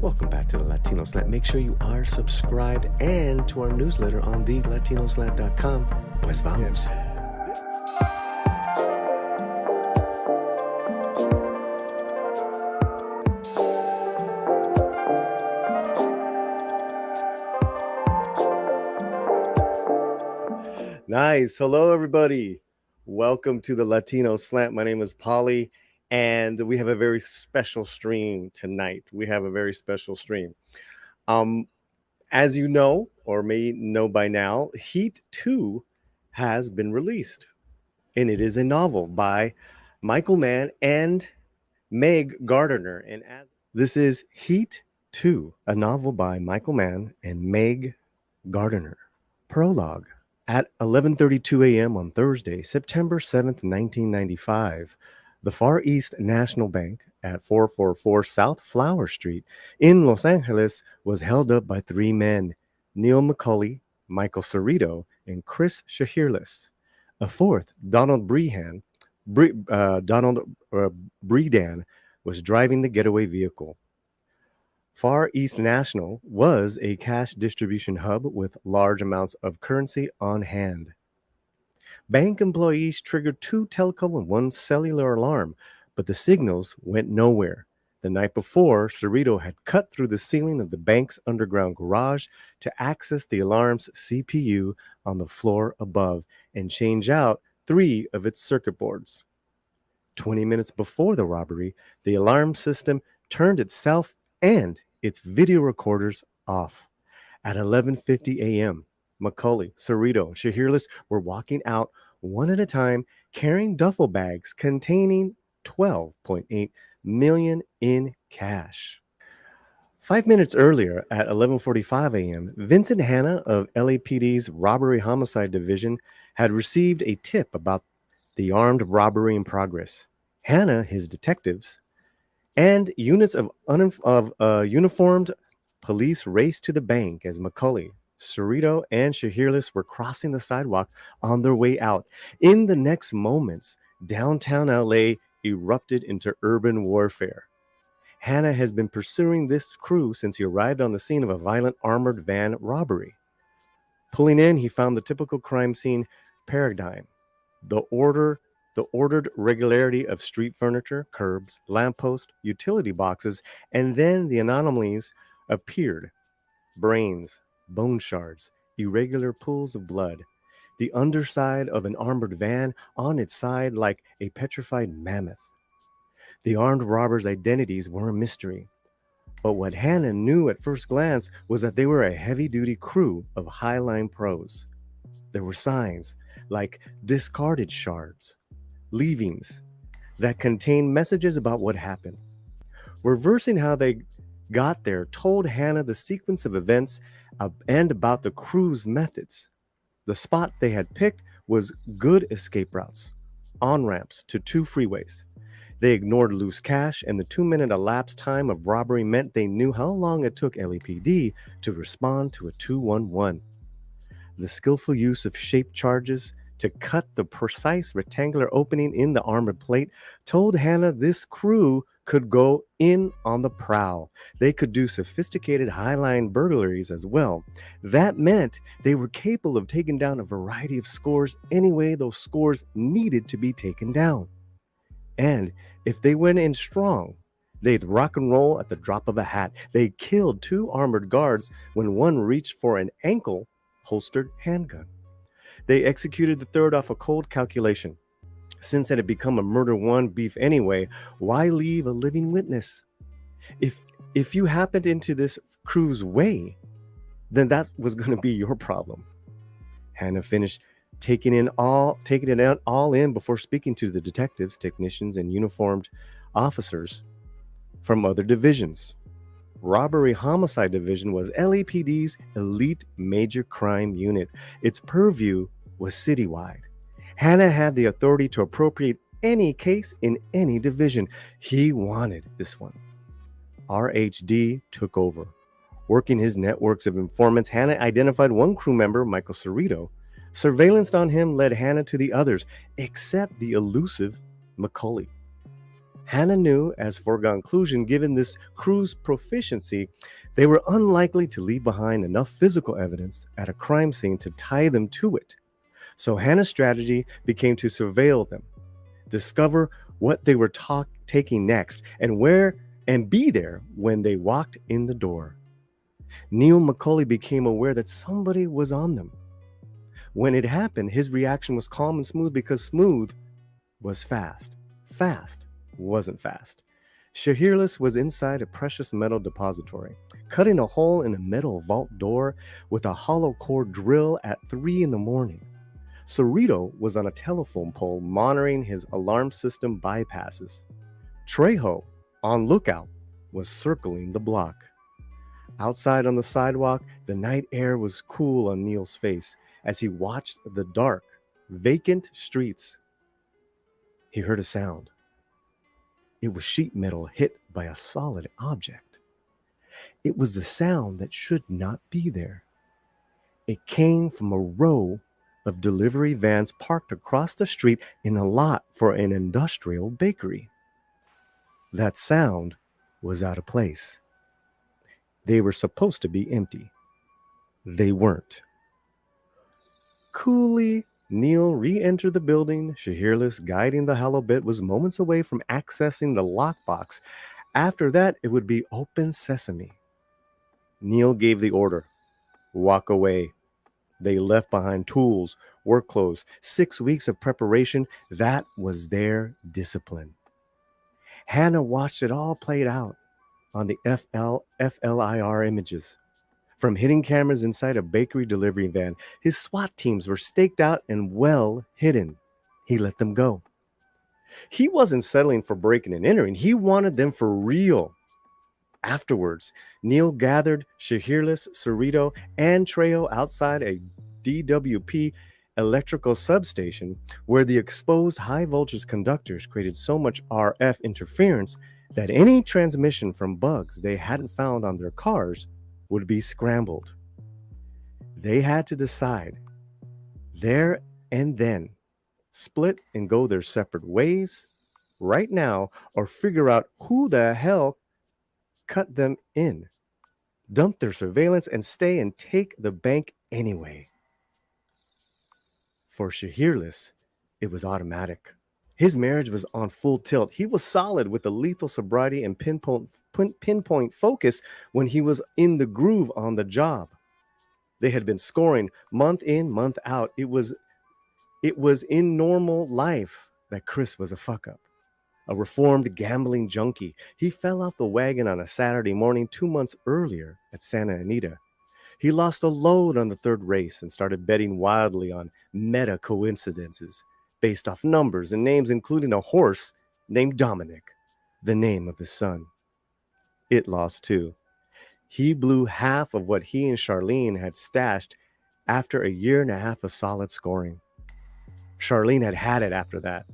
Welcome back to the Latino Slant. Make sure you are subscribed and to our newsletter on thelatinoslant.com. Pues vamos. Nice. Hello, everybody. Welcome to the Latino Slant. My name is Paulie, and we have a very special stream tonight. As you know, or may know by now, Heat 2 has been released, and it is a novel by Michael Mann and Meg Gardiner. And this is Heat 2, a novel by Michael Mann and Meg Gardiner. Prologue. At 11:32 a.m. on Thursday, September 7th, 1995, the Far East National Bank at 444 South Flower Street in Los Angeles was held up by three men, Neil McCauley, Michael Cerrito, and Chris Shiherlis. A fourth, Donald Bredan, was driving the getaway vehicle. Far East National was a cash distribution hub with large amounts of currency on hand. Bank employees triggered 2 telecom and 1 cellular alarm, but the signals went nowhere. The night before, Cerrito had cut through the ceiling of the bank's underground garage to access the alarm's CPU on the floor above and change out 3 of its circuit boards. 20 minutes before the robbery, the alarm system turned itself and its video recorders off. At 11:50 a.m., McCauley, Cerrito, and Shiherlis were walking out one at a time, carrying duffel bags containing $12.8 million in cash. 5 minutes earlier, at 11:45 a.m., Vincent Hanna of LAPD's Robbery Homicide Division had received a tip about the armed robbery in progress. Hanna, his detectives, and units of uniformed police raced to the bank as McCauley, Cerrito, and Shiherlis were crossing the sidewalk on their way out. In the next moments, downtown LA erupted into urban warfare. Hanna has been pursuing this crew since he arrived on the scene of a violent armored van robbery. Pulling in, he found the typical crime scene paradigm. The ordered regularity of street furniture, curbs, lampposts, utility boxes, and then the anomalies appeared. Brains, bone shards, irregular pools of blood, the underside of an armored van on its side like a petrified mammoth. The armed robbers' identities were a mystery, but what Hanna knew at first glance was that they were a heavy-duty crew of highline pros. There were signs like discarded shards, leavings that contained messages about what happened. Reversing how they got there told Hanna the sequence of events and about the crew's methods. The spot they had picked was good escape routes, on-ramps to 2 freeways. They ignored loose cash, and the 2-minute elapsed time of robbery meant they knew how long it took LAPD to respond to a 211. The skillful use of shaped charges to cut the precise rectangular opening in the armored plate told Hanna this crew could go in on the prowl. They could do sophisticated highline burglaries as well. That meant they were capable of taking down a variety of scores any way those scores needed to be taken down. And if they went in strong, they'd rock and roll at the drop of a hat. They killed 2 armored guards when one reached for an ankle holstered handgun. They executed the third off a cold calculation. Since it had become a murder one beef anyway, why leave a living witness? If you happened into this crew's way, then that was going to be your problem. Hanna finished taking it all in before speaking to the detectives, technicians, and uniformed officers from other divisions. Robbery Homicide Division was LAPD's elite major crime unit. Its purview was citywide. Hanna had the authority to appropriate any case in any division. He wanted this one. RHD took over. Working his networks of informants, Hanna identified one crew member, Michael Cerrito. Surveillance on him led Hanna to the others, except the elusive McCauley. Hanna knew, as foregone conclusion, given this crew's proficiency, they were unlikely to leave behind enough physical evidence at a crime scene to tie them to it. So Hanna's strategy became to surveil them, discover what they were taking next, and be there when they walked in the door. Neil McCauley became aware that somebody was on them. When it happened, his reaction was calm and smooth because smooth was fast. Fast wasn't fast. Shiherlis was inside a precious metal depository, cutting a hole in a metal vault door with a hollow core drill at 3 a.m. Cerrito was on a telephone pole monitoring his alarm system bypasses. Trejo, on lookout, was circling the block. Outside on the sidewalk, the night air was cool on Neil's face as he watched the dark, vacant streets. He heard a sound. It was sheet metal hit by a solid object. It was the sound that should not be there. It came from a row of delivery vans parked across the street in a lot for an industrial bakery. That sound was out of place. They were supposed to be empty. They weren't. Coolly, Neil re-entered the building. Shiherlis, guiding the hollow bit, was moments away from accessing the lockbox. After that, it would be open sesame. Neil gave the order. Walk away. They left behind tools, work clothes, 6 weeks of preparation. That was their discipline. Hanna watched it all played out on the FLIR images. From hidden cameras inside a bakery delivery van, his SWAT teams were staked out and well hidden. He let them go. He wasn't settling for breaking and entering. He wanted them for real. Afterwards, Neil gathered Shiherlis, Cerrito, and Trejo outside a DWP electrical substation where the exposed high-voltage conductors created so much RF interference that any transmission from bugs they hadn't found on their cars would be scrambled. They had to decide there and then, split and go their separate ways right now, or figure out who the hell cut them in, dump their surveillance, and stay and take the bank anyway. For Shiherlis, it was automatic. His marriage was on full tilt. He was solid with the lethal sobriety and pinpoint focus when he was in the groove on the job. They had been scoring month in, month out. It was in normal life that Chris was a fuck-up. A reformed gambling junkie. He fell off the wagon on a Saturday morning 2 months earlier at Santa Anita. He lost a load on the third race and started betting wildly on meta coincidences based off numbers and names, including a horse named Dominic, the name of his son. It lost too. He blew half of what he and Charlene had stashed after a year and a half of solid scoring. Charlene had it after that.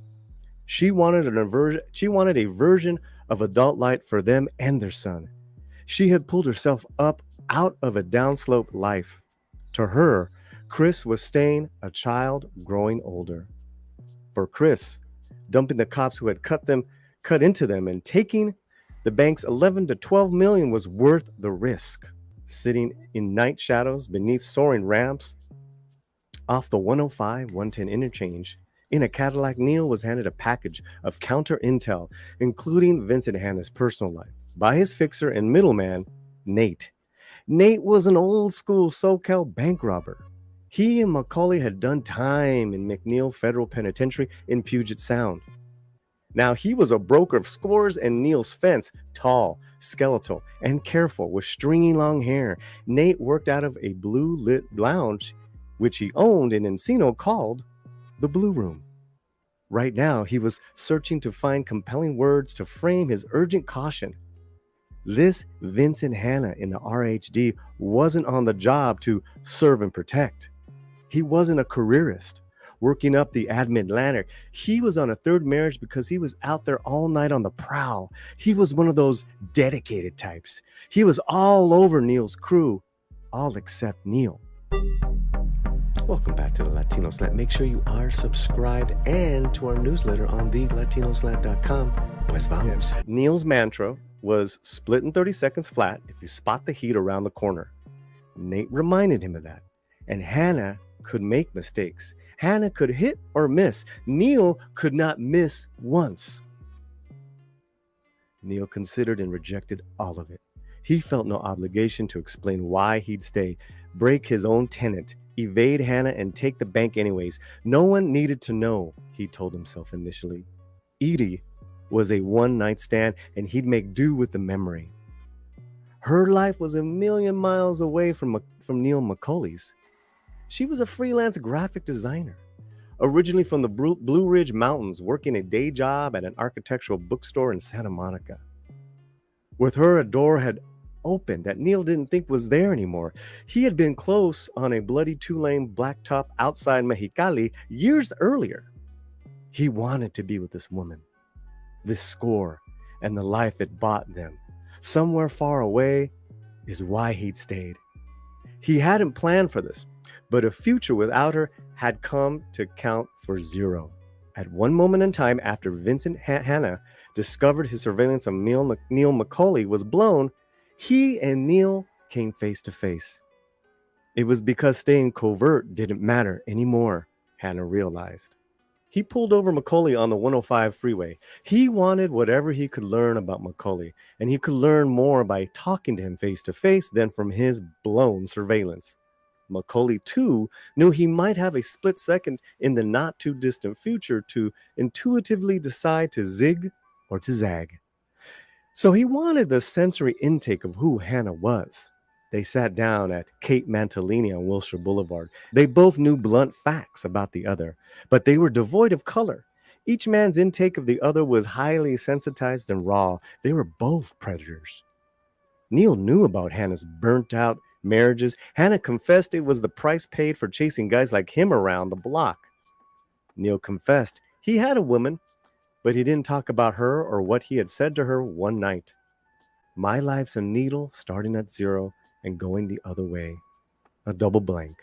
She wanted a version of adult life for them and their son. She had pulled herself up out of a downslope life. To her, Chris was staying a child growing older. For Chris, dumping the cops who had cut into them and taking the bank's 11 to 12 million was worth the risk. Sitting in night shadows beneath soaring ramps off the 105-110 interchange, in a Cadillac, Neil was handed a package of counter intel, including Vincent Hanna's personal life, by his fixer and middleman, Nate. Nate was an old-school SoCal bank robber. He and McCauley had done time in McNeil Federal Penitentiary in Puget Sound. Now he was a broker of scores and Neil's fence, tall, skeletal, and careful, with stringy long hair. Nate worked out of a blue-lit lounge, which he owned in Encino, called the Blue Room. Right now, he was searching to find compelling words to frame his urgent caution. This Vincent Hanna in the RHD wasn't on the job to serve and protect. He wasn't a careerist working up the admin ladder. He was on a third marriage because he was out there all night on the prowl. He was one of those dedicated types. He was all over Neil's crew, all except Neil. Welcome back to the Latino Slant. Make sure you are subscribed and to our newsletter on thelatinoslant.com. Pues vamos. Neil's mantra was split in 30 seconds flat if you spot the heat around the corner. Nate reminded him of that. And Hanna could make mistakes. Hanna could hit or miss. Neil could not miss once. Neil considered and rejected all of it. He felt no obligation to explain why he'd stay, break his own tenant, evade Hanna, and take the bank anyways. No one needed to know, he told himself initially. Eady was a one-night stand, and he'd make do with the memory. Her life was a million miles away from Neil McCauley's. She was a freelance graphic designer, originally from the Blue Ridge Mountains, working a day job at an architectural bookstore in Santa Monica. With her, a door had opened that Neil didn't think was there anymore. He had been close on a bloody two-lane blacktop outside McCauley years earlier. He wanted to be with this woman, this score, and the life it bought them. Somewhere far away is why he'd stayed. He hadn't planned for this, but a future without her had come to count for zero. At one moment in time, after Vincent Hanna discovered his surveillance of Neil McCauley was blown, he and Neil came face to face. It was because staying covert didn't matter anymore, Hanna realized. He pulled over McCauley on the 105 freeway. He wanted whatever he could learn about McCauley, and he could learn more by talking to him face to face than from his blown surveillance. McCauley, too, knew he might have a split second in the not-too-distant future to intuitively decide to zig or to zag. So he wanted the sensory intake of who Hanna was. They sat down at Kate Mantellini on Wilshire Boulevard. They both knew blunt facts about the other, but they were devoid of color. Each man's intake of the other was highly sensitized and raw. They were both predators. Neil knew about Hanna's burnt-out marriages. Hanna confessed it was the price paid for chasing guys like him around the block. Neil confessed he had a woman, but he didn't talk about her or what he had said to her one night. My life's a needle starting at zero and going the other way. A double blank.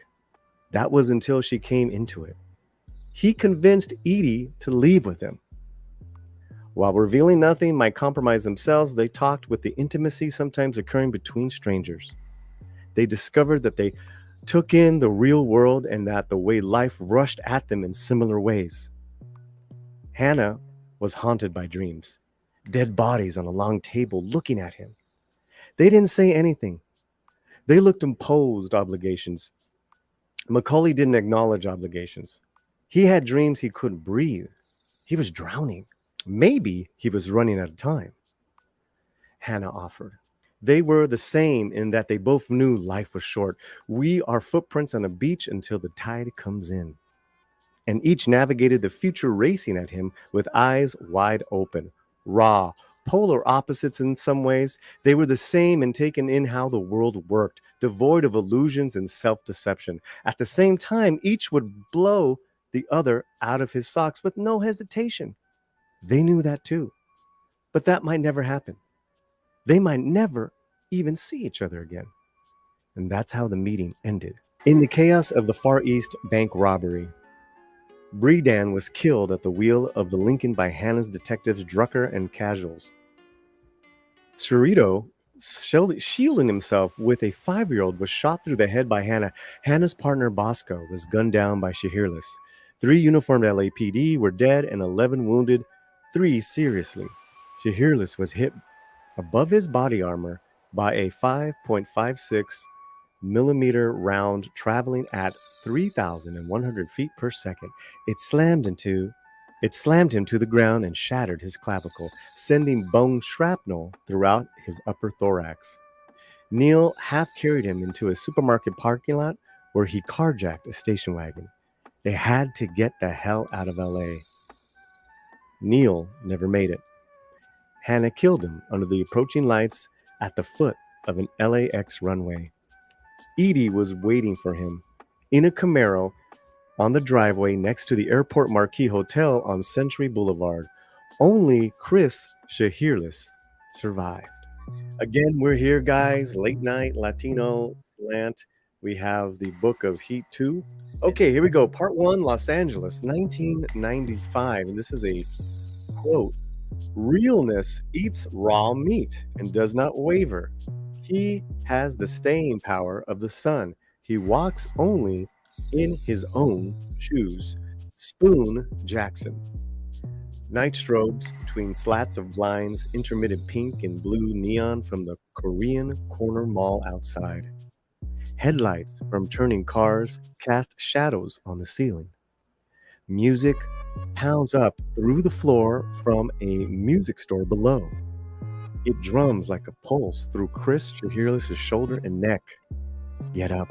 That was until she came into it. He convinced Eady to leave with him. While revealing nothing might compromise themselves, they talked with the intimacy sometimes occurring between strangers. They discovered that they took in the real world and that the way life rushed at them in similar ways. Hanna was haunted by dreams, dead bodies on a long table looking at him. They didn't say anything. They looked imposed obligations. McCauley didn't acknowledge obligations. He had dreams he couldn't breathe. He was drowning. Maybe he was running out of time. Hanna offered. They were the same in that they both knew life was short. We are footprints on a beach until the tide comes in. And each navigated the future racing at him with eyes wide open, raw, polar opposites in some ways. They were the same in taking in how the world worked, devoid of illusions and self-deception. At the same time, each would blow the other out of his socks with no hesitation. They knew that too. But that might never happen. They might never even see each other again. And that's how the meeting ended. In the chaos of the Far East bank robbery, Breedan was killed at the wheel of the Lincoln by Hanna's detectives Drucker and Casuals. Cerrito, shielding himself with a 5-year-old, was shot through the head by Hanna. Hanna's partner Bosco was gunned down by Shiherlis. 3 uniformed LAPD were dead and 11 wounded, 3 seriously. Shiherlis was hit above his body armor by a 5.56 millimeter round traveling at 3,100 feet per second. It slammed him to the ground and shattered his clavicle, sending bone shrapnel throughout his upper thorax. Neil half carried him into a supermarket parking lot where he carjacked a station wagon. They had to get the hell out of LA. Neil never made it. Hanna killed him under the approaching lights at the foot of an LAX runway. Eady was waiting for him in a Camaro on the driveway next to the Airport Marquis Hotel on Century Boulevard. Only Chris Shiherlis survived. Again, we're here, guys. Late night Latino slant. We have the Book of Heat 2. Okay, here we go. Part 1, Los Angeles, 1995. And this is a quote Realness eats raw meat and does not waver. He has the staying power of the sun. He walks only in his own shoes. Spoon Jackson. Night strobes between slats of blinds, intermittent pink and blue neon from the Korean corner mall outside. Headlights from turning cars cast shadows on the ceiling. Music pounds up through the floor from a music store below. It drums like a pulse through Chris Shiherlis' shoulder and neck. Get up.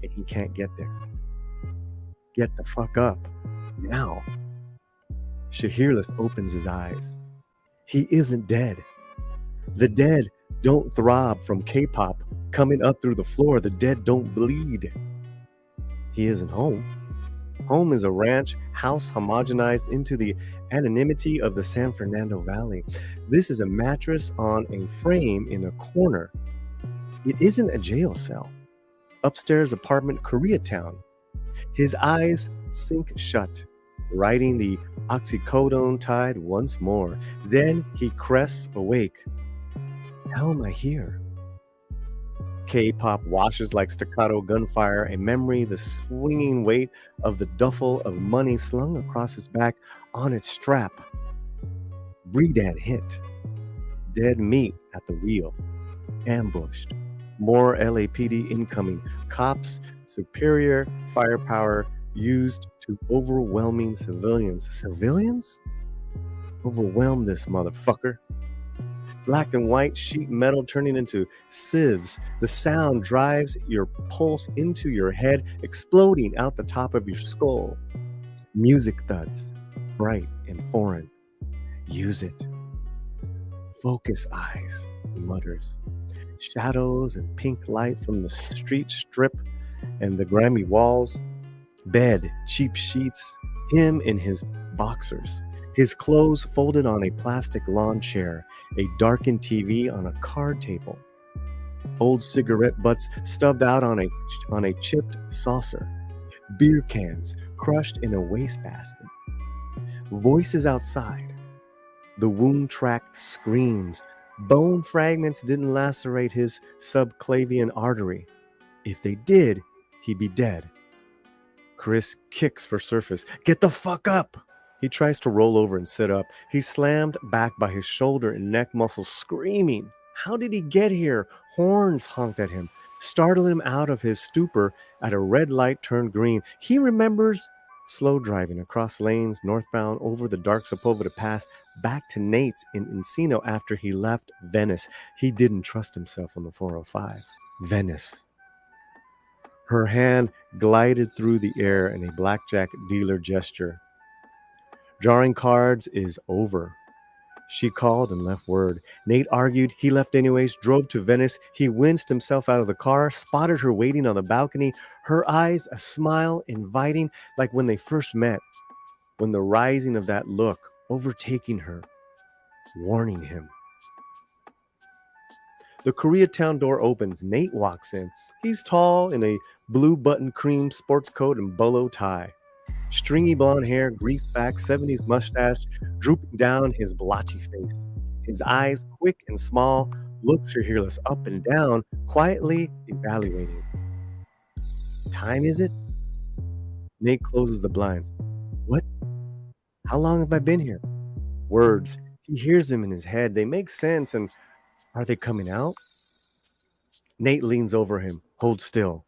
And he can't get there. Get the fuck up. Now. Shiherlis opens his eyes. He isn't dead. The dead don't throb from K-pop coming up through the floor. The dead don't bleed. He isn't home. Home is a ranch house homogenized into the anonymity of the San Fernando Valley. This is a mattress on a frame in a corner. It isn't a jail cell. Upstairs apartment, Koreatown. His eyes sink shut, riding the oxycodone tide once more. Then he crests awake. How am I here? K-pop washes like staccato gunfire, a memory, the swinging weight of the duffel of money slung across his back on its strap. Breedan hit. Dead meat at the wheel. Ambushed. More LAPD incoming. Cops, superior firepower used to overwhelming civilians. Civilians? Overwhelm this motherfucker. Black and white sheet metal turning into sieves. The sound drives your pulse into your head, exploding out the top of your skull. Music thuds, bright and foreign. Use it. Focus eyes, he mutters. Shadows and pink light from the street strip and the grimy walls. Bed, cheap sheets, him in his boxers. His clothes folded on a plastic lawn chair, a darkened TV on a card table. Old cigarette butts stubbed out on a chipped saucer. Beer cans crushed in a wastebasket. Voices outside. The wound-tracked screams. Bone fragments didn't lacerate his subclavian artery. If they did, he'd be dead. Chris kicks for surface. Get the fuck up! He tries to roll over and sit up. He's slammed back by his shoulder and neck muscles, screaming. How did he get here? Horns honked at him, startled him out of his stupor at a red light turned green. He remembers slow driving across lanes northbound over the dark Sepulveda Pass back to Nate's in Encino after he left Venice. He didn't trust himself on the 405. Venice. Her hand glided through the air in a blackjack dealer gesture. Drawing cards is over. She called and left word. Nate argued. He left anyways, drove to Venice. He winced himself out of the car, spotted her waiting on the balcony, her eyes a smile inviting like when they first met, when the rising of that look overtaking her, warning him. The Koreatown door opens. Nate walks in. He's tall in a blue button cream sports coat and bolo tie. Stringy blonde hair, greased back, 70s mustache, drooping down his blotchy face. His eyes, quick and small, look Shiherlis up and down, quietly evaluating. Time is it? Nate closes the blinds. What? How long have I been here? Words. He hears them in his head. They make sense, and are they coming out? Nate leans over him. Hold still.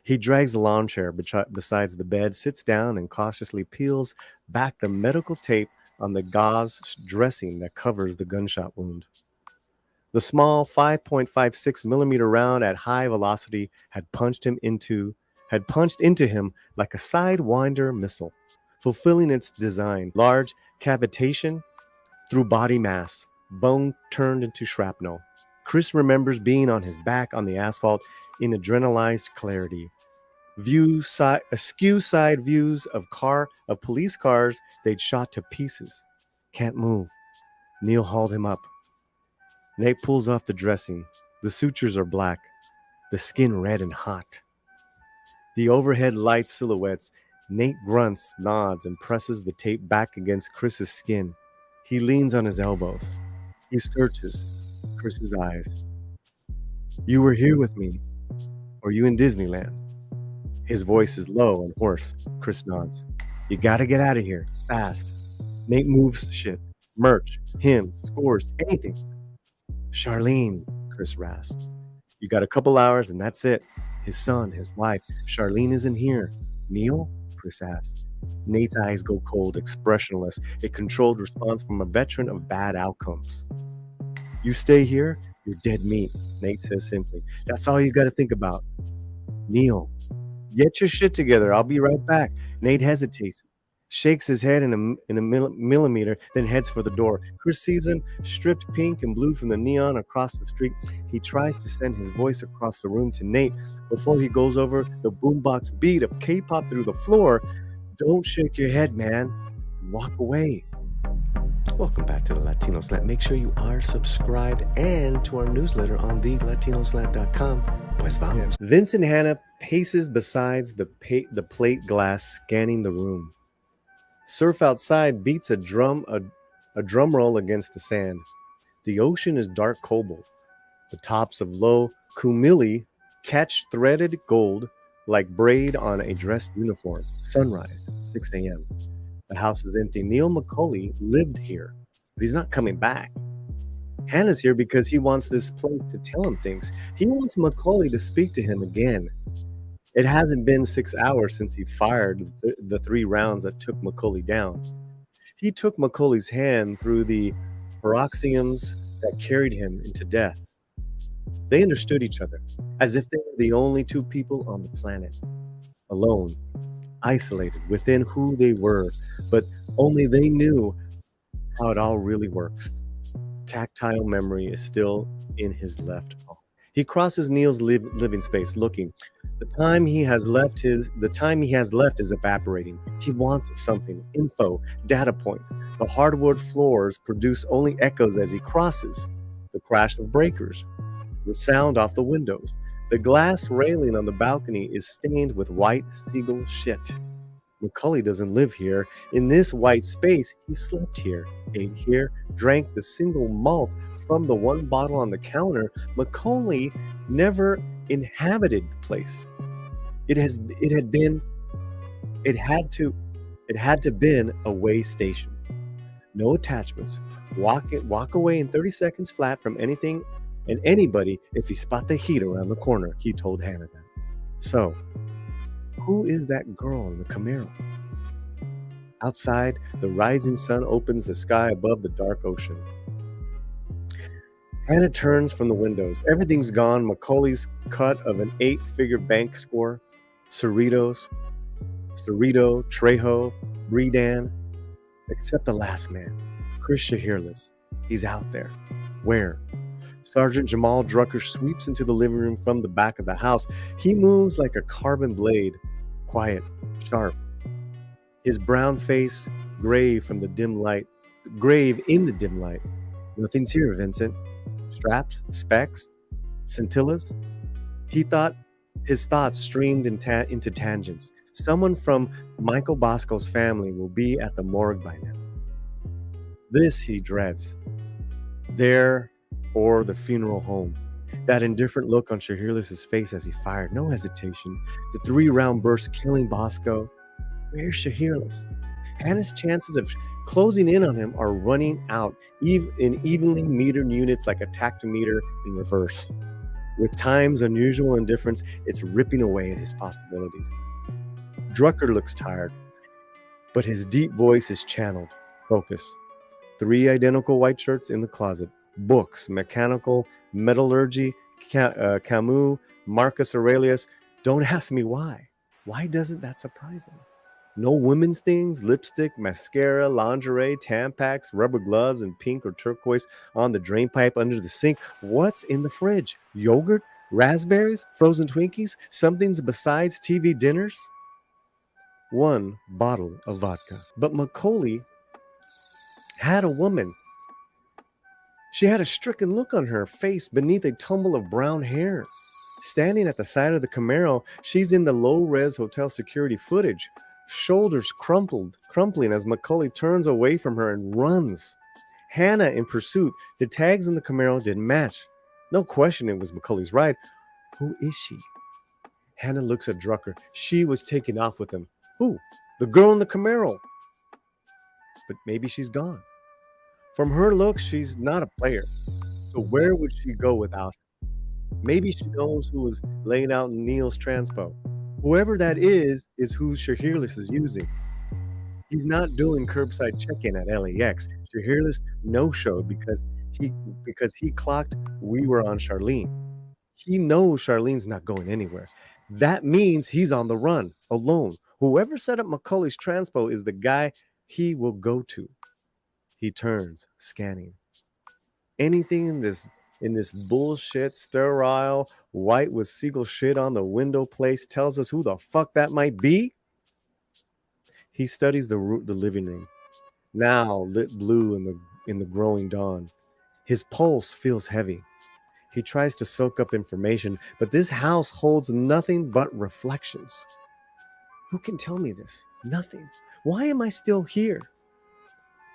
He drags the lawn chair besides the bed, sits down, and cautiously peels back the medical tape on the gauze dressing that covers the gunshot wound. The small 5.56 millimeter round at high velocity had punched into him like a sidewinder missile, fulfilling its design. Large cavitation through body mass, bone turned into shrapnel. Chris remembers being on his back on the asphalt in adrenalized clarity. Askew side views of police cars they'd shot to pieces. Can't move. Neil hauled him up. Nate pulls off the dressing. The sutures are black, the skin red and hot. The overhead light silhouettes. Nate grunts, nods, and presses the tape back against Chris's skin. He leans on his elbows. He searches Chris's eyes. You were here with me. Or you in Disneyland? His voice is low and hoarse. Chris nods. You gotta get out of here, fast. Nate moves shit, merch, him, scores, anything. Charlene, Chris rasps. You got a couple hours and that's it. His son, his wife, Charlene isn't here. Neil? Chris asks. Nate's eyes go cold, expressionless, a controlled response from a veteran of bad outcomes. You stay here, you're dead meat, Nate says simply. That's all you gotta think about. Neil, get your shit together. I'll be right back. Nate hesitates, shakes his head in a millimeter, then heads for the door. Chris sees him, stripped pink and blue from the neon across the street. He tries to send his voice across the room to Nate before he goes over the boombox beat of K-pop through the floor. Don't shake your head, man. Walk away. Welcome back to the Latino Slant. Make sure you are subscribed and to our newsletter on thelatinoslant.com. Pues vamos. Vincent Hanna paces beside the plate glass, scanning the room. Surf outside beats a drum roll against the sand. The ocean is dark cobalt. The tops of low kumili catch threaded gold like braid on a dress uniform. Sunrise, 6 a.m. The house is empty. Neil McCauley lived here, but he's not coming back. Hannah's here because he wants this place to tell him things. He wants McCauley to speak to him again. It hasn't been 6 hours since he fired the 3 rounds that took McCauley down. He took McCauley's hand through the paroxysms that carried him into death. They understood each other, as if they were the only 2 people on the planet. Alone, isolated within who they were, but only they knew how it all really works. Tactile memory is still in his left palm. He crosses Neil's living space, looking. The time he has left is evaporating. He wants something, info, data points. The hardwood floors produce only echoes as he crosses. The crash of breakers, the sound off the windows. The glass railing on the balcony is stained with white seagull shit. McCauley doesn't live here. In this white space, he slept here, ate here, drank the single malt from the 1 bottle on the counter. McCauley never inhabited the place. It had to been a way station. No attachments. Walk away in 30 seconds flat from anything and anybody if you spot the heat around the corner, he told Hannah that. So, who is that girl in the Camaro? Outside, the rising sun opens the sky above the dark ocean. Hannah turns from the windows. Everything's gone. McCauley's cut of an 8-figure bank score. Cerrito, Trejo, Bredan, except the last man, Chris Shiherlis. He's out there. Where? Sergeant Jamal Drucker sweeps into the living room from the back of the house. He moves like a carbon blade, quiet, sharp. His brown face, grave in the dim light. Nothing's here, Vincent. Straps, specs, scintillas. His thoughts streamed into tangents. Someone from Michael Bosco's family will be at the morgue by now. This he dreads. There or the funeral home. That indifferent look on Shiherlis' face as he fired. No hesitation. The 3-round burst killing Bosco. Where's Shiherlis? Hannah's chances of closing in on him are running out in evenly metered units like a tactometer in reverse. With time's unusual indifference, it's ripping away at his possibilities. Drucker looks tired, but his deep voice is channeled, focused. 3 identical white shirts in the closet. Books, mechanical, metallurgy, Camus, Marcus Aurelius. Don't ask me why. Why doesn't that surprise him? No women's things, lipstick, mascara, lingerie, Tampax, rubber gloves, and pink or turquoise on the drain pipe under the sink. What's in the fridge? Yogurt? Raspberries? Frozen Twinkies? Something besides TV dinners? 1 bottle of vodka. But McCauley had a woman. She had a stricken look on her face beneath a tumble of brown hair. Standing at the side of the Camaro, she's in the low-res hotel security footage. Shoulders crumpling as McCauley turns away from her and runs. Hanna in pursuit. The tags in the Camaro didn't match. No question it was McCauley's ride. Who is she? Hanna looks at Drucker. She was taken off with him. Who? The girl in the Camaro. But maybe she's gone. From her looks, she's not a player. So where would she go without him? Maybe she knows who was laying out Neil's transpo. Whoever that is who Shiherlis is using. He's not doing curbside check-in at LAX. Shiherlis no-showed because he clocked we were on Charlene. He knows Charlene's not going anywhere. That means he's on the run, alone. Whoever set up McCauley's transpo is the guy he will go to. He turns, scanning. Anything in this bullshit, sterile, white with seagull shit on the window place tells us who the fuck that might be? He studies the living room, now lit blue in the growing dawn. His pulse feels heavy. He tries to soak up information, but this house holds nothing but reflections. Who can tell me this? Nothing. Why am I still here?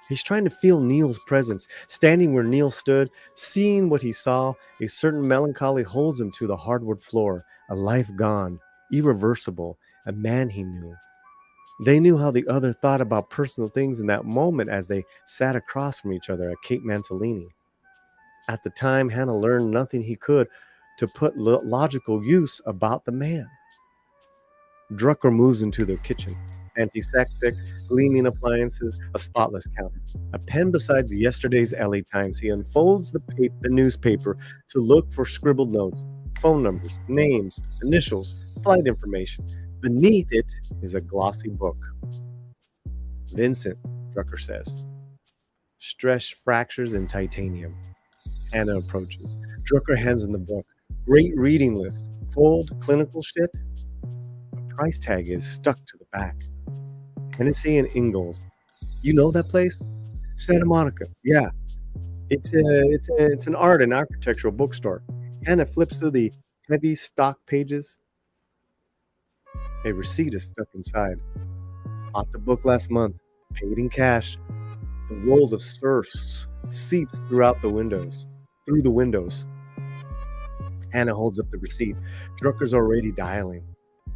He's trying to feel Neil's presence, standing where Neil stood, seeing what he saw. A certain melancholy holds him to the hardwood floor, a life gone, irreversible, a man he knew. They knew how the other thought about personal things in that moment as they sat across from each other at Cape Mantilini. At the time, Hanna learned nothing he could to put logical use about the man. Drucker moves into the kitchen. Antiseptic, gleaming appliances, a spotless counter. A pen besides yesterday's LA Times. He unfolds the newspaper to look for scribbled notes, phone numbers, names, initials, flight information. Beneath it is a glossy book. Vincent, Drucker says. Stress fractures in titanium. Hanna approaches. Drucker hands in the book. Great reading list. Cold, clinical shit. A price tag is stuck to the back. Hennessy and Ingalls. You know that place? Santa Monica. Yeah. It's an art and architectural bookstore. Hanna flips through the heavy stock pages. A receipt is stuck inside. Bought the book last month. Paid in cash. The world of surfs seeps through the windows. Hanna holds up the receipt. Drucker's already dialing.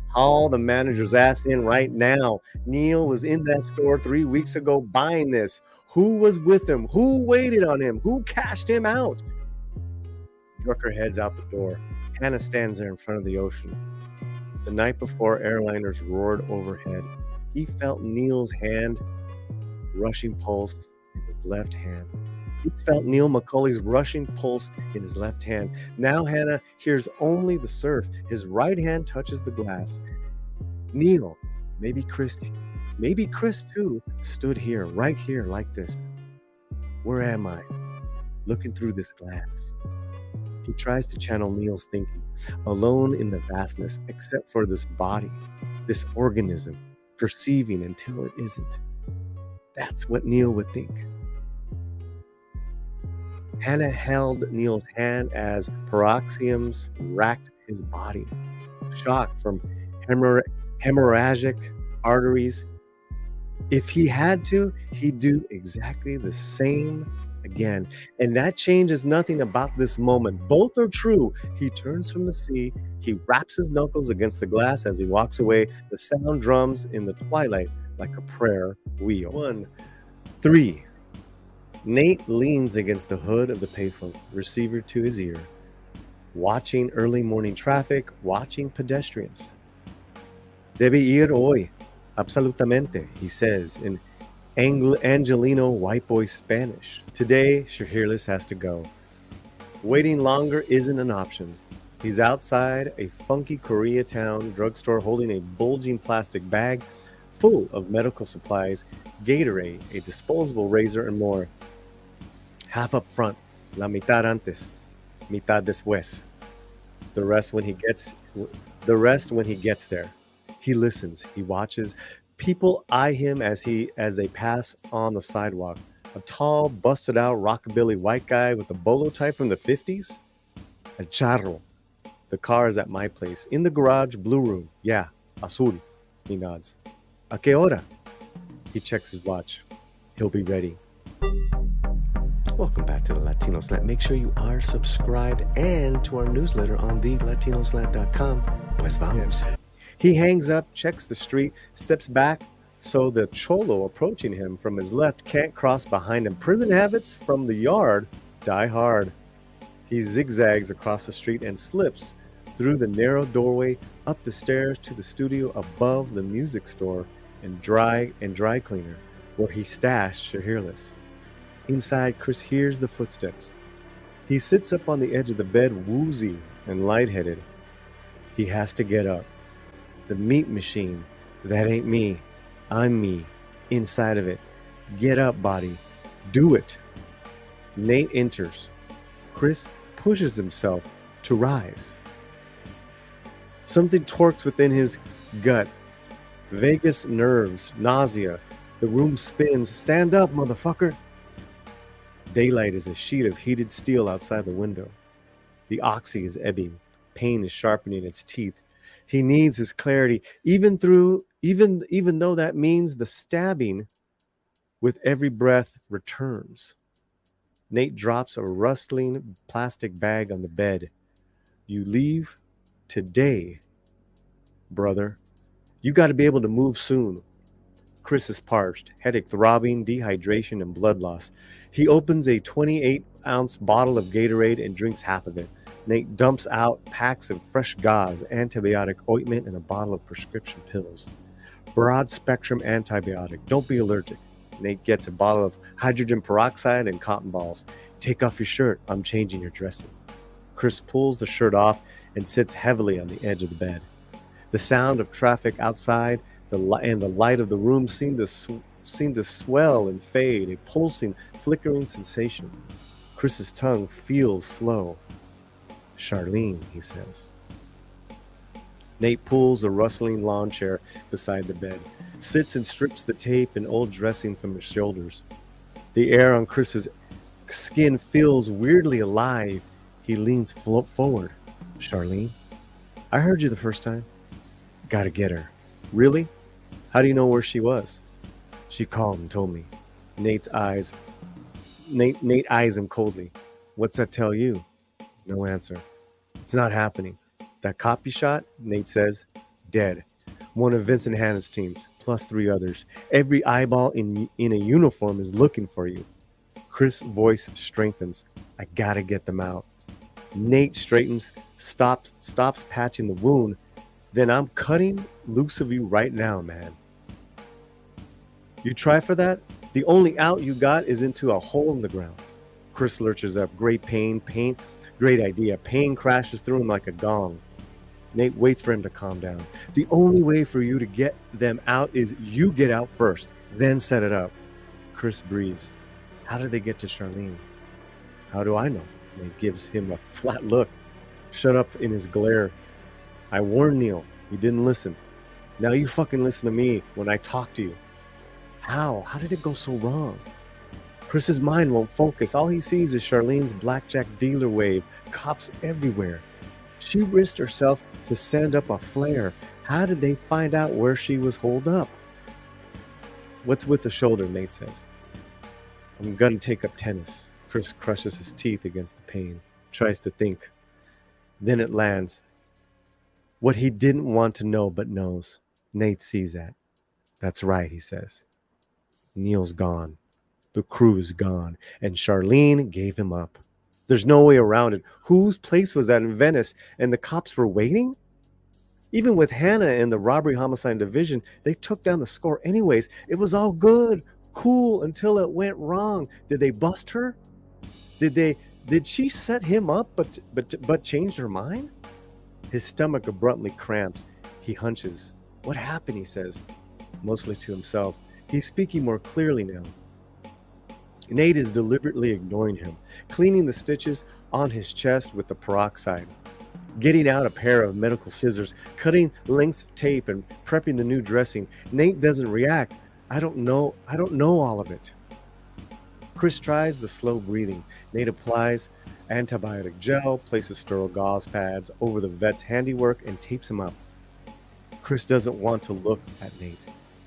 Haul the manager's ass in right now. Neil was in that store 3 weeks ago buying this. Who was with him? Who waited on him? Who cashed him out? Drucker heads out the door. Hanna stands there in front of the ocean. The night before, airliners roared overhead. He felt Neil's hand, rushing pulse in his left hand. He felt Neil McCauley's rushing pulse in his left hand. Now Hanna hears only the surf. His right hand touches the glass. Neil, maybe Chris too, stood here, right here, like this. Where am I? Looking through this glass. He tries to channel Neil's thinking, alone in the vastness, except for this body, this organism, perceiving until it isn't. That's what Neil would think. Hanna held Neil's hand as paroxysms racked his body. Shock from hemorrhagic arteries. If he had to, he'd do exactly the same again. And that changes nothing about this moment. Both are true. He turns from the sea. He wraps his knuckles against the glass as he walks away. The sound drums in the twilight like a prayer wheel. 1, 3. Nate leans against the hood of the payphone, receiver to his ear, watching early morning traffic, watching pedestrians. Debe ir hoy, absolutamente, he says in Angelino white boy Spanish. Today, Shiherlis has to go. Waiting longer isn't an option. He's outside a funky Koreatown drugstore holding a bulging plastic bag full of medical supplies, Gatorade, a disposable razor, and more. Half up front, la mitad antes, mitad después. The rest when he gets there. He listens, he watches. People eye him as they pass on the sidewalk. A tall, busted out rockabilly white guy with a bolo tie from the 50s. A charro. The car is at my place. In the garage, blue room. Yeah, azul. He nods. ¿A qué hora? He checks his watch. He'll be ready. Welcome back to the Latino Slant. Make sure you are subscribed and to our newsletter on thelatinoslant.com. Pues vamos. He hangs up, checks the street, steps back so the cholo approaching him from his left can't cross behind him. Prison habits from the yard die hard. He zigzags across the street and slips through the narrow doorway up the stairs to the studio above the music store and dry cleaner, where he stashed Shiherlis. Inside, Chris hears the footsteps. He sits up on the edge of the bed, woozy and lightheaded. He has to get up. The meat machine. That ain't me. I'm me. Inside of it. Get up, body. Do it. Nate enters. Chris pushes himself to rise. Something torques within his gut. Vagus nerves, nausea. The room spins. Stand up, motherfucker. Daylight is a sheet of heated steel outside the window. The oxy is ebbing. Pain is sharpening its teeth. He needs his clarity, even though that means the stabbing with every breath returns. Nate drops a rustling plastic bag on the bed. You leave today, brother. You got to be able to move soon. Chris is parched, headache throbbing, dehydration, and blood loss. He opens a 28-ounce bottle of Gatorade and drinks half of it. Nate dumps out packs of fresh gauze, antibiotic ointment, and a bottle of prescription pills. Broad-spectrum antibiotic. Don't be allergic. Nate gets a bottle of hydrogen peroxide and cotton balls. Take off your shirt. I'm changing your dressing. Chris pulls the shirt off and sits heavily on the edge of the bed. The sound of traffic outside and the light of the room seem to swell and fade, a pulsing, flickering sensation. Chris's tongue feels slow. Charlene, he says. Nate pulls a rustling lawn chair beside the bed, sits and strips the tape and old dressing from his shoulders. The air on Chris's skin feels weirdly alive. He leans forward. Charlene, I heard you the first time. Gotta get her. Really? How do you know where she was? She called and told me. Nate eyes him coldly. What's that tell you? No answer. It's not happening. That cop you shot, Nate says, dead. One of Vincent Hanna's teams, plus 3 others. Every eyeball in a uniform is looking for you. Chris' voice strengthens. I gotta get them out. Nate straightens, stops patching the wound. Then I'm cutting loose of you right now, man. You try for that? The only out you got is into a hole in the ground. Chris lurches up. Great pain. Great idea. Pain crashes through him like a gong. Nate waits for him to calm down. The only way for you to get them out is you get out first, then set it up. Chris breathes. How did they get to Charlene? How do I know? Nate gives him a flat look. Shut up in his glare. I warned Neil. He didn't listen. Now you fucking listen to me when I talk to you. How? How did it go so wrong? Chris's mind won't focus. All he sees is Charlene's blackjack dealer wave. Cops everywhere. She risked herself to send up a flare. How did they find out where she was holed up? What's with the shoulder, Nate says. I'm gonna take up tennis. Chris crushes his teeth against the pain. Tries to think. Then it lands. What he didn't want to know but knows. Nate sees that. That's right, he says. Neil's gone. The crew's gone. And Charlene gave him up. There's no way around it. Whose place was that in Venice? And the cops were waiting? Even with Hanna in the robbery homicide division, they took down the score anyways. It was all good, cool, until it went wrong. Did they bust her? Did she set him up but changed her mind? His stomach abruptly cramps. He hunches. What happened, he says, mostly to himself. He's speaking more clearly now. Nate is deliberately ignoring him, cleaning the stitches on his chest with the peroxide, getting out a pair of medical scissors, cutting lengths of tape and prepping the new dressing. Nate doesn't react. I don't know all of it. Chris tries the slow breathing. Nate applies antibiotic gel, places sterile gauze pads over the vet's handiwork, and tapes him up. Chris doesn't want to look at Nate.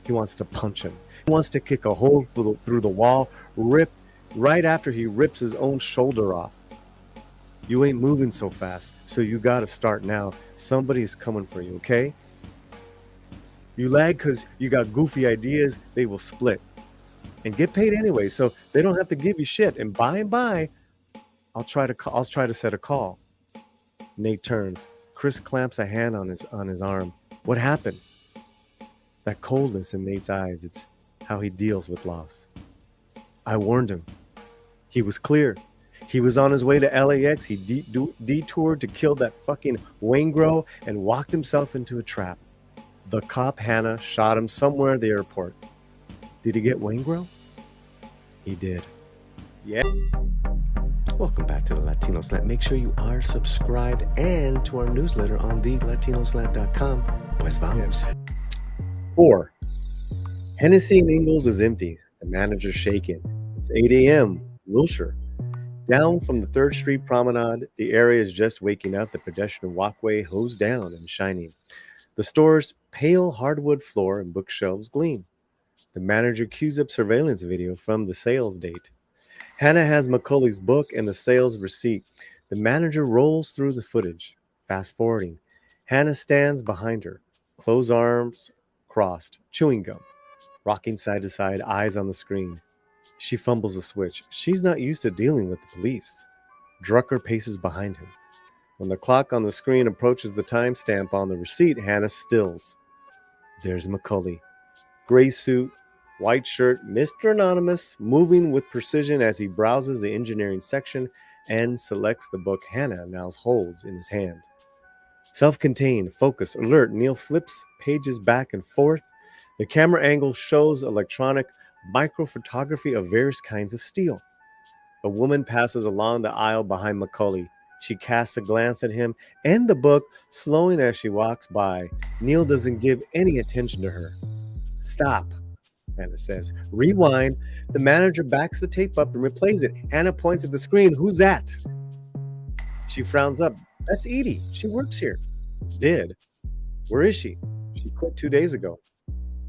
He wants to punch him. He wants to kick a hole through the wall, rip right after he rips his own shoulder off. You ain't moving so fast, so you gotta start now. Somebody's coming for you, okay? You lag because you got goofy ideas, they will split. And get paid anyway, so they don't have to give you shit. And by, I'll try to set a call. Nate turns. Chris clamps a hand on his arm. What happened? That coldness in Nate's eyes, it's how he deals with loss. I warned him. He was clear. He was on his way to LAX. He detoured to kill that fucking Waingro and walked himself into a trap. The cop, Hanna, shot him somewhere at the airport. Did he get Waingro? He did. Yeah. Welcome back to the Latino Slant. Make sure you are subscribed and to our newsletter on thelatinoslant.com. Pues vamos. 4. Hennessy and Ingalls is empty. The manager's shaking. It's 8 a.m. Wilshire. Down from the 3rd Street Promenade, the area is just waking up. The pedestrian walkway hosed down and shining. The store's pale hardwood floor and bookshelves gleam. The manager cues up surveillance video from the sales date. Hanna has McCauley's book and the sales receipt. The manager rolls through the footage, fast-forwarding. Hanna stands behind her, closed arms crossed, chewing gum, rocking side to side, eyes on the screen. She fumbles a switch. She's not used to dealing with the police. Drucker paces behind him. When the clock on the screen approaches the timestamp on the receipt, Hanna stills. There's McCauley. Gray suit, white shirt, Mr. Anonymous, moving with precision as he browses the engineering section and selects the book Hanna now holds in his hand. Self-contained, focus, alert, Neil flips pages back and forth. The camera angle shows electronic microphotography of various kinds of steel. A woman passes along the aisle behind McCauley. She casts a glance at him and the book, slowing as she walks by. Neil doesn't give any attention to her. Stop, Hanna says. Rewind. The manager backs the tape up and replays it. Hanna points at the screen. Who's that? She frowns up. That's Eady. She works here. Did. Where is she? She quit 2 days ago.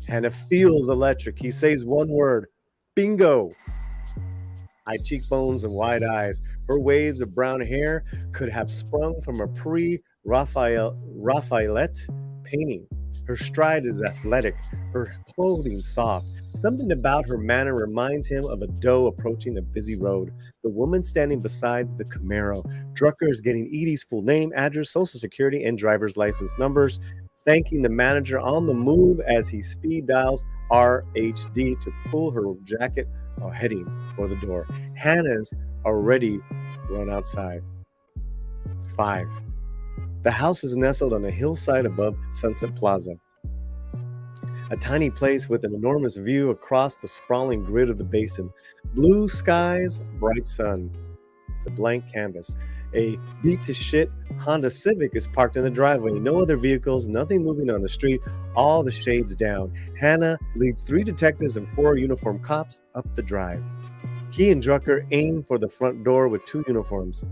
Hanna feels electric. He says one word. Bingo. High cheekbones and wide eyes. Her waves of brown hair could have sprung from a pre-Raphaelite painting. Her stride is athletic, her clothing soft. Something about her manner reminds him of a doe approaching a busy road. The woman standing beside the Camaro. Drucker is getting Eady's full name, address, social security, and driver's license numbers, thanking the manager on the move as he speed dials RHD to pull her jacket while heading for the door. Hanna's already run outside. 5. The house is nestled on a hillside above Sunset Plaza. A tiny place with an enormous view across the sprawling grid of the basin. Blue skies, bright sun. The blank canvas. A beat-to-shit Honda Civic is parked in the driveway. No other vehicles, nothing moving on the street, all the shades down. Hanna leads 3 detectives and 4 uniformed cops up the drive. He and Drucker aim for the front door with 2 uniforms.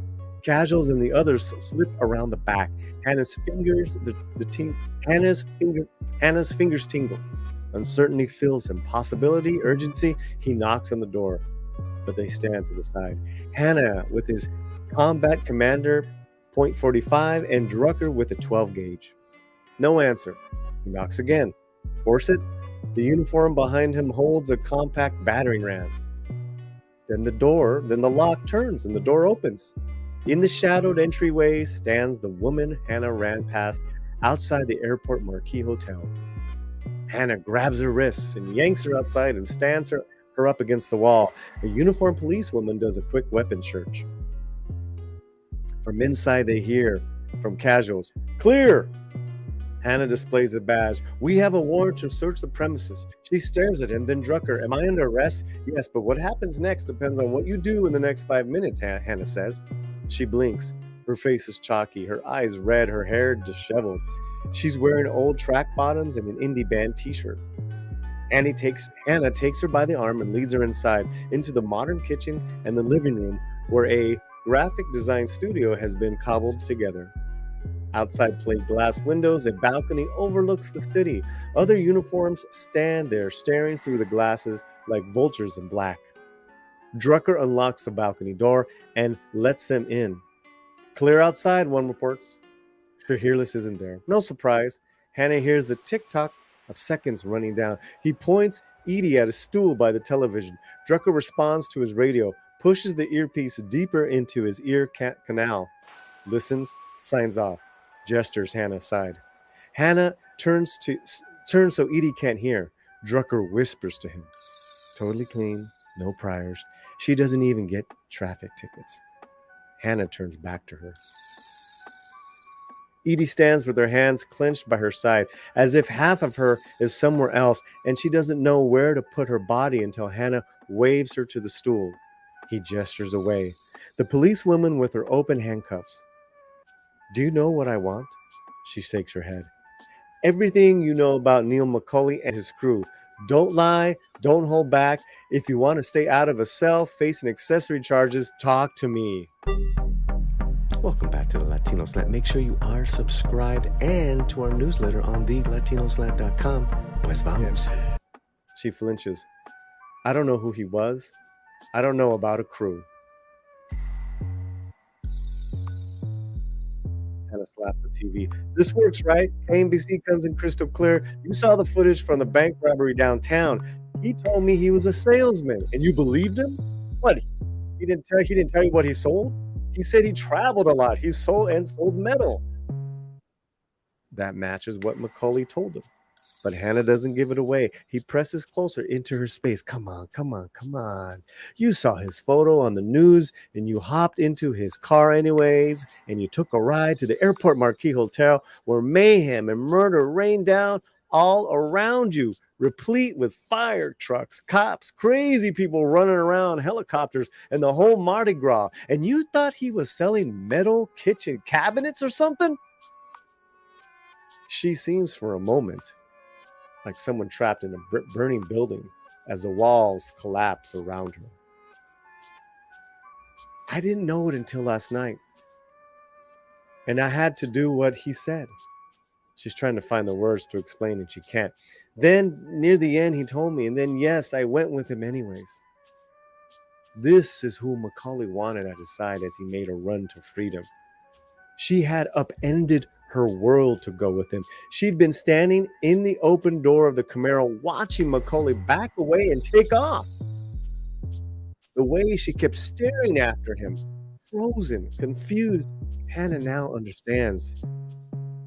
Casuals and the others slip around the back. Hanna's fingers tingle. Uncertainty fills him. Possibility, urgency. He knocks on the door, but they stand to the side. Hanna with his combat commander .45 and Drucker with a 12 gauge. No answer. He knocks again. Force it. The uniform behind him holds a compact battering ram. Then the lock turns and the door opens. In the shadowed entryway stands the woman Hanna ran past outside the airport marquee hotel. Hanna grabs her wrists and yanks her outside and stands her up against the wall. A uniformed policewoman does a quick weapon search. From inside they hear from casuals, "Clear!" Hanna displays a badge. "We have a warrant to search the premises." She stares at him, then Drucker, "Am I under arrest?" "Yes, but what happens next depends on what you do in the next 5 minutes, Hanna says. She blinks. Her face is chalky, her eyes red, her hair disheveled. She's wearing old track bottoms and an indie band t-shirt. Hanna takes her by the arm and leads her inside into the modern kitchen and the living room where a graphic design studio has been cobbled together. Outside plate glass windows, a balcony overlooks the city. Other uniforms stand there staring through the glasses like vultures in black. Drucker unlocks the balcony door and lets them in. Clear outside, one reports. Shiherlis isn't there. No surprise. Hanna hears the tick-tock of seconds running down. He points Eady at a stool by the television. Drucker responds to his radio, pushes the earpiece deeper into his ear canal, listens, signs off, gestures Hanna aside. Hanna turns so Eady can't hear. Drucker whispers to him. Totally clean, no priors. She doesn't even get traffic tickets. Hanna turns back to her. Eady stands with her hands clenched by her side, as if half of her is somewhere else, and she doesn't know where to put her body until Hanna waves her to the stool. He gestures away. The policewoman with her open handcuffs. Do you know what I want? She shakes her head. Everything you know about Neil McCauley and his crew. Don't lie, don't hold back. If you want to stay out of a cell facing accessory charges, talk to me. Welcome back to the Latino Slant. Make sure you are subscribed and to our newsletter on thelatinoslant.com. Pues vamos. She flinches. I don't know who he was. I don't know about a crew. Hanna slaps the TV. This works, right? KMBC comes in crystal clear. You saw the footage from the bank robbery downtown. He told me he was a salesman, and you believed him? What? He didn't tell you what he sold? He said he traveled a lot. He sold metal. That matches what McCauley told him. But Hanna doesn't give it away. He presses closer into her space. Come on. You saw his photo on the news, and you hopped into his car anyways, and you took a ride to the Airport Marquis Hotel where mayhem and murder rained down all around you, replete with fire trucks, cops, crazy people running around, helicopters, and the whole Mardi Gras. And you thought he was selling metal kitchen cabinets or something? She seems for a moment like someone trapped in a burning building as the walls collapse around her. I didn't know it until last night. And I had to do what he said. She's trying to find the words to explain and she can't. Then near the end, he told me, and then yes, I went with him anyways. This is who McCauley wanted at his side as he made a run to freedom. She had upended her world to go with him. She'd been standing in the open door of the Camaro watching McCauley back away and take off. The way she kept staring after him, frozen, confused, Hanna now understands.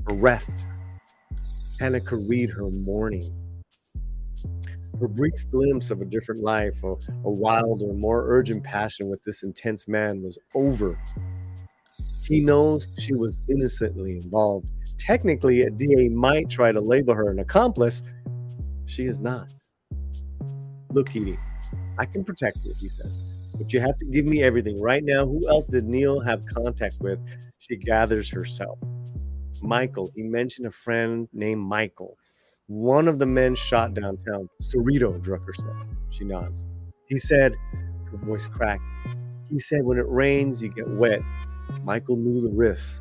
Bereft. Hanna could read her mourning. Her brief glimpse of a different life, a wilder, more urgent passion with this intense man was over. He knows she was innocently involved. Technically, a DA might try to label her an accomplice. She is not. Look, Eady, I can protect you, he says, but you have to give me everything. Right now, who else did Neil have contact with? She gathers herself. Michael, he mentioned a friend named Michael. One of the men shot downtown. Cerrito, Drucker says. She nods. He said, her voice cracked. He said, when it rains, you get wet. Michael knew the riff.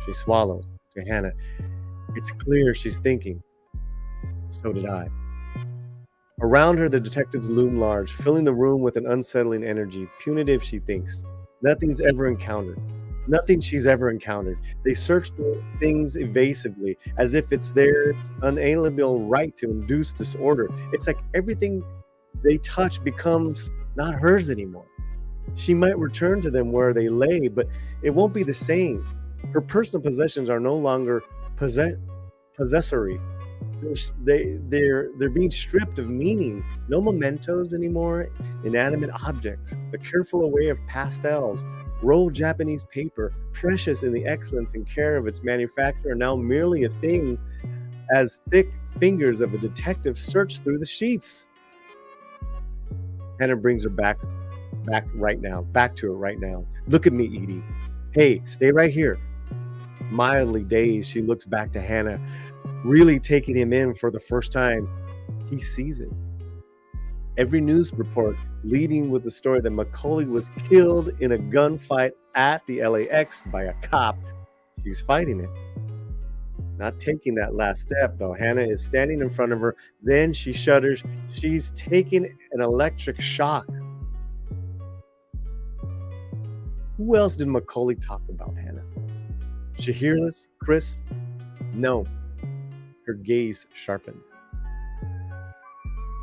She swallowed. To Hanna, it's clear she's thinking. So did I. Around her, the detectives loom large, filling the room with an unsettling energy. Punitive, she thinks. Nothing she's ever encountered. They search through things evasively, as if it's their unalienable right to induce disorder. It's like everything they touch becomes not hers anymore. She might return to them where they lay, but it won't be the same. Her personal possessions are no longer possessory. They're being stripped of meaning. No mementos anymore, inanimate objects. The careful array of pastels, rolled Japanese paper, precious in the excellence and care of its manufacturer, are now merely a thing as thick fingers of a detective search through the sheets. Hanna brings her back to her right now. Look at me, Eady. Hey, stay right here. Mildly dazed, she looks back to Hanna, really taking him in for the first time. He sees it. Every news report leading with the story that McCauley was killed in a gunfight at the LAX by a cop. She's fighting it. Not taking that last step, though. Hanna is standing in front of her. Then she shudders. She's taking an electric shock. Who else did McCauley talk about, Hanna says. Shiherlis? Chris? No. Her gaze sharpens.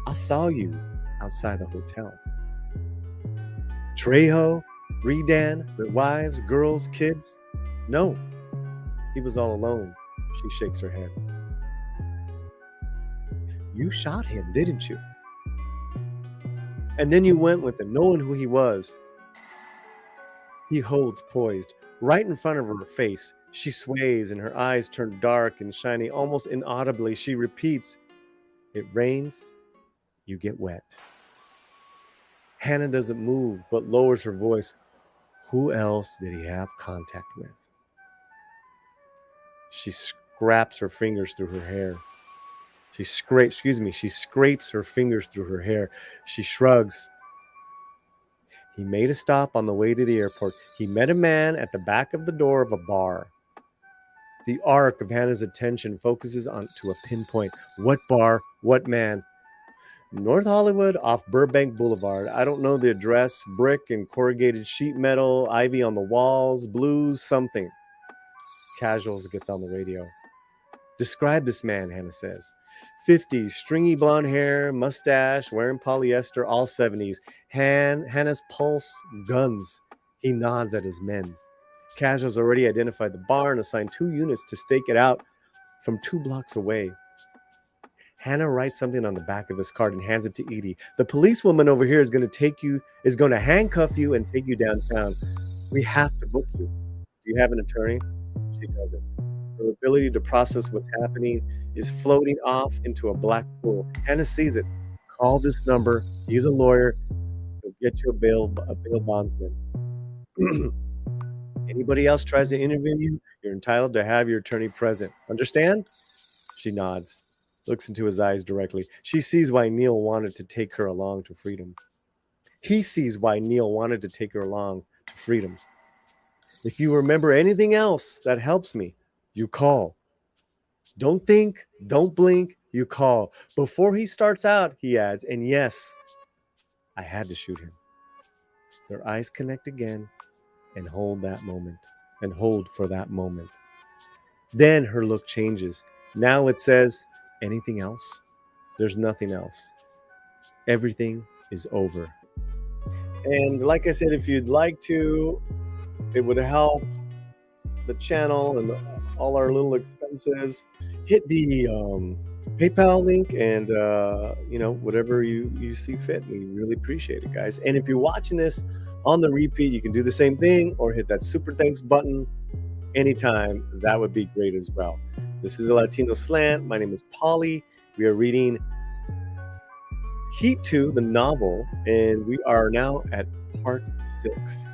I saw you outside the hotel. Trejo? Redan? Their wives, girls, kids? No. He was all alone. She shakes her head. You shot him, didn't you? And then you went with him, knowing who he was. He holds poised, right in front of her face. She sways and her eyes turn dark and shiny. Almost inaudibly, she repeats, it rains, you get wet. Hanna doesn't move, but lowers her voice. Who else did he have contact with? She scraps her fingers through her hair. She scrapes her fingers through her hair. She shrugs. He made a stop on the way to the airport. He met a man at the back of the door of a bar. The arc of Hanna's attention focuses on to a pinpoint. What bar? What man? North Hollywood off Burbank Boulevard. I don't know the address. Brick and corrugated sheet metal, ivy on the walls, blues, something. Casuals gets on the radio. Describe this man, Hanna says. 50s, stringy blonde hair, mustache, wearing polyester, all 70s. Hanna's pulse, guns. He nods at his men. Casuals already identified the bar and assigned 2 units to stake it out from 2 blocks away. Hanna writes something on the back of his card and hands it to Eady. The policewoman over here is going to handcuff you and take you downtown. We have to book you. Do you have an attorney? She doesn't. Her ability to process what's happening is floating off into a black pool. Hanna sees it. Call this number. He's a lawyer. He'll get you a bail bondsman. Anybody else tries to interview you, you're entitled to have your attorney present. Understand? She nods, looks into his eyes directly. She sees why Neil wanted to take her along to freedom. He sees why Neil wanted to take her along to freedom. If you remember anything else that helps me, you call. Don't think, don't blink, you call. Before he starts out, he adds, and yes, I had to shoot him. Their eyes connect again and hold for that moment. Then her look changes. Now it says, anything else? There's nothing else. Everything is over. And like I said, if you'd like to, it would help the channel and all our little expenses. Hit the PayPal link and whatever you see fit. We really appreciate it, guys. And if you're watching this on the repeat, you can do the same thing or hit that super thanks button anytime. That would be great as well. This is a Latino Slant. My name is Paulie. We are reading Heat 2, the novel, and we are now at part 6.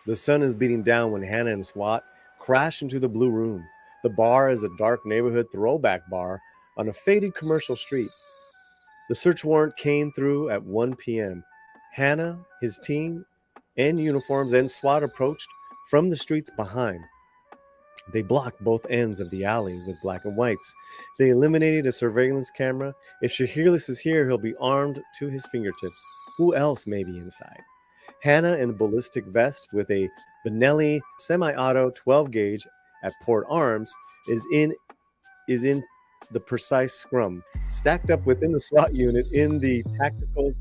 The sun is beating down when Hanna and SWAT crash into the Blue Room. The bar is a dark neighborhood throwback bar on a faded commercial street. The search warrant came through at 1 p.m. Hanna, his team, and uniforms and SWAT approached from the streets behind. They blocked both ends of the alley with black and whites. They eliminated a surveillance camera. If Shiherlis is here, he'll be armed to his fingertips. Who else may be inside? Hanna in a ballistic vest with a Benelli semi-auto 12-gauge at port arms is in the precise scrum, stacked up within the SWAT unit in the tactical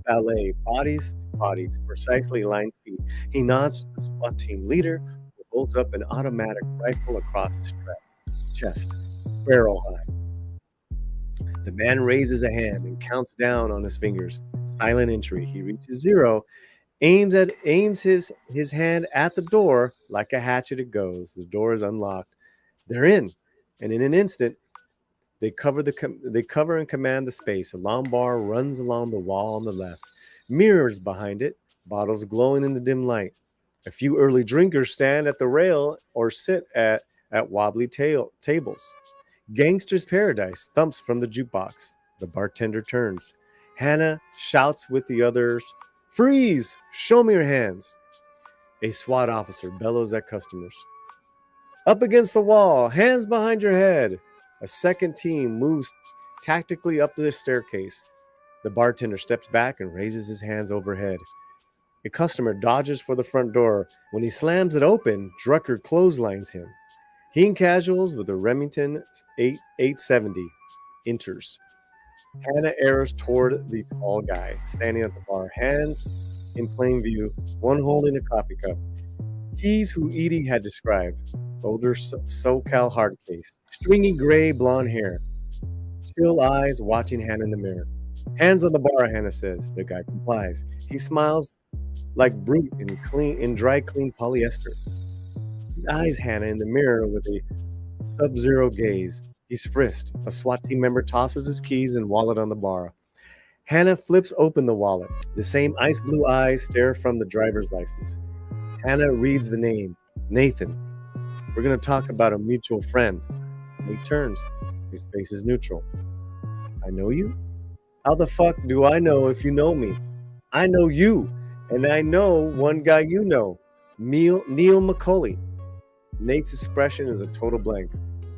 ballet, bodies to bodies, precisely lined feet. He nods to the SWAT team leader, who holds up an automatic rifle across his chest, barrel high. The man raises a hand and counts down on his fingers. Silent entry. He reaches 0. Aims his hand at the door. Like a hatchet it goes. The door is unlocked. They're in, and in an instant, they cover and command the space. A long bar runs along the wall on the left. Mirrors behind it, bottles glowing in the dim light. A few early drinkers stand at the rail or sit at wobbly tables. Gangster's Paradise thumps from the jukebox. The bartender turns. Hanna shouts with the others, "Freeze! Show me your hands!" A SWAT officer bellows at customers. Up against the wall, hands behind your head. A second team moves tactically up the staircase. The bartender steps back and raises his hands overhead. A customer dodges for the front door. When he slams it open, Drucker clotheslines him. He and Casuals with a Remington 870 enters. Hanna errs toward the tall guy, standing at the bar, hands in plain view, one holding a coffee cup. He's who Eady had described. Older SoCal hard case. Stringy gray blonde hair. Still eyes watching Hanna in the mirror. Hands on the bar, Hanna says. The guy complies. He smiles like brute in dry clean polyester. He eyes Hanna in the mirror with a sub-zero gaze. He's frisked. A SWAT team member tosses his keys and wallet on the bar. Hanna flips open the wallet. The same ice blue eyes stare from the driver's license. Hanna reads the name, Nathan. We're going to talk about a mutual friend. He turns. His face is neutral. I know you? How the fuck do I know if you know me? I know you, and I know one guy you know, Neil McCauley. Nate's expression is a total blank.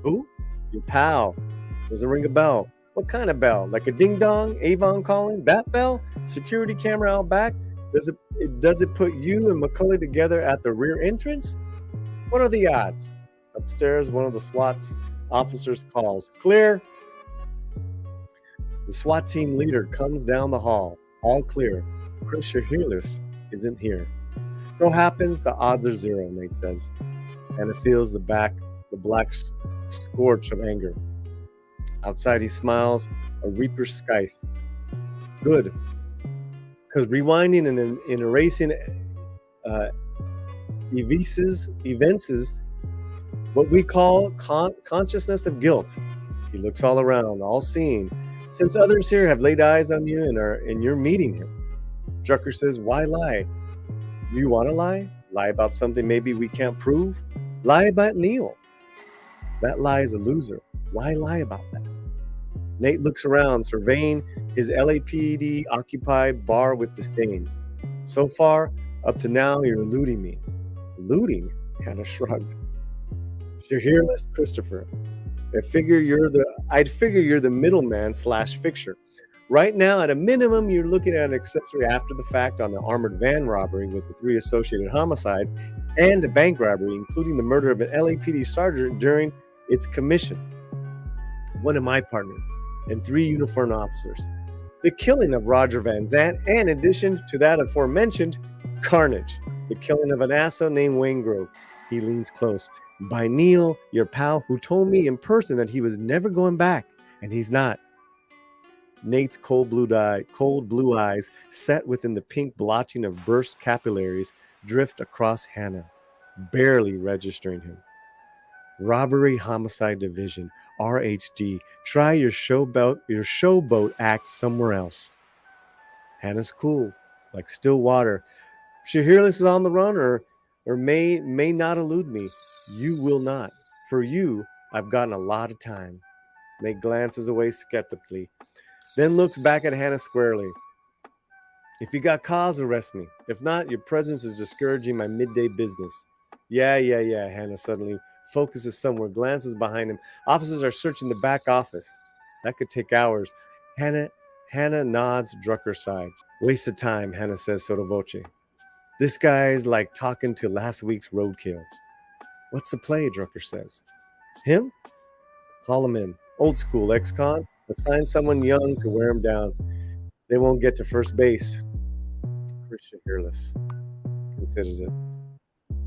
Who? Your pal. Doesn't ring a bell. What kind of bell? Like a ding-dong? Avon calling? That bell? Security camera out back? Does it put you and McCauley together at the rear entrance? What are the odds? Upstairs, one of the SWAT officers calls. Clear. The SWAT team leader comes down the hall. All clear. Chris Shiherlis isn't here. So happens the odds are zero, Nate says. And it feels the black scorch of anger. Outside he smiles, a reaper's scythe. Good. Because rewinding and erasing events what we call consciousness of guilt. He looks all around, all seeing. Since others here have laid eyes on you and you're meeting him. Drucker says, why lie? Do you want to lie? Lie about something maybe we can't prove? Lie about Neil. That lie is a loser. Why lie about that? Nate looks around, surveying his LAPD occupied bar with disdain. So far, up to now, you're eluding me. Eluding? Hanna shrugs. Shiherlis Christopher. I'd figure you're the middleman / fixture. Right now, at a minimum, you're looking at an accessory after the fact on the armored van robbery with the 3 associated homicides and a bank robbery, including the murder of an LAPD sergeant during its commission. One of my partners and 3 uniformed officers. The killing of Roger Van Zant, and in addition to that aforementioned, carnage. The killing of an asshole named Wayne Grove. He leans close. By Neil, your pal, who told me in person that he was never going back, and he's not. Nate's cold blue eyes, set within the pink blotching of burst capillaries, drift across Hanna, barely registering him. Robbery Homicide Division, RHD. Try your showboat act somewhere else. Hanna's cool, like still water. Shiherlis is on the run or may not elude me. You will not. For you, I've gotten a lot of time. Nate glances away skeptically, then looks back at Hanna squarely. If you got cause, arrest me. If not, your presence is discouraging my midday business. Yeah. Hanna suddenly focuses somewhere, glances behind him. Officers are searching the back office. That could take hours. Hanna nods Drucker's side. Waste of time, Hanna says sotto voce. This guy's like talking to last week's roadkill. What's the play, Drucker says. Him? Haul him in. Old school, ex-con. Assign someone young to wear him down. They won't get to first base. Chris Shiherlis considers it.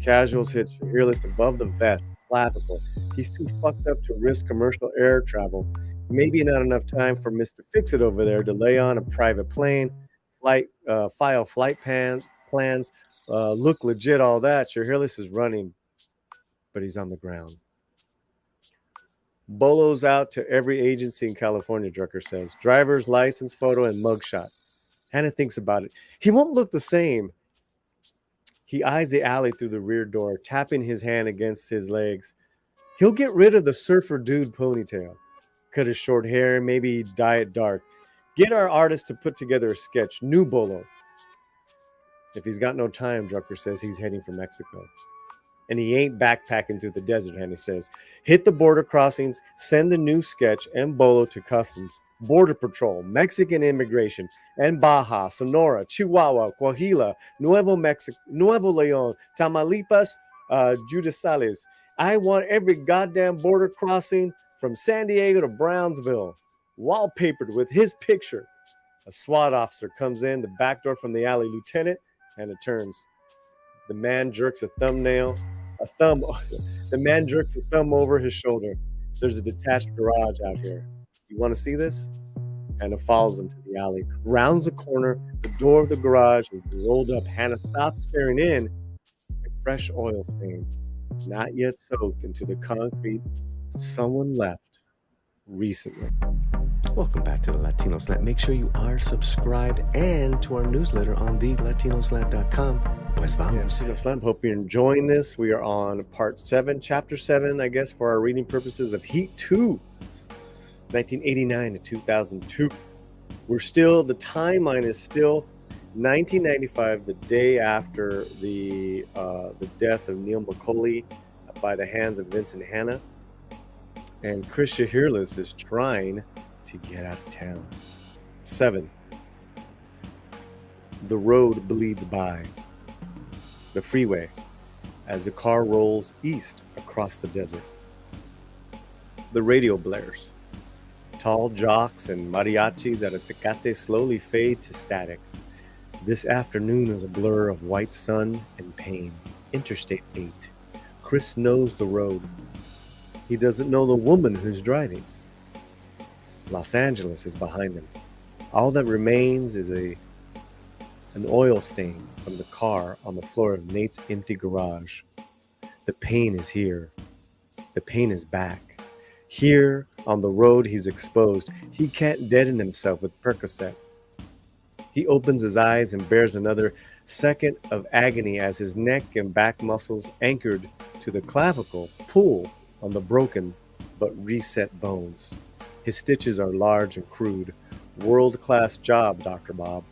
Casuals hit Shiherlis above the vest, clavicle. He's too fucked up to risk commercial air travel. Maybe not enough time for Mr. Fix-It over there to lay on a private plane, file flight plans, look legit, all that. Shiherlis is running, but he's on the ground. Bolo's out to every agency in California, Drucker says. Driver's license photo and mugshot. Hanna thinks about it. He won't look the same. He eyes the alley through the rear door, tapping his hand against his legs. He'll get rid of the surfer dude ponytail. Cut his short hair, maybe dye it dark. Get our artist to put together a sketch. New Bolo. If he's got no time, Drucker says, he's heading for Mexico. And he ain't backpacking through the desert, Hanna says. Hit the border crossings, send the new sketch and Bolo to customs. Border Patrol, Mexican Immigration, and Baja, Sonora, Chihuahua, Coahuila, Nuevo León, Tamaulipas, Judiciales. I want every goddamn border crossing from San Diego to Brownsville, wallpapered with his picture. A SWAT officer comes in the back door from the alley, Lieutenant, and it turns. The man jerks a thumbnail, a thumb. The man jerks a thumb over his shoulder. There's a detached garage out here. You want to see this? And it follows him to the alley. Rounds the corner. The door of the garage has been rolled up. Hannah stops staring in. A fresh oil stain, not yet soaked into the concrete. Someone left recently. Welcome back to the Latino Slant. Make sure you are subscribed and to our newsletter on theLatinoSlant.com. Pues vamos. Latino Slant, hope you're enjoying this. We are on part 7, chapter 7, I guess, for our reading purposes of Heat 2, 1989 to 2002. We're still, the timeline is still 1995, the day after the death of Neil McCauley by the hands of Vincent Hanna. And Chris Shiherlis is trying to get out of town. 7. The road bleeds by the freeway as the car rolls east across the desert. The radio blares. Tall jocks and mariachis at a Tecate slowly fade to static. This afternoon is a blur of white sun and pain. Interstate 8. Chris knows the road. He doesn't know the woman who's driving. Los Angeles is behind him. All that remains is an oil stain from the car on the floor of Nate's empty garage. The pain is here. The pain is back. Here, on the road, he's exposed. He can't deaden himself with Percocet. He opens his eyes and bears another second of agony as his neck and back muscles, anchored to the clavicle, pull on the broken but reset bones. His stitches are large and crude. World-class job, Dr. Bob.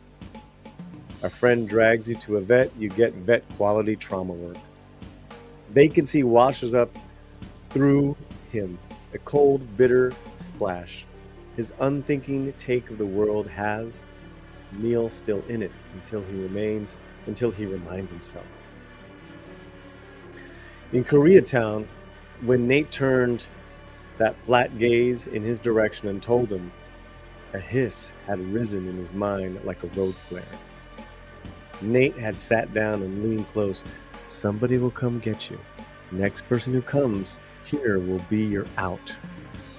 A friend drags you to a vet, you get vet-quality trauma work. Vacancy washes up through him, a cold, bitter splash. His unthinking take of the world has Neil still in it until he reminds himself. In Koreatown, when Nate turned that flat gaze in his direction and told him, a hiss had risen in his mind like a road flare. Nate had sat down and leaned close. Somebody will come get you. Next person who comes here will be your out.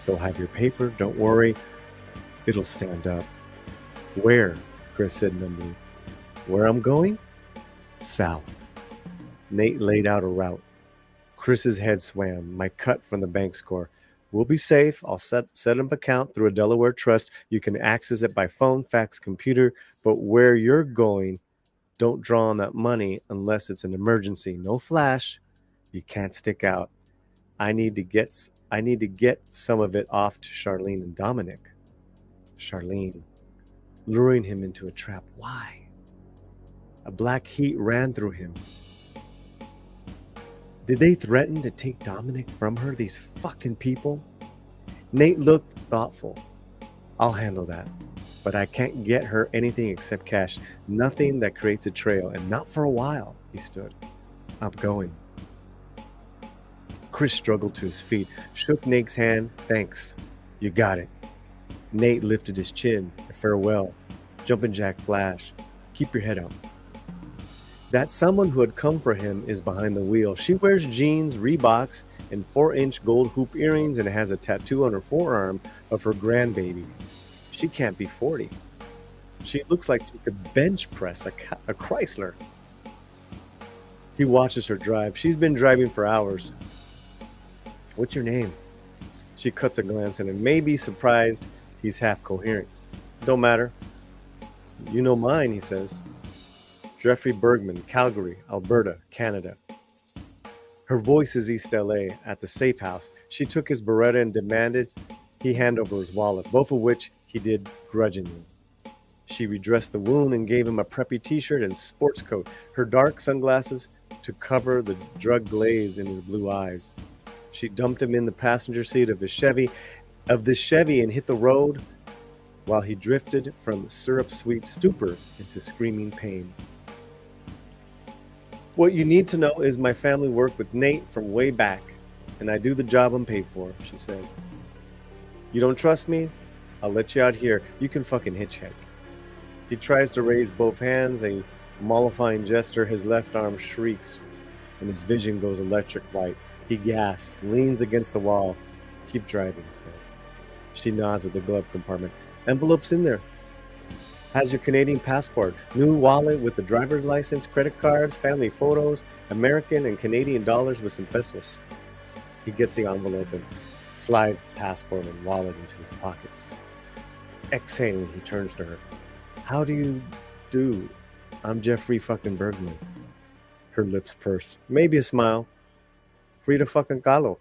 They'll have your paper, don't worry. It'll stand up. Where? Chris said numbly. Where I'm going? South. Nate laid out a route. Chris's head swam. My cut from the bank score. We'll be safe. I'll set up account through a Delaware trust. You can access it by phone, fax, computer. But where you're going, don't draw on that money unless it's an emergency. No flash. You can't stick out. I need to get some of it off to Charlene and Dominic. Charlene, luring him into a trap. Why? A black heat ran through him. Did they threaten to take Dominic from her, these fucking people? Nate looked thoughtful. I'll handle that. But I can't get her anything except cash. Nothing that creates a trail, and not for a while, he stood. I'm going. Chris struggled to his feet, shook Nate's hand. Thanks. You got it. Nate lifted his chin. Farewell. Jumping jack flash. Keep your head up. That someone who had come for him is behind the wheel. She wears jeans, Reeboks, and 4-inch gold hoop earrings and has a tattoo on her forearm of her grandbaby. She can't be 40. She looks like she could bench press a Chrysler. He watches her drive. She's been driving for hours. What's your name? She cuts a glance at him, may be surprised he's half coherent. Don't matter. You know mine, he says. Jeffrey Bergman, Calgary, Alberta, Canada. Her voice is East LA. At the safe house, she took his Beretta and demanded he hand over his wallet, both of which he did grudgingly. She redressed the wound and gave him a preppy t-shirt and sports coat, her dark sunglasses to cover the drug glaze in his blue eyes. She dumped him in the passenger seat of the Chevy and hit the road while he drifted from syrup-sweet stupor into screaming pain. What you need to know is my family worked with Nate from way back, and I do the job I'm paid for, she says. You don't trust me? I'll let you out here. You can fucking hitchhike. He tries to raise both hands, a mollifying gesture. His left arm shrieks, and his vision goes electric white. He gasps, leans against the wall. Keep driving, he says. She nods at the glove compartment. Envelope's in there. Has your Canadian passport, new wallet with the driver's license, credit cards, family photos, American and Canadian dollars with some pesos. He gets the envelope and slides the passport and wallet into his pockets. Exhaling, he turns to her. How do you do? I'm Jeffrey fucking Bergman. Her lips purse. Maybe a smile. Frida fucking Kahlo.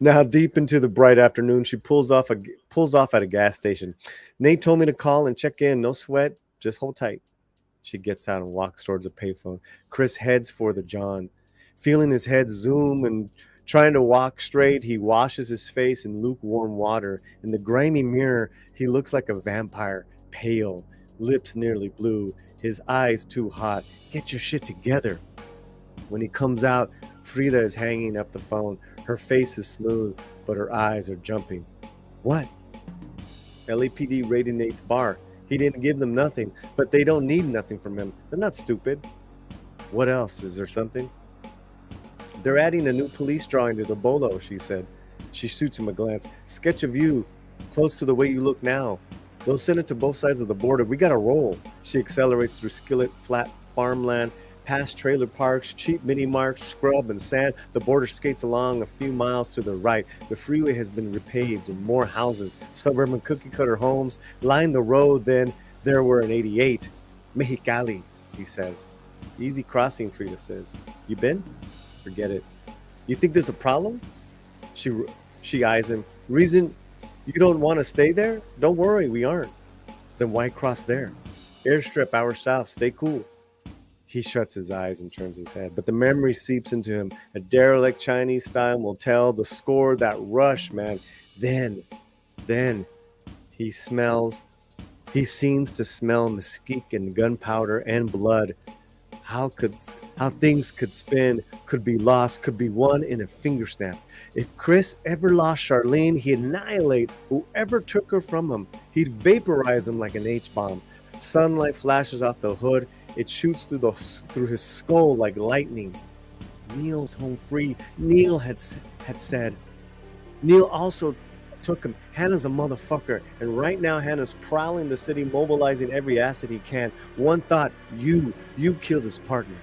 Now, deep into the bright afternoon, she pulls off at a gas station. Nate told me to call and check in. No sweat. Just hold tight. She gets out and walks towards a payphone. Chris heads for the John. Feeling his head zoom and trying to walk straight, he washes his face in lukewarm water. In the grimy mirror, he looks like a vampire, pale, lips nearly blue, his eyes too hot. Get your shit together. When he comes out, Frida is hanging up the phone. Her face is smooth, but her eyes are jumping. What? LAPD raided Nate's bar. He didn't give them nothing, but they don't need nothing from him. They're not stupid. What else? Is there something? They're adding a new police drawing to the bolo, she said. She shoots him a glance. Sketch of you, close to the way you look now. They'll send it to both sides of the border. We gotta roll. She accelerates through skillet, flat farmland, past trailer parks, cheap mini marts, scrub and sand. The border skates along a few miles to the right. The freeway has been repaved and more houses, suburban cookie cutter homes line the road. Then there were an 88. Mexicali, he says. Easy crossing, Frida says. You been? Forget it. You think there's a problem? She eyes him. Reason you don't want to stay there? Don't worry, we aren't. Then why cross there? Airstrip hour south. Stay cool. He shuts his eyes and turns his head, but the memory seeps into him. A derelict Chinese style motel, the score, that rush, man. Then he seems to smell mesquite and gunpowder and blood. How things could spin, could be lost, could be won in a finger snap. If Chris ever lost Charlene, he'd annihilate whoever took her from him. He'd vaporize them like an H-bomb. Sunlight flashes off the hood. It shoots through his skull like lightning. Neil's home free. Neil had said. Neil also took him. Hannah's a motherfucker. And right now Hannah's prowling the city, mobilizing every asset he can. One thought, you killed his partner.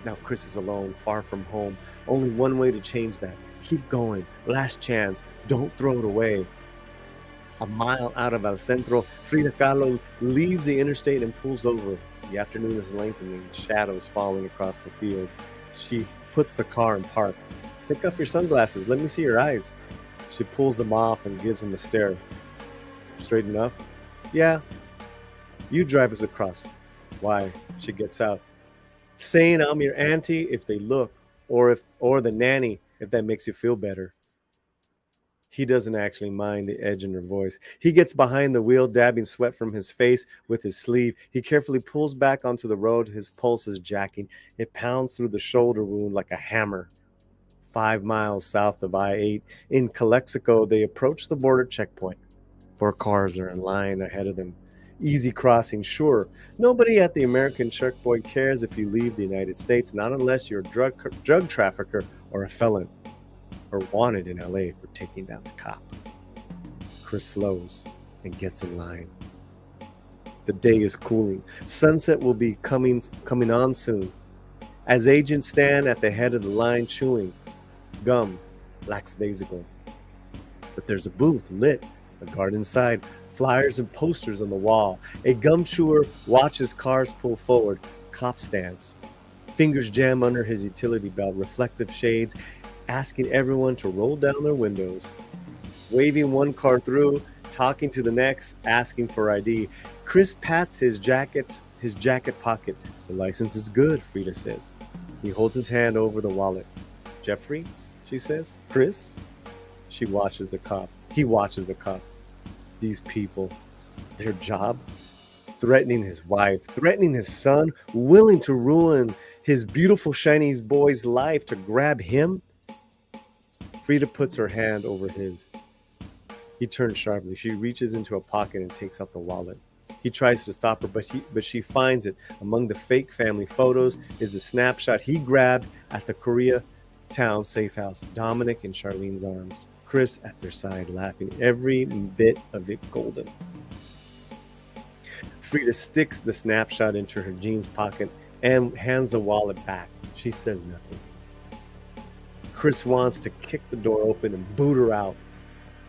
Now Chris is alone, far from home. Only one way to change that. Keep going. Last chance. Don't throw it away. A mile out of El Centro, Frida Kahlo leaves the interstate and pulls over. The afternoon is lengthening, shadows falling across the fields. She puts the car in park. Take off your sunglasses. Let me see your eyes. She pulls them off and gives him a stare. Straight enough? Yeah. You drive us across. Why? She gets out. Saying I'm your auntie if they look, or the nanny if that makes you feel better. He doesn't actually mind the edge in her voice. He gets behind the wheel, dabbing sweat from his face with his sleeve. He carefully pulls back onto the road. His pulse is jacking. It pounds through the shoulder wound like a hammer. 5 miles south of I-8 in Calexico, they approach the border checkpoint. 4 cars are in line ahead of them. Easy crossing, sure. Nobody at the American checkpoint cares if you leave the United States, not unless you're a drug trafficker or a felon, or wanted in LA for taking down the cop. Chris slows and gets in line. The day is cooling. Sunset will be coming on soon. As agents stand at the head of the line chewing gum lackadaisical. But there's a booth lit, a guard inside, flyers and posters on the wall. A gum chewer watches cars pull forward. Cop stands. Fingers jam under his utility belt, reflective shades, asking everyone to roll down their windows. Waving one car through, talking to the next, asking for ID. Chris pats his jacket pocket. The license is good, Frida says. He holds his hand over the wallet. Jeffrey, she says. Chris? She watches the cop. He watches the cop. These people. Their job? Threatening his wife, threatening his son, willing to ruin his beautiful Chinese boy's life to grab him? Frida puts her hand over his. He turns sharply. She reaches into a pocket and takes out the wallet. He tries to stop her, but she finds it. Among the fake family photos is a snapshot he grabbed at the Koreatown safe house. Dominic in Charlene's arms. Chris at their side, laughing, every bit of it golden. Frida sticks the snapshot into her jeans pocket and hands the wallet back. She says nothing. Chris wants to kick the door open and boot her out.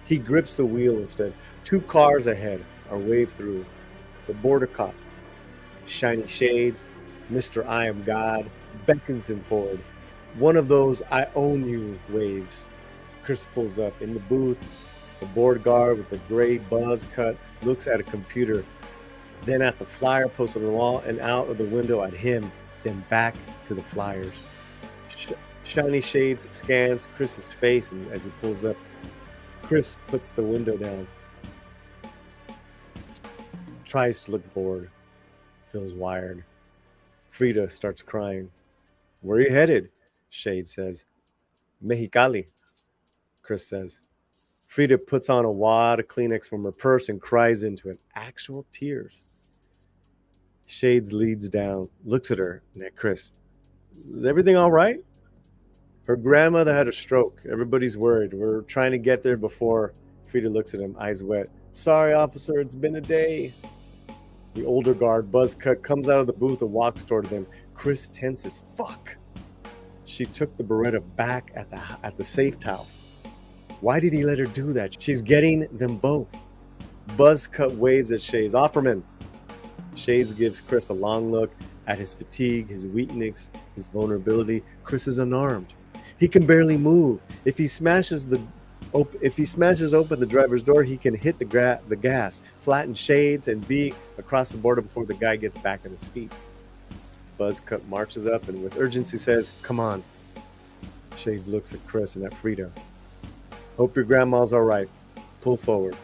He grips the wheel instead. 2 cars ahead are waved through. The border cop, shiny shades, Mr. I am God, beckons him forward. One of those I own you waves. Chris pulls up. In the booth, the board guard with the gray buzz cut looks at a computer, then at the flyer posted on the wall and out of the window at him, then back to the flyers. Shiny Shades scans Chris's face and as he pulls up. Chris puts the window down. Tries to look bored. Feels wired. Frida starts crying. Where are you headed? Shade says. Mexicali, Chris says. Frida puts on a wad of Kleenex from her purse and cries into it. Actual tears. Shades leads down, looks at her and at Chris. Is everything all right? Her grandmother had a stroke. Everybody's worried. We're trying to get there before. Frida looks at him, eyes wet. Sorry, officer, it's been a day. The older guard, buzz cut, comes out of the booth and walks toward them. Chris tenses. Fuck. She took the Beretta back at the safe house. Why did he let her do that? She's getting them both. Buzz cut waves at Shades. Offerman. Shades gives Chris a long look at his fatigue, his weakness, his vulnerability. Chris is unarmed. He can barely move. If he smashes open the driver's door, he can hit the gas, flatten Shades, and be across the border before the guy gets back on his feet. Buzzcut marches up and with urgency says, come on. Shades looks at Chris and at Frida. Hope your grandma's all right. Pull forward.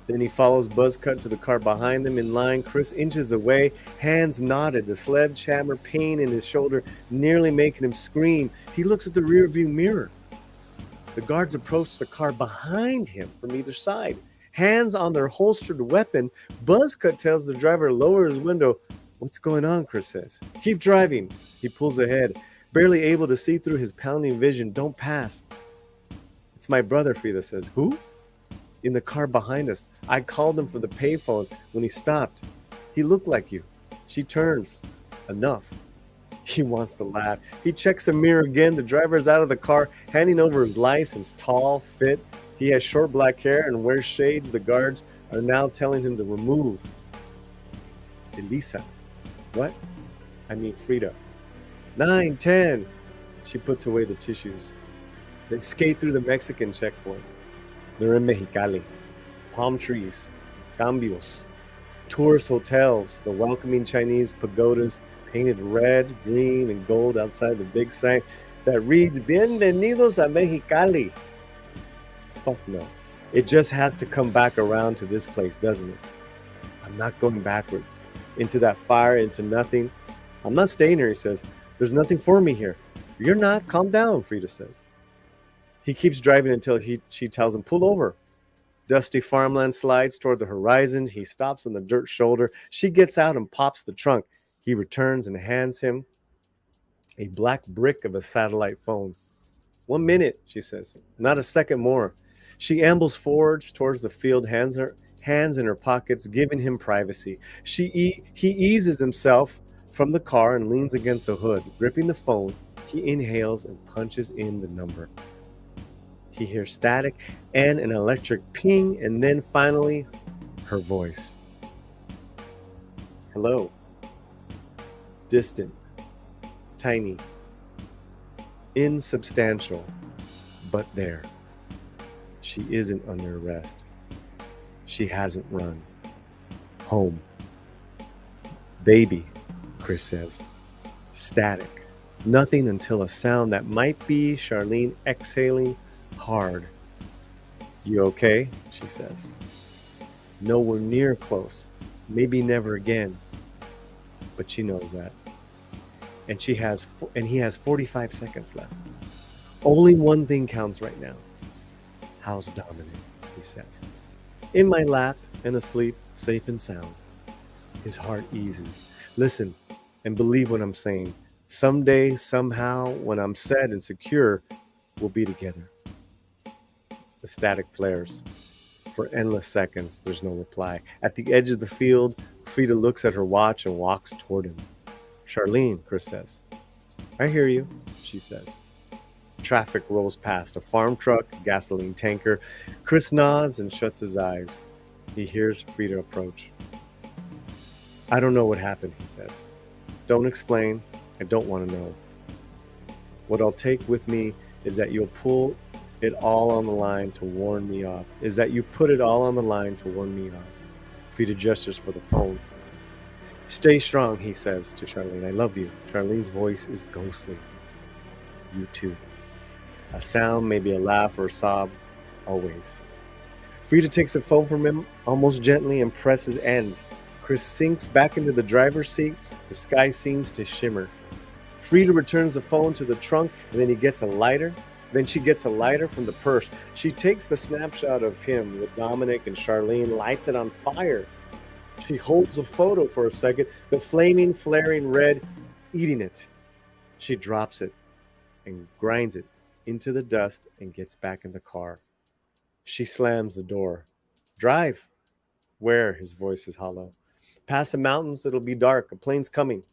Then he follows Buzzcut to the car behind them in line. Chris inches away, hands knotted, the sledgehammer pain in his shoulder nearly making him scream. He looks at the rearview mirror. The guards approach the car behind him from either side. Hands on their holstered weapon, Buzzcut tells the driver to lower his window. What's going on, Chris says. Keep driving. He pulls ahead, barely able to see through his pounding vision. Don't pass. It's my brother, Frida says. Who? In the car behind us. I called him from the payphone when he stopped. He looked like you. She turns. Enough. He wants to laugh. He checks the mirror again. The driver is out of the car, handing over his license. Tall, fit. He has short black hair and wears shades. The guards are now telling him to remove. Elisa. What? I mean Frida. 9, 10. She puts away the tissues. They skate through the Mexican checkpoint. They're in Mexicali. Palm trees, cambios, tourist hotels, the welcoming Chinese pagodas painted red, green, and gold outside the big sign that reads, Bienvenidos a Mexicali. Fuck no. It just has to come back around to this place, doesn't it? I'm not going backwards. Into that fire, into nothing. I'm not staying here, he says. There's nothing for me here. You're not. Calm down, Frida says. He keeps driving until she tells him, pull over. Dusty farmland slides toward the horizon. He stops on the dirt shoulder. She gets out and pops the trunk. He returns and hands him a black brick of a satellite phone. 1 minute, she says. Not a second more. She ambles forwards towards the field, hands in her pockets, giving him privacy. He eases himself from the car and leans against the hood. Gripping the phone, he inhales and punches in the number. He hears static and an electric ping, and then finally, her voice. Hello. Distant. Tiny. Insubstantial. But there. She isn't under arrest. She hasn't run. Home. Baby, Chris says. Static. Nothing until a sound that might be Charlene exhaling hard. You okay? She says. Nowhere near close. Maybe never again. But she knows that. And he has 45 seconds left. Only one thing counts right now. How's Dominic? He says. In my lap and asleep, safe and sound. His heart eases. Listen and believe what I'm saying. Someday, somehow, when I'm set and secure, we'll be together. The static flares. For endless seconds, there's no reply. At the edge of the field, Frida looks at her watch and walks toward him. Charlene, Chris says. I hear you, she says. Traffic rolls past, a farm truck, a gasoline tanker. Chris nods and shuts his eyes. He hears Frida approach. I don't know what happened, he says. Don't explain. I don't want to know. What I'll take with me is that you'll put it all on the line to warn me off. Frida gestures for the phone. Stay strong, he says to Charlene. I love you. Charlene's voice is ghostly. You too. A sound, maybe a laugh or a sob, always. Frida takes the phone from him almost gently and presses end. Chris sinks back into the driver's seat. The sky seems to shimmer. Frida returns the phone to the trunk, and then she gets a lighter from the purse. She takes the snapshot of him with Dominic and Charlene, lights it on fire. She holds the photo for a second, the flaming, flaring red, eating it. She drops it and grinds it into the dust and gets back in the car. She slams the door. Drive. Where? His voice is hollow. Past the mountains, it'll be dark. A plane's coming.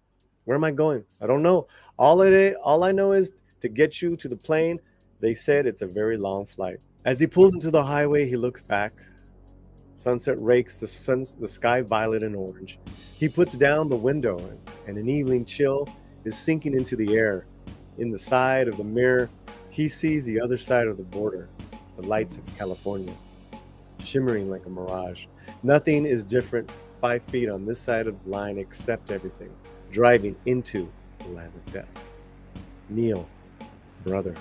Where am I going? I don't know. All I know is to get you to the plane. They said it's a very long flight. As he pulls into the highway, he looks back. Sunset rakes the sky violet and orange. He puts down the window, and an evening chill is sinking into the air. In the side of the mirror, he sees the other side of the border, the lights of California, shimmering like a mirage. Nothing is different 5 feet on this side of the line except everything, driving into the land of death. Neil, brother,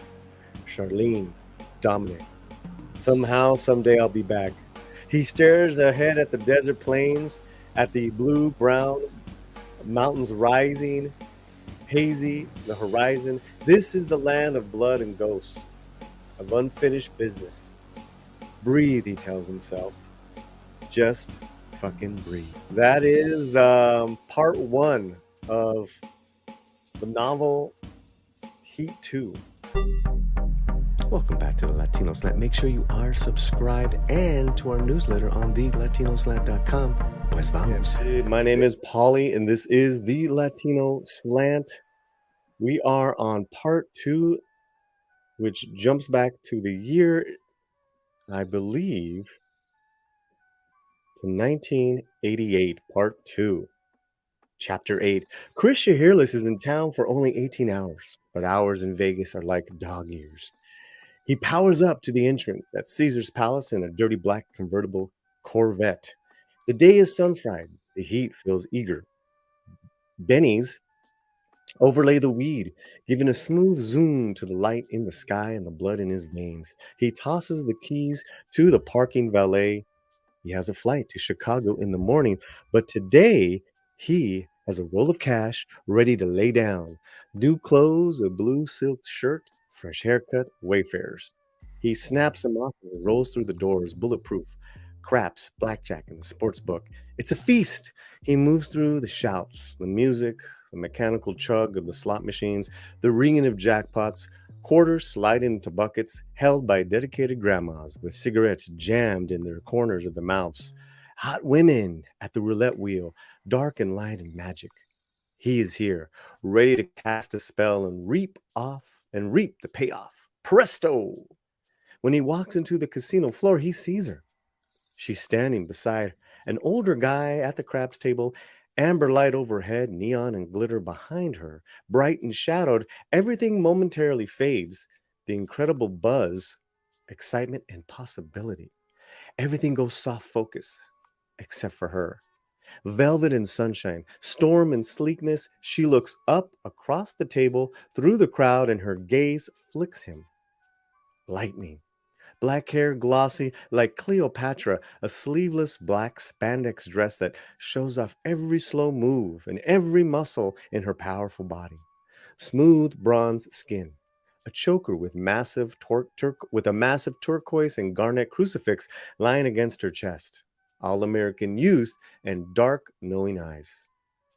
Charlene, Dominic. Somehow, someday I'll be back. He stares ahead at the desert plains, at the blue-brown mountains rising, hazy, the horizon. This is the land of blood and ghosts, of unfinished business. Breathe, he tells himself. Just fucking breathe. That is part 1 of the novel Heat 2. Welcome back to the Latino Slant. Make sure you are subscribed and to our newsletter on thelatinoslant.com. Pues vamos. Hey, my name is Paulie, and this is the Latino Slant. We are on part 2, which jumps back to the year, I believe, to 1988, part 2, chapter 8. Chris Shiherlis is in town for only 18 hours, but hours in Vegas are like dog years. He powers up to the entrance at Caesar's Palace in a dirty black convertible Corvette. The day is sun-fried. The heat feels eager. Bennies overlay the weed, giving a smooth zoom to the light in the sky and the blood in his veins. He tosses the keys to the parking valet. He has a flight to Chicago in the morning, but today he has a roll of cash ready to lay down. New clothes, a blue silk shirt, fresh haircut, Wayfarers. He snaps them off and rolls through the doors, bulletproof. Craps, blackjack, and the sports book. It's a feast. He moves through the shouts, the music, the mechanical chug of the slot machines, the ringing of jackpots, quarters sliding into buckets held by dedicated grandmas with cigarettes jammed in their corners of the mouths. Hot women at the roulette wheel, dark and light and magic. He is here, ready to cast a spell and reap the payoff. Presto! When he walks into the casino floor, he sees her. She's standing beside an older guy at the craps table, amber light overhead, neon and glitter behind her, bright and shadowed. Everything momentarily fades. The incredible buzz, excitement, and possibility. Everything goes soft focus, except for her. Velvet and sunshine, storm and sleekness, she looks up across the table, through the crowd, and her gaze flicks him. Lightning. Black hair glossy like Cleopatra, a sleeveless black spandex dress that shows off every slow move and every muscle in her powerful body. Smooth bronze skin, a choker with with a massive turquoise and garnet crucifix lying against her chest. All American youth and dark, knowing eyes.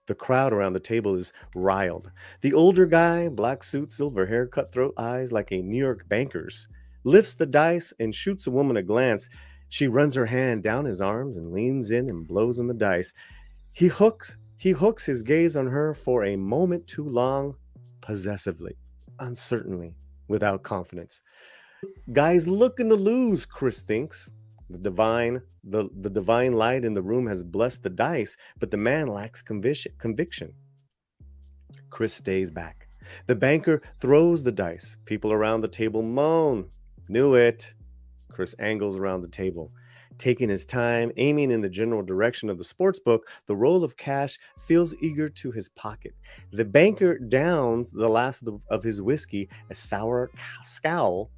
The crowd around the table is riled. The older guy, black suit, silver hair, cutthroat eyes like a New York banker's, lifts the dice and shoots a woman a glance. She runs her hand down his arms and leans in and blows on the dice. He hooks his gaze on her for a moment too long, possessively, uncertainly, without confidence. Guy's looking to lose, Chris thinks. The divine light in the room has blessed the dice, but the man lacks conviction. Chris stays back. The banker throws the dice. People around the table moan. Knew it. Chris angles around the table. Taking his time, aiming in the general direction of the sports book, the roll of cash feels eager to his pocket. The banker downs the last of his whiskey, a sour scowl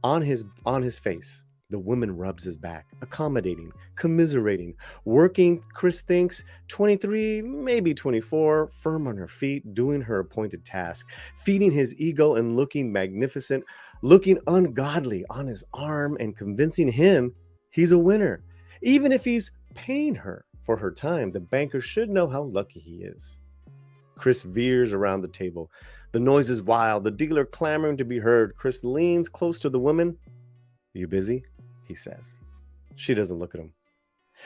on his face. The woman rubs his back, accommodating, commiserating, working, Chris thinks, 23, maybe 24, firm on her feet, doing her appointed task, feeding his ego and looking magnificent, looking ungodly on his arm and convincing him he's a winner. Even if he's paying her for her time, the banker should know how lucky he is. Chris veers around the table. The noise is wild, the dealer clamoring to be heard. Chris leans close to the woman. You busy? He says. She doesn't look at him.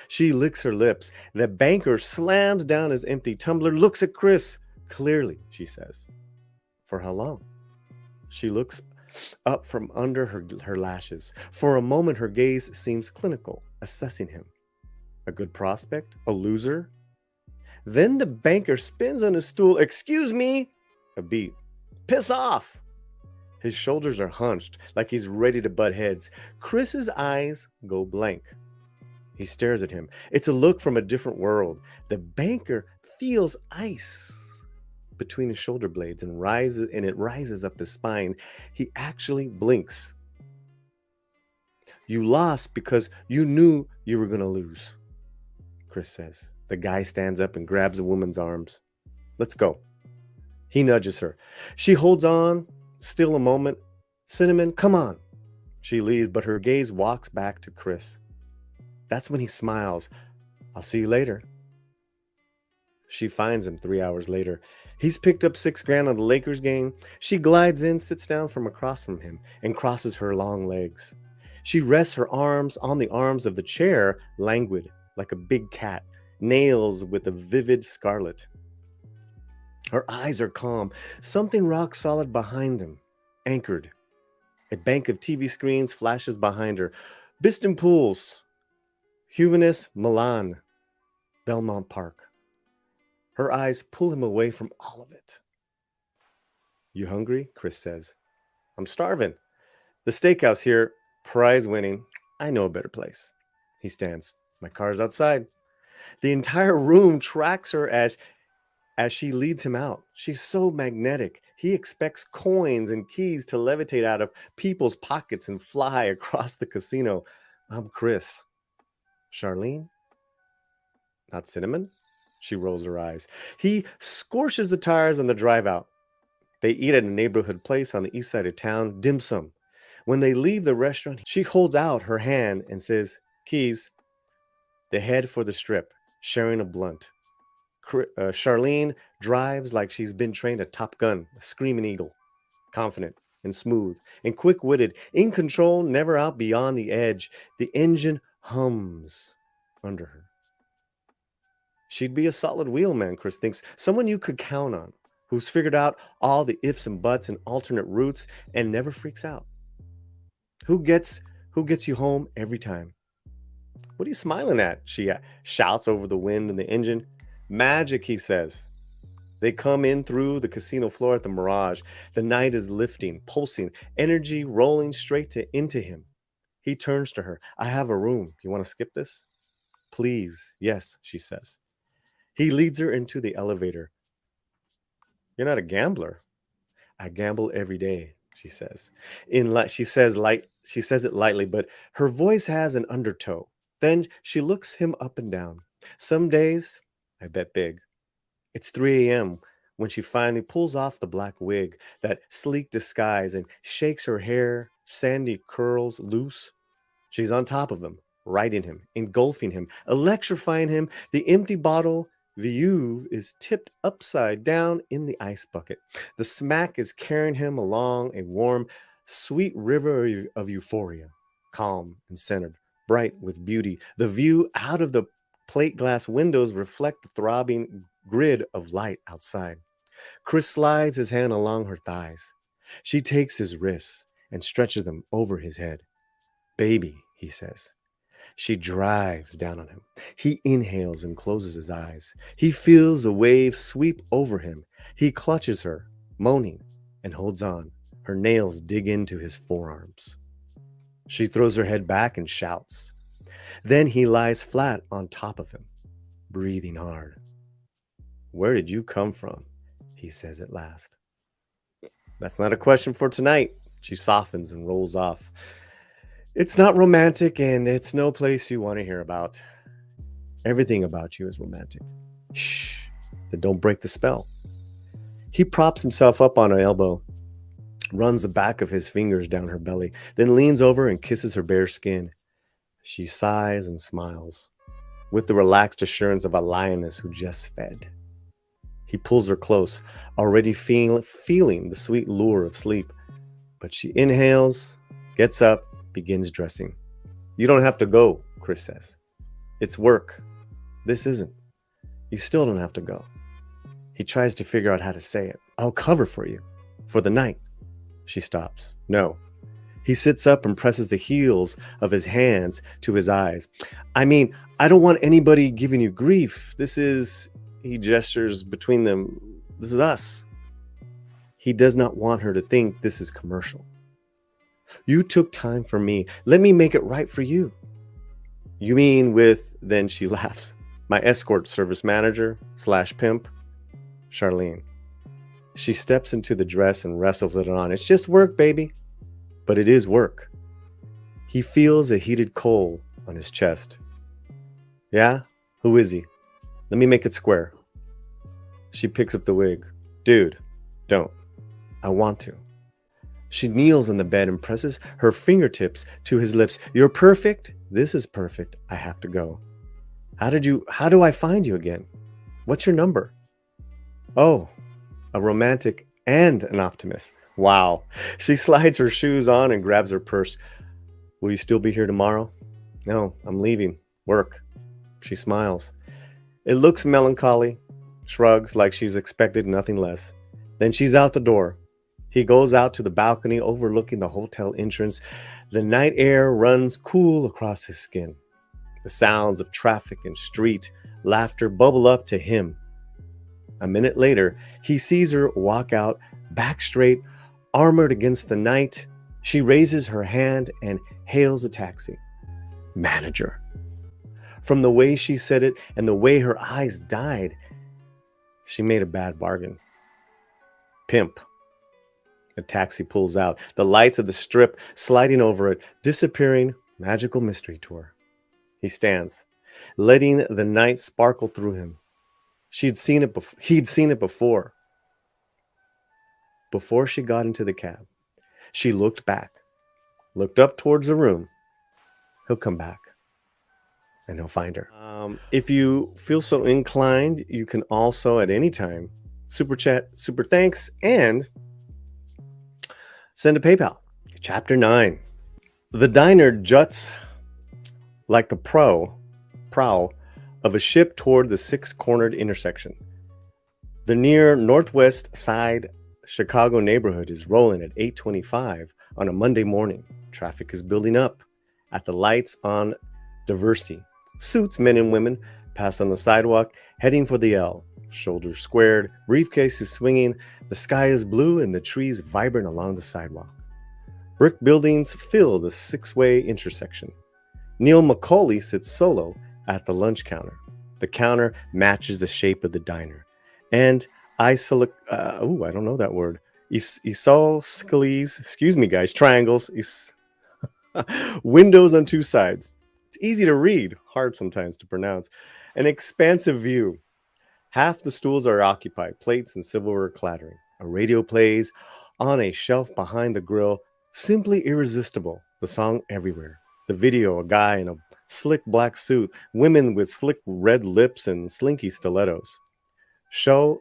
She licks her lips. The banker slams down his empty tumbler, looks at Chris. Clearly, she says. For how long? She looks up from under her lashes. For a moment, her gaze seems clinical, assessing him. A good prospect? A loser? Then the banker spins on his stool. Excuse me? A beat. Piss off! His shoulders are hunched, like he's ready to butt heads. Chris's eyes go blank. He stares at him. It's a look from a different world. The banker feels ice between his shoulder blades and it rises up his spine. He actually blinks. You lost because you knew you were going to lose, Chris says. The guy stands up and grabs the woman's arms. Let's go. He nudges her. She holds on, still a moment. Cinnamon, come on. She leaves, but her gaze walks back to Chris. That's when he smiles. I'll see you later. She finds him 3 hours later. He's picked up $6,000 on the Lakers game. She glides in, sits down from across from him, and crosses her long legs. She rests her arms on the arms of the chair, languid, like a big cat, nails with a vivid scarlet. Her eyes are calm, something rock solid behind them, anchored. A bank of TV screens flashes behind her. Biston Pools, Juvenis, Milan, Belmont Park. Her eyes pull him away from all of it. You hungry? Chris says. I'm starving. The steakhouse here, prize winning. I know a better place. He stands. My car's outside. The entire room tracks her as she leads him out. She's so magnetic. He expects coins and keys to levitate out of people's pockets and fly across the casino. I'm Chris. Charlene? Not Cinnamon? She rolls her eyes. He scorches the tires on the drive out. They eat at a neighborhood place on the east side of town, dim sum. When they leave the restaurant, she holds out her hand and says, keys. They head for the strip, sharing a blunt. Charlene drives like she's been trained at Top Gun, a screaming eagle, confident and smooth and quick-witted, in control, never out beyond the edge. The engine hums under her. She'd be a solid wheelman, Chris thinks, someone you could count on, who's figured out all the ifs and buts and alternate routes and never freaks out. Who gets you home every time? What are you smiling at? She shouts over the wind and the engine. Magic, he says. They come in through the casino floor at the Mirage. The night is lifting, pulsing, energy rolling straight into him. He turns to her. I have a room. You want to skip this? Please. Yes, she says. He leads her into the elevator. You're not a gambler. I gamble every day, she says. She She says it lightly, but her voice has an undertow. Then she looks him up and down. Some days, I bet big. It's 3 a.m. when she finally pulls off the black wig, that sleek disguise, and shakes her hair, sandy curls loose. She's on top of him, riding him, engulfing him, electrifying him. The empty bottle Veuve is tipped upside down in the ice bucket. The smack is carrying him along a warm, sweet river of euphoria, calm and centered, bright with beauty. The view out of the plate glass windows reflect the throbbing grid of light outside. Chris slides his hand along her thighs. She takes his wrists and stretches them over his head. Baby, he says. She drives down on him. He inhales and closes his eyes. He feels a wave sweep over him. He clutches her, moaning, and holds on. Her nails dig into his forearms. She throws her head back and shouts. Then he lies flat on top of him, breathing hard. Where did you come from? He says at last. That's not a question for tonight. She softens and rolls off. It's not romantic, and it's no place you want to hear about. Everything about you is romantic. Shh, then don't break the spell. He props himself up on an elbow, runs the back of his fingers down her belly, then leans over and kisses her bare skin. She sighs and smiles, with the relaxed assurance of a lioness who just fed. He pulls her close, already feeling the sweet lure of sleep. But she inhales, gets up, begins dressing. You don't have to go, Chris says. It's work. This isn't. You still don't have to go. He tries to figure out how to say it. I'll cover for you. For the night. She stops. No. He sits up and presses the heels of his hands to his eyes. I mean, I don't want anybody giving you grief. This is... He gestures between them. This is us. He does not want her to think this is commercial. You took time for me. Let me make it right for you. You mean with... Then she laughs. My escort service manager / pimp, Charlene. She steps into the dress and wrestles it on. It's just work, baby. But it is work. He feels a heated coal on his chest. Yeah? Who is he? Let me make it square. She picks up the wig. Dude, don't. I want to. She kneels on the bed and presses her fingertips to his lips. You're perfect. This is perfect. I have to go. How do I find you again? What's your number? Oh, a romantic and an optimist. Wow. She slides her shoes on and grabs her purse. Will you still be here tomorrow? No, I'm leaving. Work. She smiles. It looks melancholy, shrugs like she's expected nothing less. Then she's out the door. He goes out to the balcony overlooking the hotel entrance. The night air runs cool across his skin. The sounds of traffic and street laughter bubble up to him. A minute later, he sees her walk out, back straight, armored against the night. She raises her hand and hails a taxi. Manager. From the way she said it and the way her eyes died, she made a bad bargain. Pimp. A taxi pulls out, the lights of the strip sliding over it, disappearing. Magical mystery tour. He stands, letting the night sparkle through him. He'd seen it before. Before she got into the cab, she looked back, looked up towards the room. He'll come back. And he'll find her. If you feel so inclined, you can also at any time super chat, super thanks, and send a PayPal. Chapter 9. The diner juts like the prow of a ship toward the six-cornered intersection. The near northwest side Chicago neighborhood is rolling at 8:25 on a Monday morning. Traffic is building up at the lights on Diversey. Suits, men and women, pass on the sidewalk, heading for the L. Shoulders squared, briefcases swinging, the sky is blue and the trees vibrant along the sidewalk. Brick buildings fill the six-way intersection. Neil McCauley sits solo at the lunch counter. The counter matches the shape of the diner. And I don't know that word. Isosceles, excuse me guys, triangles. Windows on two sides. It's easy to read, hard sometimes to pronounce. An expansive view. Half the stools are occupied, plates and silverware clattering. A radio plays on a shelf behind the grill, simply irresistible. The song everywhere. The video, a guy in a slick black suit, women with slick red lips and slinky stilettos. Show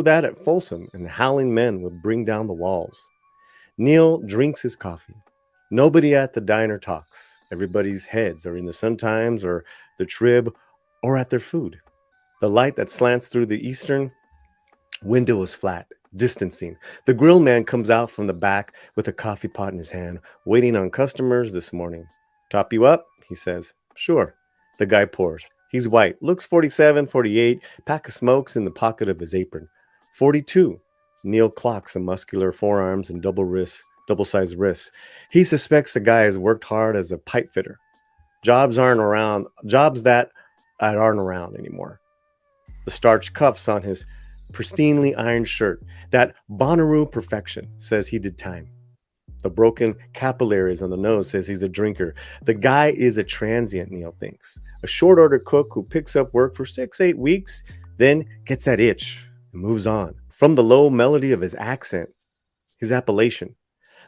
that at Folsom, and howling men would bring down the walls. Neil drinks his coffee. Nobody at the diner talks. Everybody's heads are in the Sun-Times or the Trib or at their food. The light that slants through the eastern window is flat, distancing. The grill man comes out from the back with a coffee pot in his hand, waiting on customers this morning. Top you up, he says. Sure. The guy pours. He's white, looks 47, 48, pack of smokes in the pocket of his apron. 42. Neil clocks the muscular forearms and double-sized wrists. He suspects the guy has worked hard as a pipe fitter. Jobs that aren't around anymore. The starched cuffs on his pristinely ironed shirt, that Bonnaroo perfection, says he did time. The broken capillaries on the nose says he's a drinker. The guy is a transient, Neil thinks. A short order cook who picks up work for 6-8 weeks, then gets that itch and moves on. From the low melody of his accent, his appellation.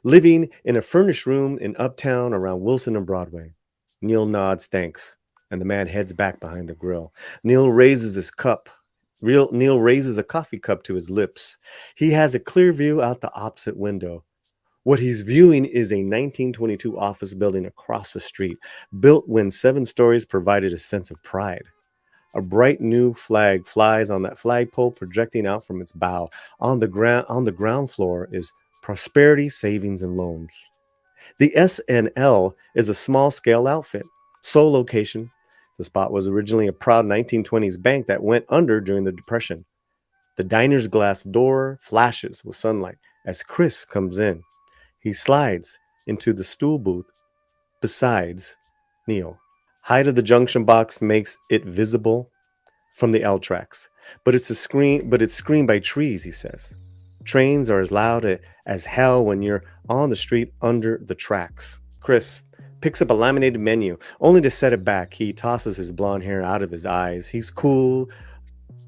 Living in a furnished room in Uptown around Wilson and Broadway. Neil nods thanks, and the man heads back behind the grill. Neil raises a coffee cup to his lips. He has a clear view out the opposite window. What he's viewing is a 1922 office building across the street, built when 7 stories provided a sense of pride. A bright new flag flies on that flagpole projecting out from its bow. On the ground floor is Prosperity Savings and Loans. The S&L is a small-scale outfit. Sole location. The spot was originally a proud 1920s bank that went under during the Depression. The diner's glass door flashes with sunlight as Chris comes in. He slides into the stool booth besides Neil. Height of the junction box makes it visible from the L tracks, but it's screened by trees, he says. Trains are as loud as hell when you're on the street under the tracks. Chris picks up a laminated menu, only to set it back. He tosses his blonde hair out of his eyes. He's cool,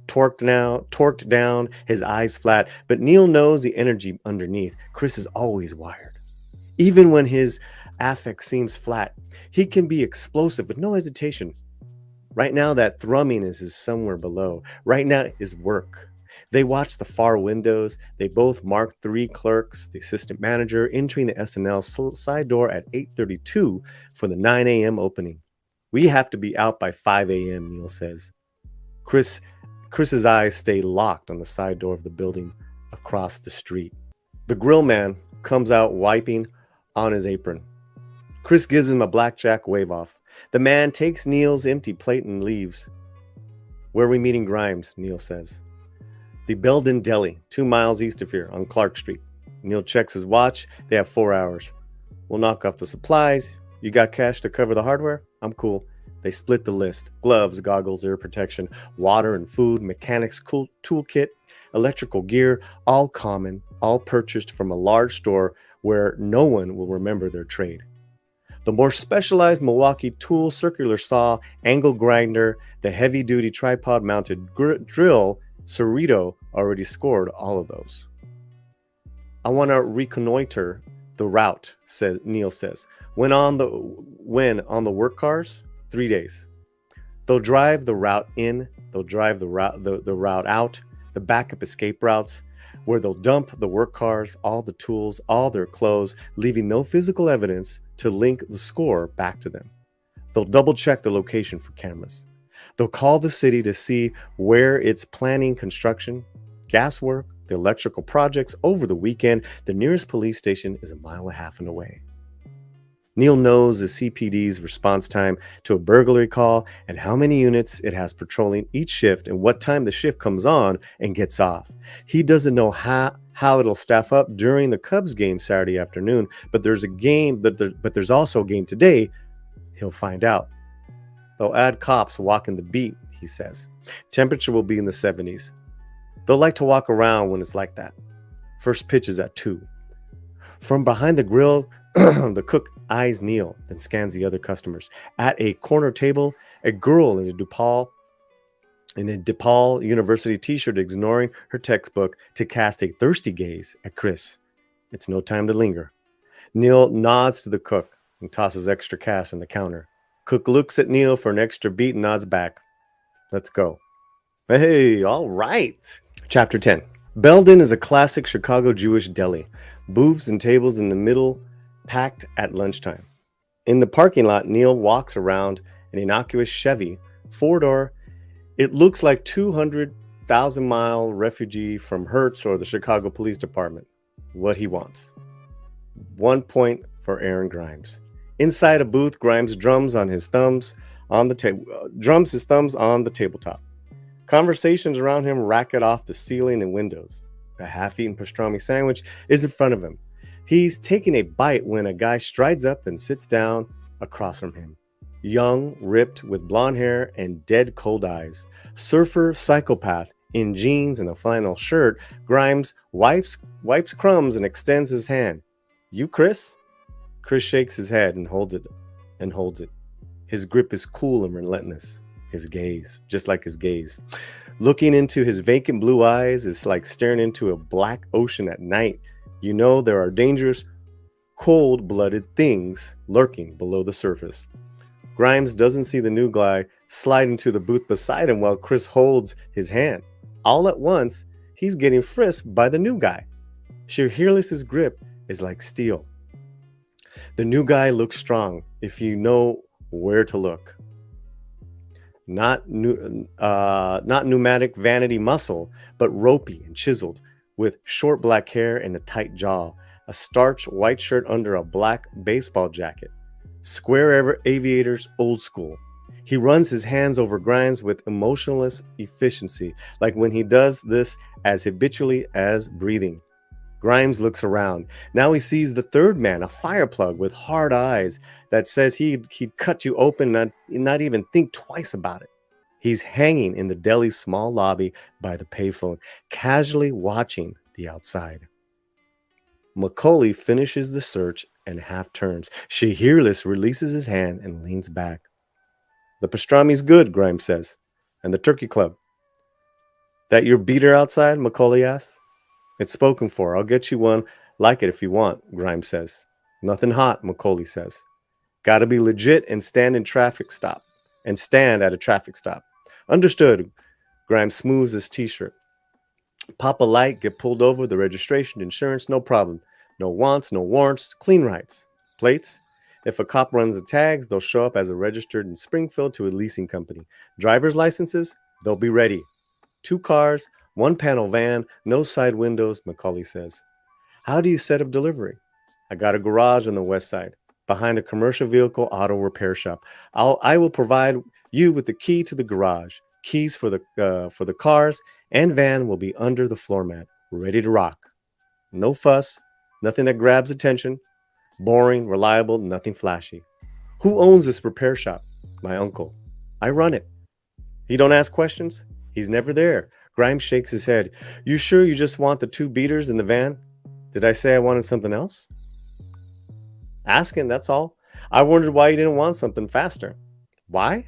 torqued down, his eyes flat, but Neil knows the energy underneath. Chris is always wired. Even when his affect seems flat, he can be explosive with no hesitation. Right now, that thrumming is somewhere below. Right now is work. They watch the far windows. They both mark 3 clerks, the assistant manager, entering the S&L side door at 8:32 for the 9 a.m. opening. We have to be out by 5 a.m., Neil says. Chris's eyes stay locked on the side door of the building across the street. The grill man comes out wiping on his apron. Chris gives him a blackjack wave off. The man takes Neil's empty plate and leaves. Where are we meeting Grimes? Neil says. The Belden Deli, 2 miles east of here on Clark Street. Neil checks his watch. They have 4 hours. We'll knock off the supplies. You got cash to cover the hardware? I'm cool. They split the list. Gloves, goggles, ear protection, water and food, mechanics, toolkit, electrical gear, all common, all purchased from a large store where no one will remember their trade. The more specialized Milwaukee tool, circular saw, angle grinder, the heavy-duty tripod-mounted drill, Cerrito already scored all of those. I want to reconnoiter the route, Neil says. When on the work cars? 3 days. They'll drive the route in, they'll drive the route out, the backup escape routes, where they'll dump the work cars, all the tools, all their clothes, leaving no physical evidence to link the score back to them. They'll double check the location for cameras. They'll call the city to see where it's planning construction, gas work, the electrical projects over the weekend. The nearest police station is 1.5 miles away. Neil knows the CPD's response time to a burglary call and how many units it has patrolling each shift and what time the shift comes on and gets off. He doesn't know how it'll staff up during the Cubs game Saturday afternoon, but there's also a game today. He'll find out. They'll add cops walking the beat, he says. Temperature will be in the 70s. They'll like to walk around when it's like that. First pitch is at 2. From behind the grill, the cook eyes Neil, then scans the other customers. At a corner table, a girl in a DePaul University t-shirt ignoring her textbook to cast a thirsty gaze at Chris. It's no time to linger. Neil nods to the cook and tosses extra cash on the counter. Cook looks at Neil for an extra beat and nods back. Let's go. Hey, all right. Chapter 10. Belden is a classic Chicago Jewish deli. Booths and tables in the middle, packed at lunchtime. In the parking lot, Neil walks around an innocuous Chevy, four-door. It looks like 200,000-mile refugee from Hertz or the Chicago Police Department. What he wants. 1 point for Aaron Grimes. Inside a booth, Grimes drums his thumbs on the tabletop. Conversations around him racket off the ceiling and windows. A half-eaten pastrami sandwich is in front of him. He's taking a bite when a guy strides up and sits down across from him. Young, ripped, with blonde hair and dead cold eyes. Surfer psychopath in jeans and a flannel shirt, Grimes wipes crumbs and extends his hand. You, Chris? Chris shakes his head and holds it. His grip is cool and relentless. His gaze, just like his gaze. Looking into his vacant blue eyes is like staring into a black ocean at night. You know there are dangerous, cold-blooded things lurking below the surface. Grimes doesn't see the new guy slide into the booth beside him while Chris holds his hand. All at once, he's getting frisked by the new guy. Shiherlis' grip is like steel. The new guy looks strong if you know where to look. Not pneumatic vanity muscle, but ropey and chiseled, with short black hair and a tight jaw, a starched white shirt under a black baseball jacket. Square aviators, old school. He runs his hands over Grimes with emotionless efficiency, like when he does this as habitually as breathing. Grimes looks around. Now he sees the third man, a fireplug with hard eyes that says he'd cut you open and not even think twice about it. He's hanging in the deli's small lobby by the payphone, casually watching the outside. McCauley finishes the search and half turns. Shiherlis releases his hand and leans back. The pastrami's good, Grimes says. And the turkey club. That your beater outside? McCauley asks. It's spoken for. I'll get you one like it if you want, Grimes says. Nothing hot, McCauley says. Gotta be legit and stand at a traffic stop. Understood. Grimes smooths his t-shirt. Pop a light, get pulled over, the registration, insurance, no problem. No wants, no warrants, clean rights. Plates? If a cop runs the tags, they'll show up as a registered in Springfield to a leasing company. Driver's licenses? They'll be ready. 2 cars, 1 panel van, no side windows, McCauley says. How do you set up delivery? I got a garage on the west side, behind a commercial vehicle auto repair shop. I will provide you with the key to the garage. Keys for the cars and van will be under the floor mat, ready to rock. No fuss, nothing that grabs attention. Boring, reliable, nothing flashy. Who owns this repair shop? My uncle. I run it. He don't ask questions? He's never there. Grimes shakes his head. You sure you just want the 2 beaters in the van? Did I say I wanted something else? Asking, that's all. I wondered why you didn't want something faster. Why?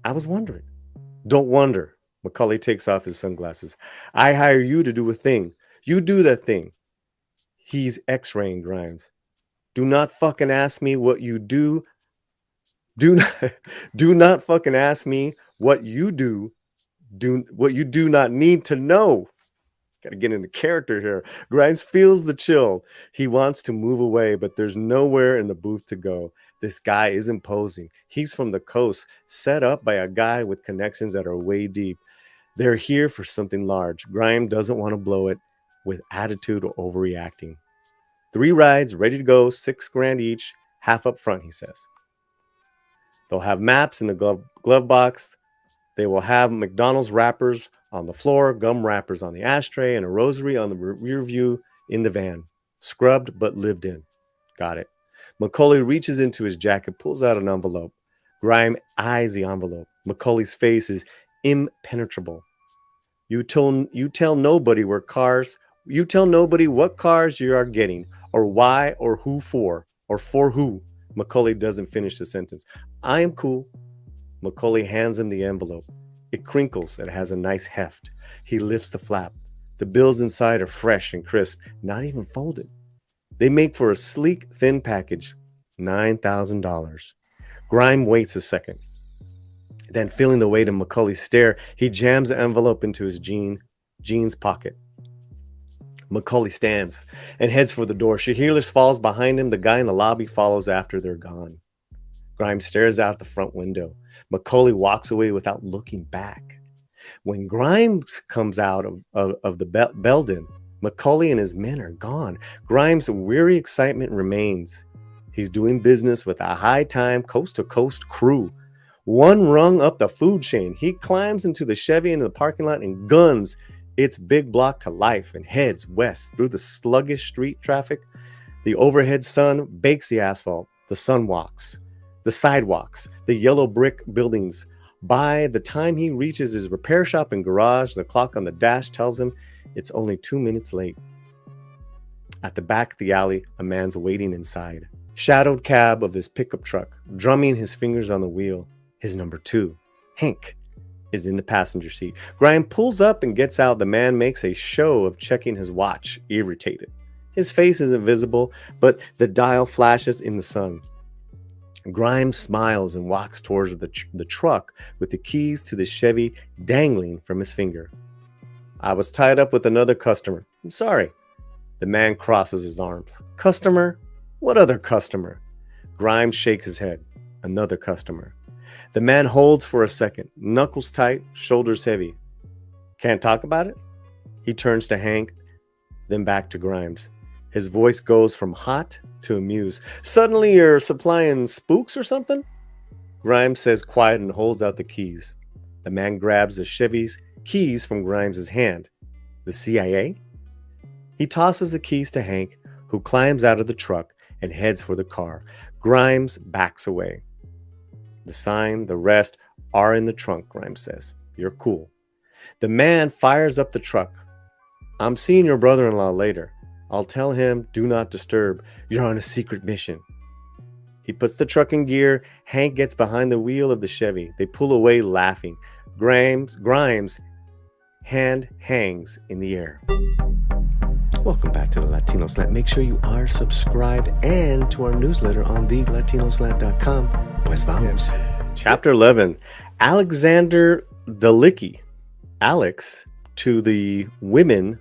I was wondering. Don't wonder. McCauley takes off his sunglasses. I hire you to do a thing. You do that thing. He's x-raying Grimes. Do not fucking ask me what you do. Do not fucking ask me what you do. What you do not need to know. Gotta get into character here. Grimes feels the chill. He wants to move away, but there's nowhere in the booth to go. This guy is imposing. He's from the coast, set up by a guy with connections that are way deep. They're here for something large. Grimes doesn't want to blow it with attitude or overreacting. 3 rides, ready to go, $6,000 each, half up front, he says. They'll have maps in the glove box. They will have McDonald's wrappers on the floor, gum wrappers on the ashtray, and a rosary on the rear view in the van. Scrubbed but lived in. Got it. McCauley reaches into his jacket, pulls out an envelope. Grimes eyes the envelope. McCauley's face is impenetrable. You tell nobody what cars you are getting, or why, or who for, or for who. McCauley doesn't finish the sentence. I am cool. McCauley hands him the envelope. It crinkles. It has a nice heft. He lifts the flap. The bills inside are fresh and crisp, not even folded. They make for a sleek, thin package. $9,000. Grime waits a second. Then, feeling the weight of McCauley's stare, he jams the envelope into his jeans pocket. McCauley stands and heads for the door. Shiherlis falls behind him. The guy in the lobby follows after they're gone. Grime stares out the front window. McCauley walks away without looking back. When Grimes comes out of the Belden, McCauley and his men are gone. Grimes' weary excitement remains. He's doing business with a high-time, coast-to-coast crew. One rung up the food chain. He climbs into the Chevy into the parking lot and guns its big block to life and heads west through the sluggish street traffic. The overhead sun bakes the asphalt. The sun walks. The sidewalks, the yellow brick buildings. By the time he reaches his repair shop and garage, the clock on the dash tells him it's only 2 minutes late. At the back of the alley, a man's waiting inside. Shadowed cab of this pickup truck, drumming his fingers on the wheel. His number 2, Hank, is in the passenger seat. Grime pulls up and gets out. The man makes a show of checking his watch, irritated. His face isn't visible, but the dial flashes in the sun. Grime smiles and walks towards the truck with the keys to the Chevy dangling from his finger. I was tied up with another customer. I'm sorry. The man crosses his arms. Customer? What other customer? Grime shakes his head. Another customer. The man holds for a second, knuckles tight, shoulders heavy. Can't talk about it? He turns to Hank, then back to Grimes. His voice goes from hot to amused. Suddenly you're supplying spooks or something? Grimes says quiet and holds out the keys. The man grabs the Chevy's keys from Grimes' hand. The CIA? He tosses the keys to Hank, who climbs out of the truck and heads for the car. Grimes backs away. The sign, the rest are in the trunk, Grimes says. You're cool. The man fires up the truck. I'm seeing your brother-in-law later. I'll tell him, do not disturb. You're on a secret mission. He puts the truck in gear. Hank gets behind the wheel of the Chevy. They pull away laughing. Grimes' hand hangs in the air. Welcome back to the Latino Slant. Make sure you are subscribed and to our newsletter on thelatinoslant.com. Pues vamos. Chapter 11. Alexander Dalicki. Alex to the women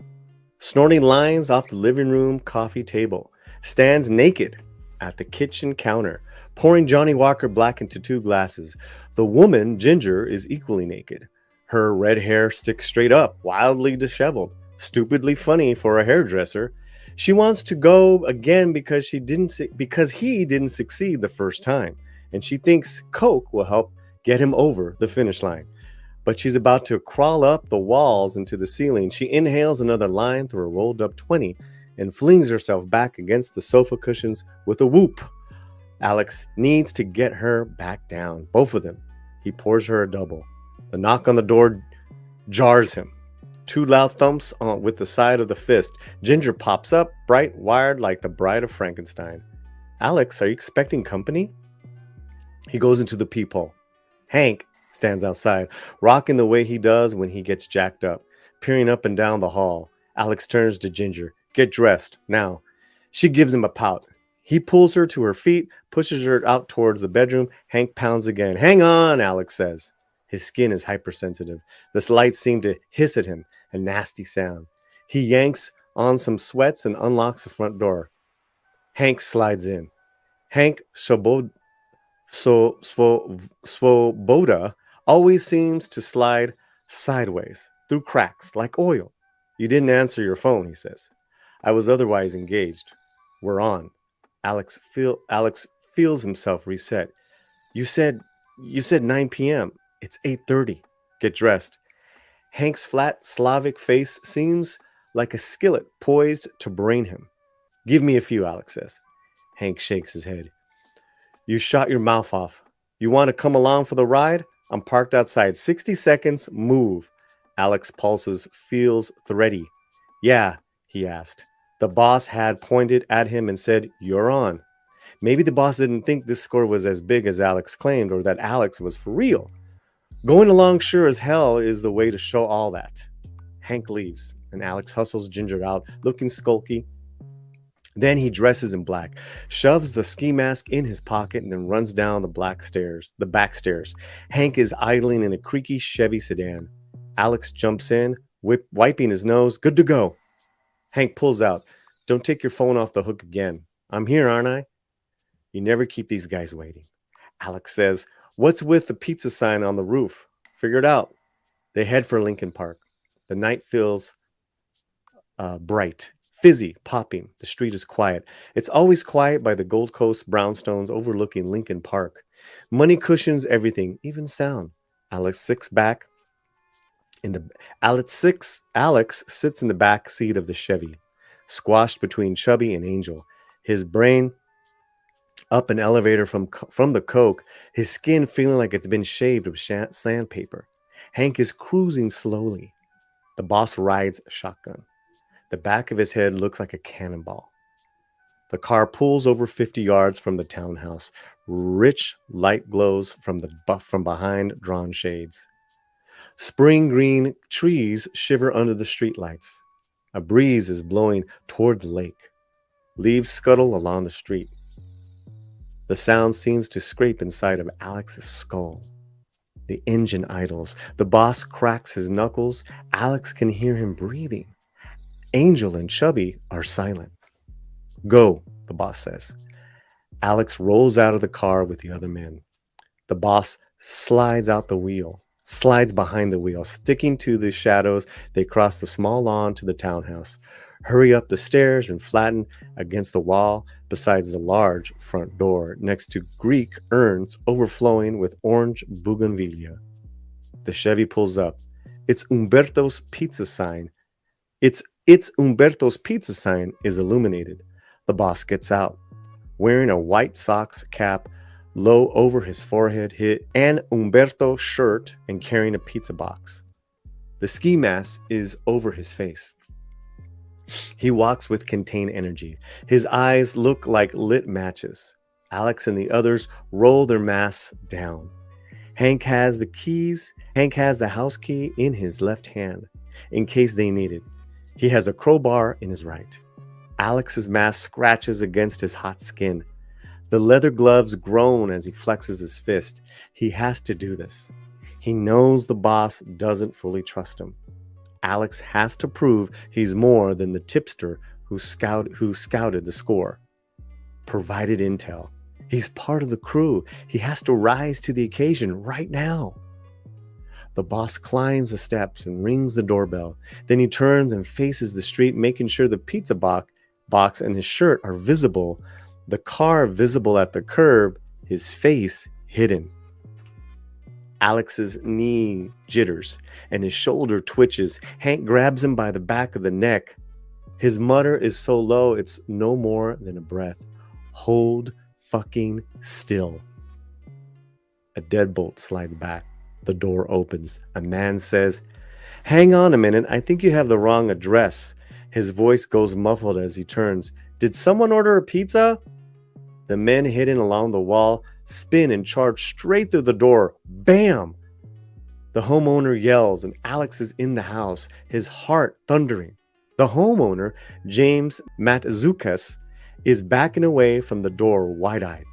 snorting lines off the living room coffee table. Stands naked at the kitchen counter, pouring Johnny Walker Black into 2 glasses. The woman, Ginger, is equally naked. Her red hair sticks straight up, wildly disheveled. Stupidly funny for a hairdresser. She wants to go again because he didn't succeed the first time, and she thinks Coke will help get him over the finish line. But she's about to crawl up the walls into the ceiling. She inhales another line through a rolled up 20 and flings herself back against the sofa cushions with a whoop. Alex needs to get her back down, both of them. He pours her a double. The knock on the door jars him. 2 loud thumps with the side of the fist. Ginger pops up, bright, wired like the bride of Frankenstein. Alex, are you expecting company? He goes into the peephole. Hank stands outside, rocking the way he does when he gets jacked up, peering up and down the hall. Alex turns to Ginger. Get dressed, now. She gives him a pout. He pulls her to her feet, pushes her out towards the bedroom. Hank pounds again. Hang on, Alex says. His skin is hypersensitive. The lights seem to hiss at him, a nasty sound. He yanks on some sweats and unlocks the front door. Hank slides in. Hank Svoboda always seems to slide sideways, through cracks, like oil. You didn't answer your phone, he says. I was otherwise engaged. We're on. Alex feels himself reset. You said 9 p.m. It's 8:30. Get dressed. Hank's flat Slavic face seems like a skillet poised to brain him. Give me a few, Alex says. Hank shakes his head. You shot your mouth off. You want to come along for the ride? I'm parked outside. 60 seconds, move. Alex pulses feels thready. Yeah, he asked. The boss had pointed at him and said, you're on. Maybe the boss didn't think this score was as big as Alex claimed, or that Alex was for real. Going along sure as hell is the way to show all that. Hank leaves, and Alex hustles Ginger out, looking skulky. Then he dresses in black, shoves the ski mask in his pocket, and then runs down the back stairs. Hank is idling in a creaky Chevy sedan. Alex jumps in, wiping his nose. Good to go. Hank pulls out. Don't take your phone off the hook again. I'm here, aren't I? You never keep these guys waiting. Alex says, what's with the pizza sign on the roof? Figure it out. They head for Lincoln Park. The night feels bright, fizzy, popping. The street is quiet. It's always quiet by the Gold Coast brownstones overlooking Lincoln Park. Money cushions everything, even sound. Alex sits in the back seat of the Chevy, squashed between Chubby and Angel. His brain up an elevator from the coke, his skin feeling like it's been shaved with sandpaper. Hank is cruising slowly. The boss rides a shotgun. The back of his head looks like a cannonball. The car pulls over 50 yards from the townhouse. Rich light glows from behind drawn shades. Spring green trees shiver under the streetlights. A breeze is blowing toward the lake. Leaves scuttle along the street. The sound seems to scrape inside of Alex's skull. The engine idles. The boss cracks his knuckles. Alex can hear him breathing. Angel and Chubby are silent. Go, the boss says. Alex rolls out of the car with the other men. The boss slides behind the wheel. Sticking to the shadows, they cross the small lawn to the townhouse, hurry up the stairs and flatten against the wall besides the large front door next to Greek urns overflowing with orange bougainvillea. The Chevy pulls up. It's Umberto's pizza sign. It's Umberto's pizza sign is illuminated. The boss gets out, wearing a white socks cap low over his forehead, an Umberto shirt, and carrying a pizza box. The ski mask is over his face. He walks with contained energy. His eyes look like lit matches. Alex and the others roll their masks down. Hank has the house key in his left hand, in case they need it. He has a crowbar in his right. Alex's mask scratches against his hot skin. The leather gloves groan as he flexes his fist. He has to do this. He knows the boss doesn't fully trust him. Alex has to prove he's more than the tipster who scouted the score. Provided intel. He's part of the crew. He has to rise to the occasion right now. The boss climbs the steps and rings the doorbell. Then he turns and faces the street, making sure the pizza box and his shirt are visible, the car visible at the curb, his face hidden. Alex's knee jitters and his shoulder twitches. Hank grabs him by the back of the neck. His mutter is so low it's no more than a breath. Hold fucking still. A deadbolt slides back. The door opens. A man says, "Hang on a minute, I think you have the wrong address." His voice goes muffled as he turns. "Did someone order a pizza?" The men hidden along the wall spin and charge straight through the door. Bam! The homeowner yells and Alex is in the house, his heart thundering. The homeowner, James Matzukas, is backing away from the door wide-eyed.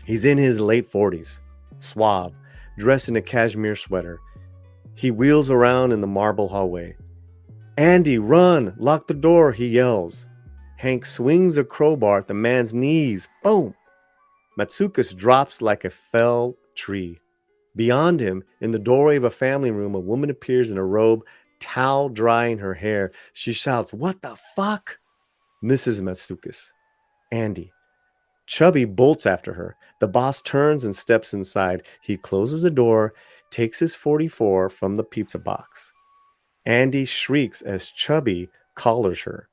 He's in his late 40s, suave, dressed in a cashmere sweater. He wheels around in the marble hallway. "Andy, run! Lock the door!" he yells. Hank swings a crowbar at the man's knees. Boom! Matsukas drops like a felled tree. Beyond him, in the doorway of a family room, a woman appears in a robe, towel drying her hair. She shouts, "What the fuck?" Mrs. Matsukas. Andy. Chubby bolts after her. The boss turns and steps inside. He closes the door, takes his .44 from the pizza box. Andy shrieks as Chubby collars her.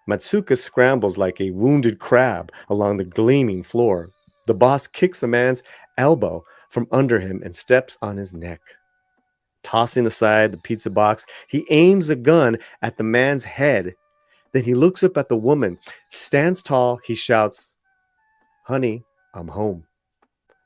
Matsuka scrambles like a wounded crab along the gleaming floor. The boss kicks the man's elbow from under him and steps on his neck. Tossing aside the pizza box, he aims a gun at the man's head. Then he looks up at the woman, stands tall, he shouts, Honey, I'm home.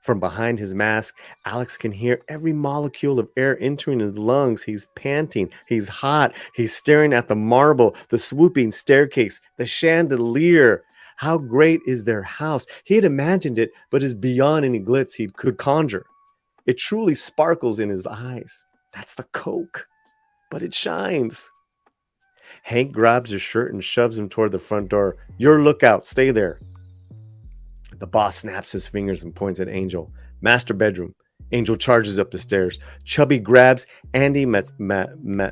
From behind his mask, Alex can hear every molecule of air entering his lungs. He's panting. He's hot. He's staring at the marble, the swooping staircase, the chandelier. How great is their house? He had imagined it, but is beyond any glitz he could conjure. It truly sparkles in his eyes. That's the coke, but it shines. Hank grabs his shirt and shoves him toward the front door. Your lookout. Stay there. The boss snaps his fingers and points at Angel. Master bedroom. Angel charges up the stairs. Chubby grabs Andy Matsukas,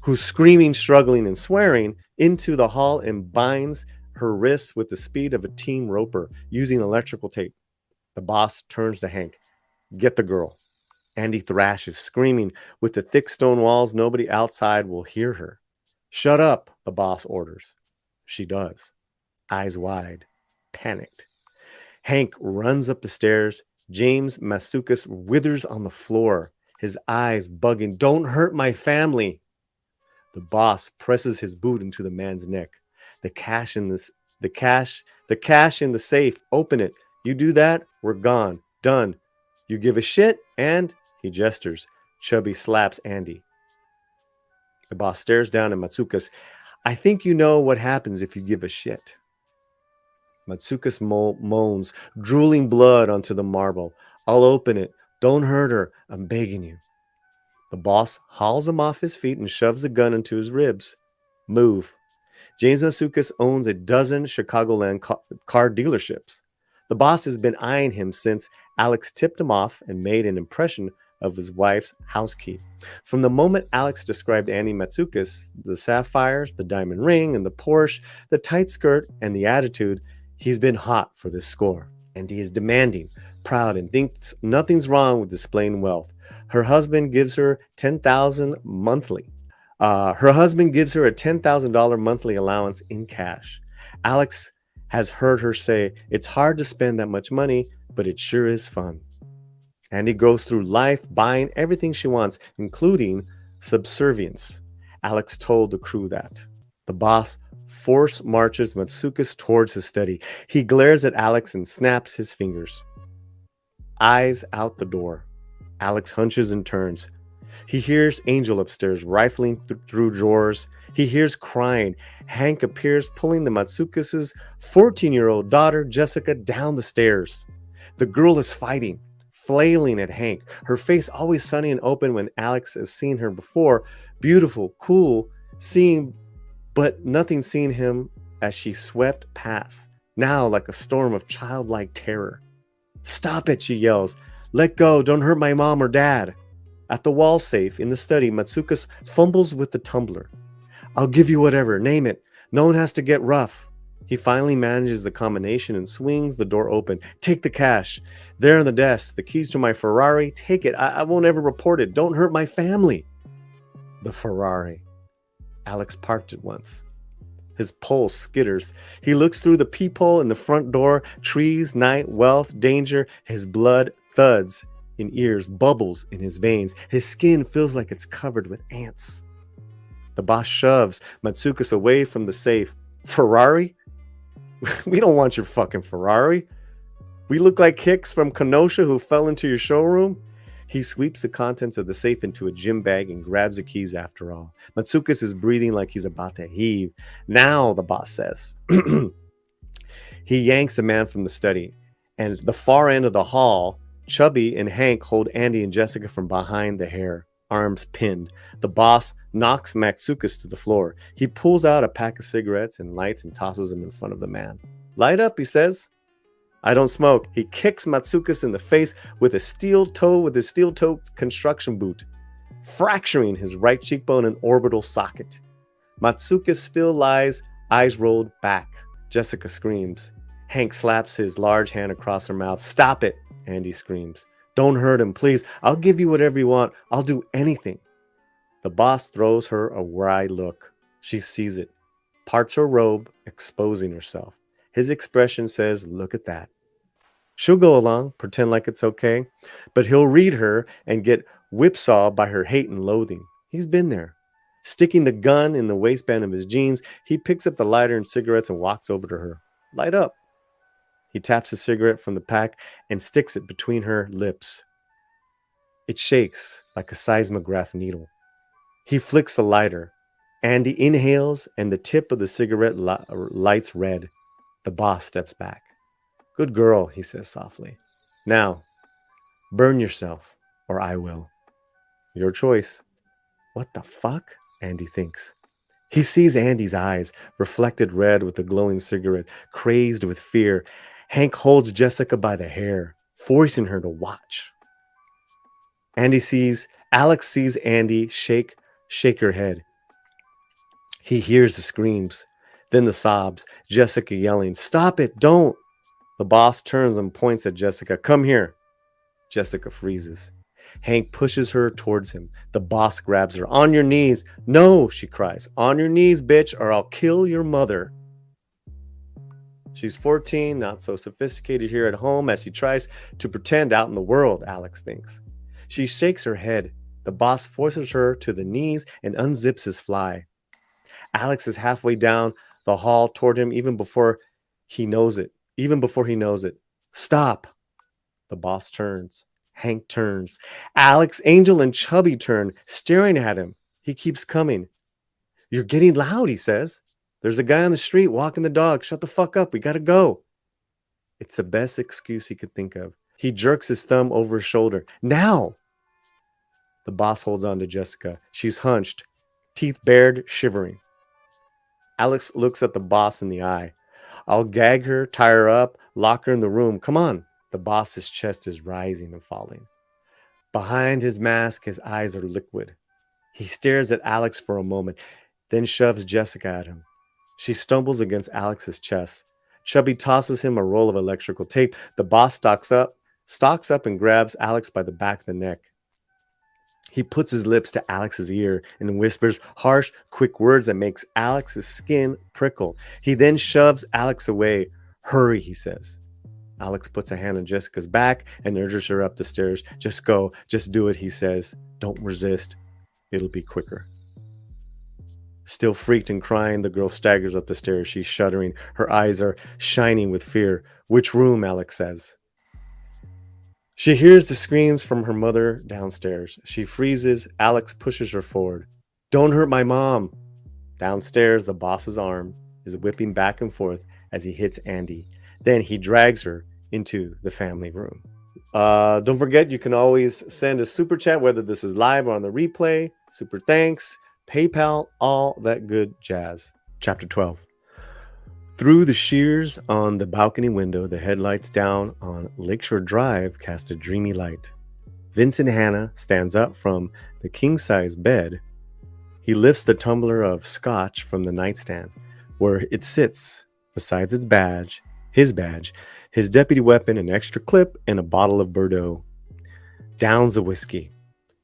who's screaming, struggling, and swearing, into the hall and binds her wrists with the speed of a team roper using electrical tape. The boss turns to Hank. Get the girl. Andy thrashes, screaming. With the thick stone walls, nobody outside will hear her. Shut up, the boss orders. She does. Eyes wide. Panicked. Hank runs up the stairs. James Matsukas withers on the floor, his eyes bugging. Don't hurt my family. The boss presses his boot into the man's neck. The cash in the safe. Open it. You do that, we're gone. Done. You give a shit, and he gestures. Chubby slaps Andy. The boss stares down at Matsukas. I think you know what happens if you give a shit. Matsukas moans, drooling blood onto the marble. I'll open it. Don't hurt her. I'm begging you. The boss hauls him off his feet and shoves a gun into his ribs. Move. James Matsukas owns a dozen Chicagoland car dealerships. The boss has been eyeing him since Alex tipped him off and made an impression of his wife's housekeep. From the moment Alex described Andy Matsukas, the sapphires, the diamond ring, and the Porsche, the tight skirt, and the attitude, he's been hot for this score, and he is demanding, proud, and thinks nothing's wrong with displaying wealth. Her husband gives her $10,000 monthly. Her husband gives her a $10,000 monthly allowance in cash. Alex has heard her say, it's hard to spend that much money, but it sure is fun. Andy goes through life buying everything she wants, including subservience. Alex told the crew that. The boss force marches Matsukas towards his study. He glares at Alex and snaps his fingers. Eyes out the door. Alex hunches and turns. He hears Angel upstairs rifling through drawers. He hears crying. Hank appears pulling the Matsukas' 14-year-old daughter, Jessica, down the stairs. The girl is fighting, flailing at Hank, her face always sunny and open when Alex has seen her before, beautiful, cool, but nothing seen him as she swept past, now like a storm of childlike terror. Stop it, she yells. Let go, don't hurt my mom or dad. At the wall safe in the study, Matsukas fumbles with the tumbler. I'll give you whatever, name it. No one has to get rough. He finally manages the combination and swings the door open. Take the cash. There on the desk, the keys to my Ferrari. Take it. I won't ever report it. Don't hurt my family. The Ferrari. Alex parked it once. His pulse skitters. He looks through the peephole in the front door. Trees, night, wealth, danger. His blood thuds in ears, bubbles in his veins. His skin feels like it's covered with ants. The boss shoves Matsukas away from the safe. Ferrari? We don't want your fucking Ferrari. We look like hicks from Kenosha who fell into your showroom. He sweeps the contents of the safe into a gym bag and grabs the keys after all. Matsukas is breathing like he's about to heave. Now, the boss says. He yanks the man from the study. And at the far end of the hall, Chubby and Hank hold Andy and Jessica from behind the hair, arms pinned. The boss knocks Matsukas to the floor. He pulls out a pack of cigarettes and lights and tosses them in front of the man. Light up, he says. I don't smoke. He kicks Matsukas in the face with his steel toe construction boot, fracturing his right cheekbone and orbital socket. Matsukas still lies, eyes rolled back. Jessica screams. Hank slaps his large hand across her mouth. Stop it, Andy screams. Don't hurt him, please. I'll give you whatever you want. I'll do anything. The boss throws her a wry look. She sees it, parts her robe, exposing herself. His expression says, look at that. She'll go along, pretend like it's okay, but he'll read her and get whipsawed by her hate and loathing. He's been there. Sticking the gun in the waistband of his jeans, he picks up the lighter and cigarettes and walks over to her. Light up. He taps a cigarette from the pack and sticks it between her lips. It shakes like a seismograph needle. He flicks the lighter. Andy inhales and the tip of the cigarette lights red. The boss steps back. Good girl, he says softly. Now, burn yourself, or I will. Your choice. What the fuck? Andy thinks. He sees Andy's eyes, reflected red with the glowing cigarette, crazed with fear. Hank holds Jessica by the hair, forcing her to watch. Alex sees Andy shake her head. He hears the screams, then the sobs, Jessica yelling, "Stop it, don't!" The boss turns and points at Jessica. "Come here." Jessica freezes. Hank pushes her towards him. The boss grabs her. "On your knees." "No," she cries. "On your knees, bitch, or I'll kill your mother." She's 14, not so sophisticated here at home as she tries to pretend out in the world, Alex thinks. She shakes her head. The boss forces her to the knees and unzips his fly. Alex is halfway down the hall toward him even before he knows it. "Stop." The boss turns. Hank turns. Alex, Angel, and Chubby turn, staring at him. He keeps coming. "You're getting loud," he says. "There's a guy on the street walking the dog. Shut the fuck up. We gotta go." It's the best excuse he could think of. He jerks his thumb over his shoulder. "Now!" The boss holds on to Jessica. She's hunched, teeth bared, shivering. Alex looks at the boss in the eye. "I'll gag her, tie her up, lock her in the room. Come on." The boss's chest is rising and falling. Behind his mask, his eyes are liquid. He stares at Alex for a moment, then shoves Jessica at him. She stumbles against Alex's chest. Chubby tosses him a roll of electrical tape. The boss stalks up and grabs Alex by the back of the neck. He puts his lips to Alex's ear and whispers harsh, quick words that makes Alex's skin prickle. He then shoves Alex away. "Hurry," he says. Alex puts a hand on Jessica's back and urges her up the stairs. "Just go. Just do it," he says. "Don't resist. It'll be quicker." Still freaked and crying, the girl staggers up the stairs. She's shuddering. Her eyes are shining with fear. "Which room?" Alex says. She hears the screams from her mother downstairs. She freezes. Alex pushes her forward. "Don't hurt my mom." Downstairs, the boss's arm is whipping back and forth as he hits Andy. Then he drags her into the family room. Don't forget, you can always send a super chat, whether this is live or on the replay. Super thanks, PayPal, all that good jazz. Chapter 12. Through the shears on the balcony window, the headlights down on Lakeshore Drive cast a dreamy light. Vincent Hanna stands up from the king-size bed. He lifts the tumbler of scotch from the nightstand, where it sits besides his badge, his deputy weapon, an extra clip, and a bottle of Bordeaux. Downs the whiskey.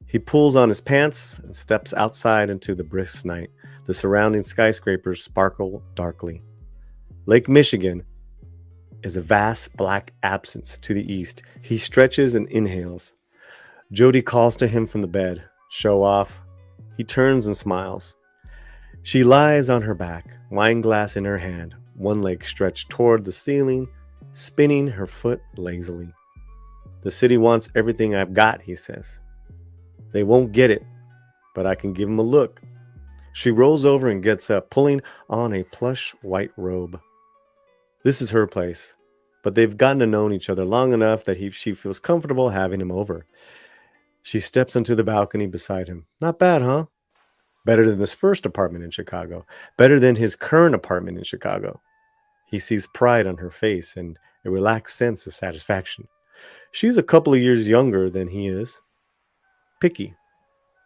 He pulls on his pants and steps outside into the brisk night. The surrounding skyscrapers sparkle darkly. Lake Michigan is a vast black absence to the east. He stretches and inhales. Jody calls to him from the bed. "Show off." He turns and smiles. She lies on her back, wine glass in her hand, one leg stretched toward the ceiling, spinning her foot lazily. "The city wants everything I've got," he says. "They won't get it, but I can give them a look." She rolls over and gets up, pulling on a plush white robe. This is her place, but they've gotten to know each other long enough that she feels comfortable having him over. She steps onto the balcony beside him. "Not bad, huh? Better than his first apartment in Chicago. Better than his current apartment in Chicago." He sees pride on her face and a relaxed sense of satisfaction. She's a couple of years younger than he is. Picky,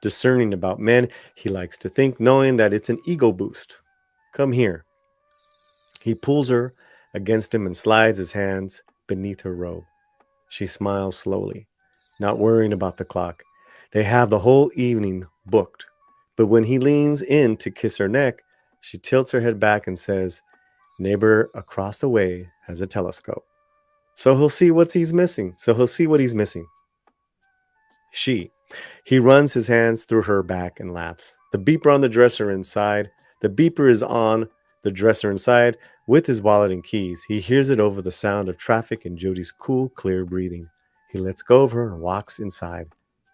discerning about men, he likes to think, knowing that it's an ego boost. "Come here." He pulls her against him and slides his hands beneath her robe. She smiles slowly, not worrying about the clock. They have the whole evening booked. But when he leans in to kiss her neck, she tilts her head back and says, "Neighbor across the way has a telescope. So he'll see what he's missing. He runs his hands through her back and laughs. The beeper is on the dresser inside, With his wallet and keys, he hears it over the sound of traffic and Jody's cool, clear breathing. He lets go of her and walks inside.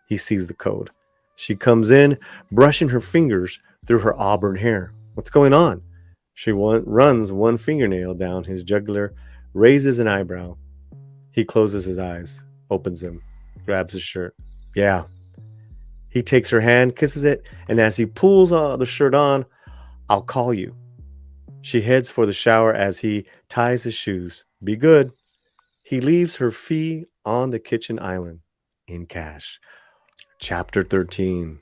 He sees the code. She comes in, brushing her fingers through her auburn hair. What's going on? She runs one fingernail down his jugular, raises an eyebrow. He closes his eyes, opens them, grabs his shirt. Yeah. He takes her hand, kisses it, and as he pulls the shirt on, I'll call you. She heads for the shower as he ties his shoes. Be good. He leaves her fee on the kitchen island in cash. Chapter 13.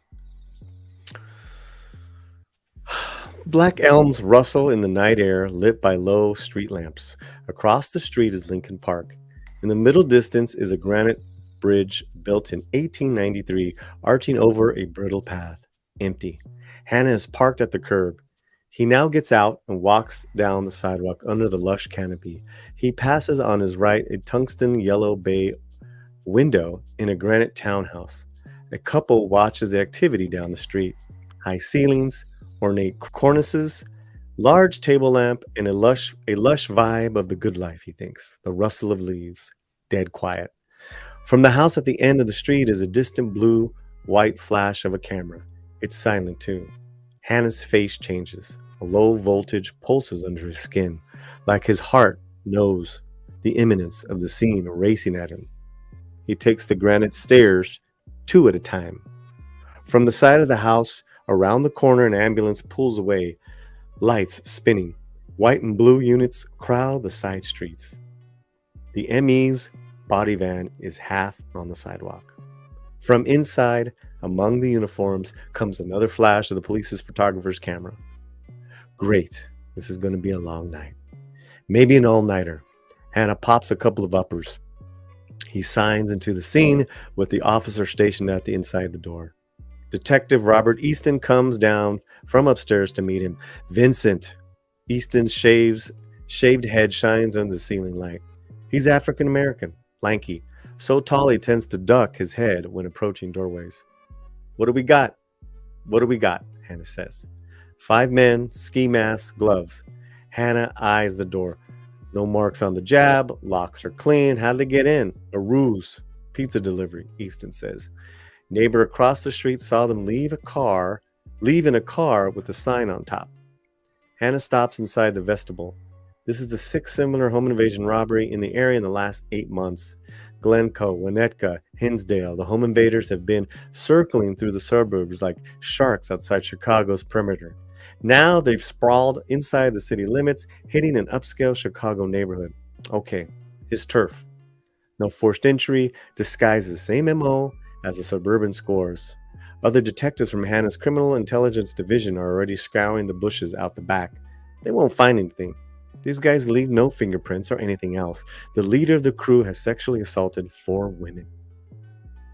Black elms rustle in the night air, lit by low street lamps. Across the street is Lincoln Park. In the middle distance is a granite bridge built in 1893, arching over a brittle path. Empty. Hanna is parked at the curb. He now gets out and walks down the sidewalk under the lush canopy. He passes on his right a tungsten yellow bay window in a granite townhouse. A couple watches the activity down the street. High ceilings, ornate cornices, large table lamp, and a lush vibe of the good life, he thinks. The rustle of leaves. Dead quiet. From the house at the end of the street is a distant blue-white flash of a camera. It's silent, too. Hanna's face changes. A low voltage pulses under his skin, like his heart knows the imminence of the scene racing at him. He takes the granite stairs, two at a time. From the side of the house, around the corner, an ambulance pulls away, lights spinning. White and blue units crowd the side streets. The ME's body van is half on the sidewalk. From inside, among the uniforms, comes another flash of the police's photographer's camera. Great. This is going to be a long night. Maybe an all-nighter. Hanna pops a couple of uppers. He signs into the scene with the officer stationed at the inside the door. Detective Robert Easton comes down from upstairs to meet him. Vincent. Easton's shaved head shines under the ceiling light. He's African American, lanky, so tall he tends to duck his head when approaching doorways. What do we got? What do we got? Hanna says. 5 men, ski masks, gloves. Hanna eyes the door. No marks on the jab, locks are clean. How'd they get in? A ruse. Pizza delivery, Easton says. Neighbor across the street saw them leave in a car with a sign on top. Hanna stops inside the vestibule. This is the 6th similar home invasion robbery in the area in the last 8 months. Glencoe, Winnetka, Hinsdale, the home invaders have been circling through the suburbs like sharks outside Chicago's perimeter. Now they've sprawled inside the city limits, hitting an upscale Chicago neighborhood. Okay, his turf. No forced entry, disguised the same MO as the suburban scores. Other detectives from Hanna's Criminal Intelligence Division are already scouring the bushes out the back. They won't find anything. These guys leave no fingerprints or anything else. The leader of the crew has sexually assaulted 4 women.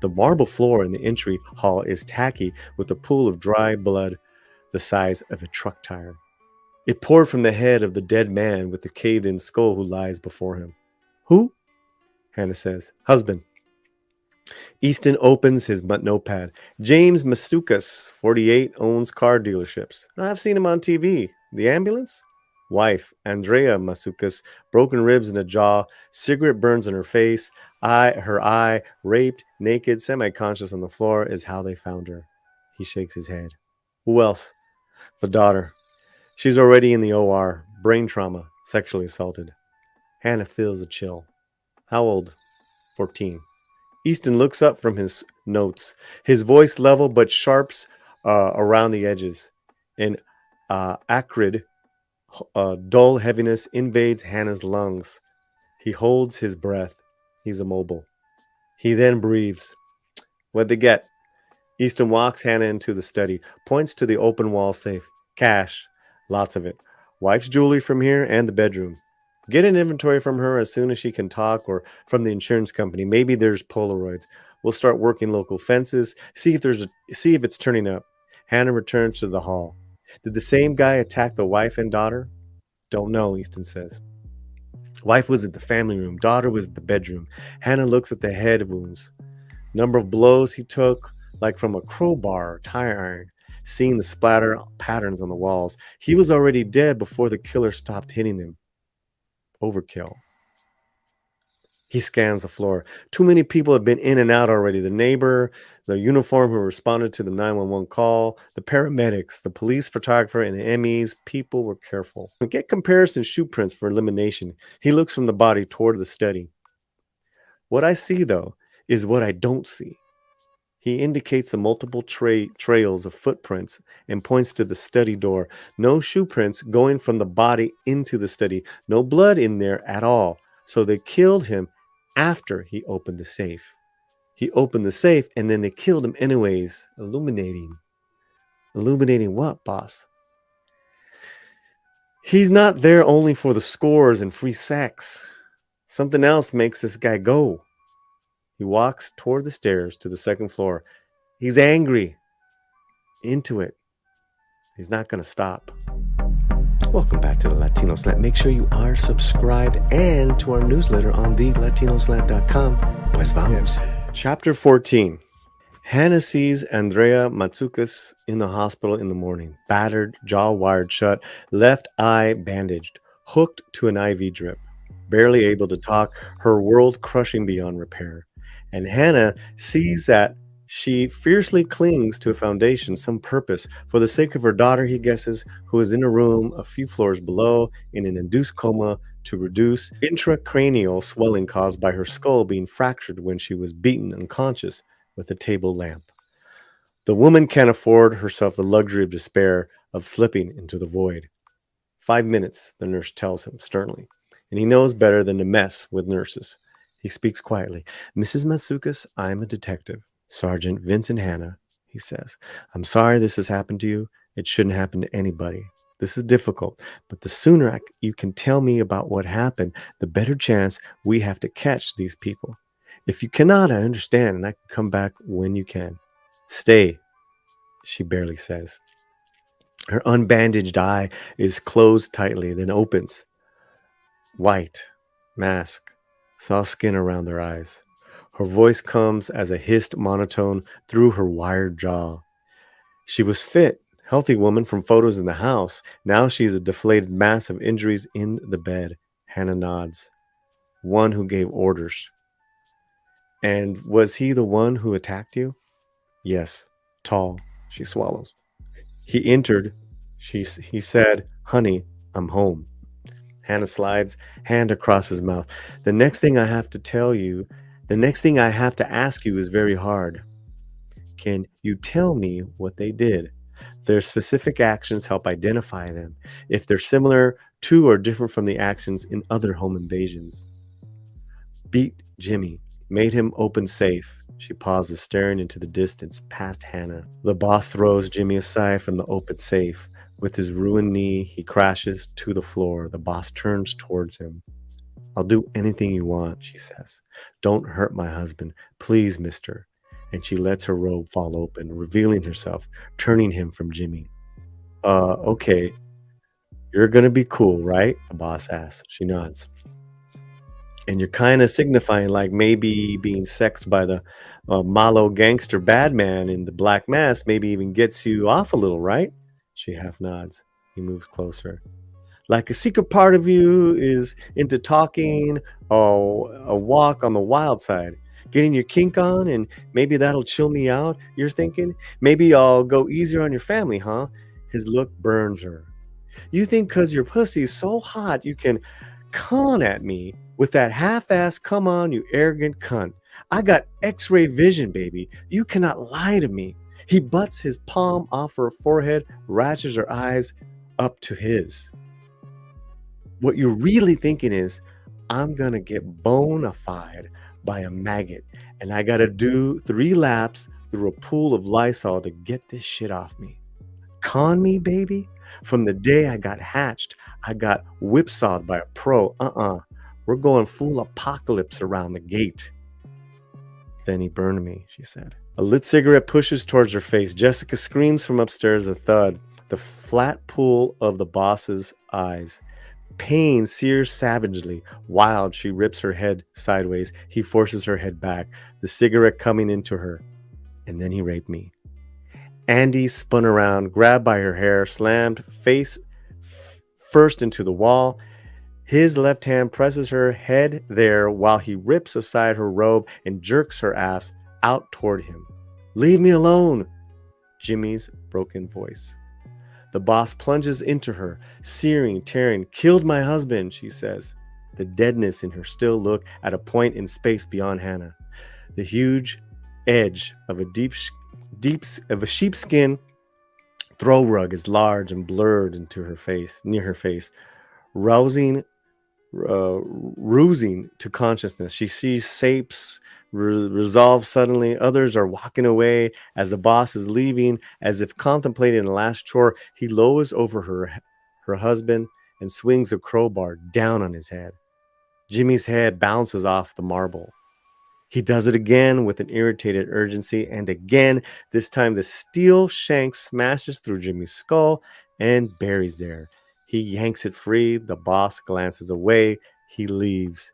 The marble floor in the entry hall is tacky with a pool of dry blood the size of a truck tire. It poured from the head of the dead man with the caved-in skull who lies before him. Who? Hanna says. Husband. Easton opens his notepad. James Masukas, 48, owns car dealerships. I've seen him on TV. The ambulance? Wife, Andrea Masukas, broken ribs in the jaw, cigarette burns in her face, her eye, raped, naked, semi-conscious on the floor is how they found her. He shakes his head. Who else? The daughter. She's already in the OR. Brain trauma. Sexually assaulted. Hanna feels a chill. How old? 14. Easton looks up from his notes. His voice level but sharps around the edges. An acrid, dull heaviness invades Hanna's lungs. He holds his breath. He's immobile. He then breathes. What'd they get? Easton walks Hanna into the study, points to the open wall safe. Cash. Lots of it. Wife's jewelry from here and the bedroom. Get an inventory from her as soon as she can talk, or from the insurance company. Maybe there's Polaroids. We'll start working local fences, see if it's turning up. Hanna returns to the hall. Did the same guy attack the wife and daughter? Don't know, Easton says. Wife was at the family room. Daughter was at the bedroom. Hanna looks at the head wounds. Number of blows he took, like from a crowbar or tire iron, seeing the splatter patterns on the walls. He was already dead before the killer stopped hitting him. overkill. He scans the floor. Too many people have been in and out already. The neighbor, the uniform who responded to the 911 call, the paramedics, the police photographer, and the MEs. People were careful. Get comparison shoe prints for elimination. He looks from the body toward the study. What I see, though, is what I don't see. He indicates the multiple trails of footprints and points to the study door. No shoe prints going from the body into the study. No blood in there at all. So they killed him after he opened the safe. He opened the safe and then they killed him anyways. Illuminating. Illuminating what, boss? He's not there only for the scores and free sex. Something else makes this guy go. He walks toward the stairs to the second floor. He's angry. Into it. He's not going to stop. Welcome back to the Latino Slant. Make sure you are subscribed and to our newsletter on theLatinoSlant.com. Pues vamos. Chapter 14. Hanna sees Andrea Matsoukas in the hospital in the morning. Battered, jaw wired shut, left eye bandaged, hooked to an IV drip. Barely able to talk, her world crushing beyond repair. And Hanna sees that she fiercely clings to a foundation, some purpose, for the sake of her daughter, he guesses, who is in a room a few floors below in an induced coma to reduce intracranial swelling caused by her skull being fractured when she was beaten unconscious with a table lamp. The woman can't afford herself the luxury of despair, of slipping into the void. 5 minutes, the nurse tells him sternly, and he knows better than to mess with nurses. He speaks quietly. Mrs. Matsoukas, I'm a detective. Sergeant Vincent Hanna, he says. I'm sorry this has happened to you. It shouldn't happen to anybody. This is difficult, but the sooner you can tell me about what happened, the better chance we have to catch these people. If you cannot, I understand, and I can come back when you can. Stay, she barely says. Her unbandaged eye is closed tightly, then opens. White, mask, soft skin around their eyes. Her voice comes as a hissed monotone through her wired jaw. She was fit, healthy woman from photos in the house. Now she's a deflated mass of injuries in the bed. Hanna nods. One who gave orders. And was he the one who attacked you? Yes. Tall. She swallows. He entered. He said, honey, I'm home. Hanna slides hand across his mouth. The next thing I have to ask you is very hard. Can you tell me what they did? Their specific actions help identify them, if they're similar to or different from the actions in other home invasions. Beat Jimmy, made him open safe. She pauses, staring into the distance, past Hanna. The boss throws Jimmy aside from the open safe. With his ruined knee, he crashes to the floor. The boss turns towards him. I'll do anything you want, she says. Don't hurt my husband. Please, mister. And she lets her robe fall open, revealing herself, turning him from Jimmy. Okay. You're going to be cool, right? The boss asks. She nods. And you're kind of signifying like maybe being sexed by the malo gangster bad man in the black mask maybe even gets you off a little, right? She half nods. He moves closer. Like a secret part of you is into talking, a walk on the wild side, getting your kink on, and maybe that'll chill me out, you're thinking? Maybe I'll go easier on your family, huh? His look burns her. You think because your pussy's so hot you can con at me with that half-ass come on, you arrogant cunt. I got x-ray vision, baby. You cannot lie to me. He butts his palm off her forehead, ratchets her eyes up to his. What you're really thinking is, I'm going to get bona fide by a maggot, and I got to do 3 laps through a pool of Lysol to get this shit off me. Con me, baby? From the day I got hatched, I got whipsawed by a pro. We're going full apocalypse around the gate. Then he burned me, she said. A lit cigarette pushes towards her face. Jessica screams from upstairs, a thud. The flat pool of the boss's eyes. Pain sears savagely. Wild, she rips her head sideways. He forces her head back, the cigarette coming into her. And then he raped me. Andy spun around, grabbed by her hair, slammed face first into the wall, His left hand presses her head there while he rips aside her robe and jerks her ass out toward him. "Leave me alone!" Jimmy's broken voice. The boss plunges into her, searing, tearing. "Killed my husband," she says, the deadness in her still look at a point in space beyond Hanna. The huge edge of a sheepskin throw rug is large and blurred into her face, near her face, rousing to consciousness. She sees shapes resolve suddenly. Others are walking away as the boss is leaving, as if contemplating a last chore. He lowers over her husband and swings a crowbar down on his head. Jimmy's head bounces off the marble. He does it again with an irritated urgency, and again. This time the steel shank smashes through Jimmy's skull and buries there. He yanks it free. The boss glances away. He leaves.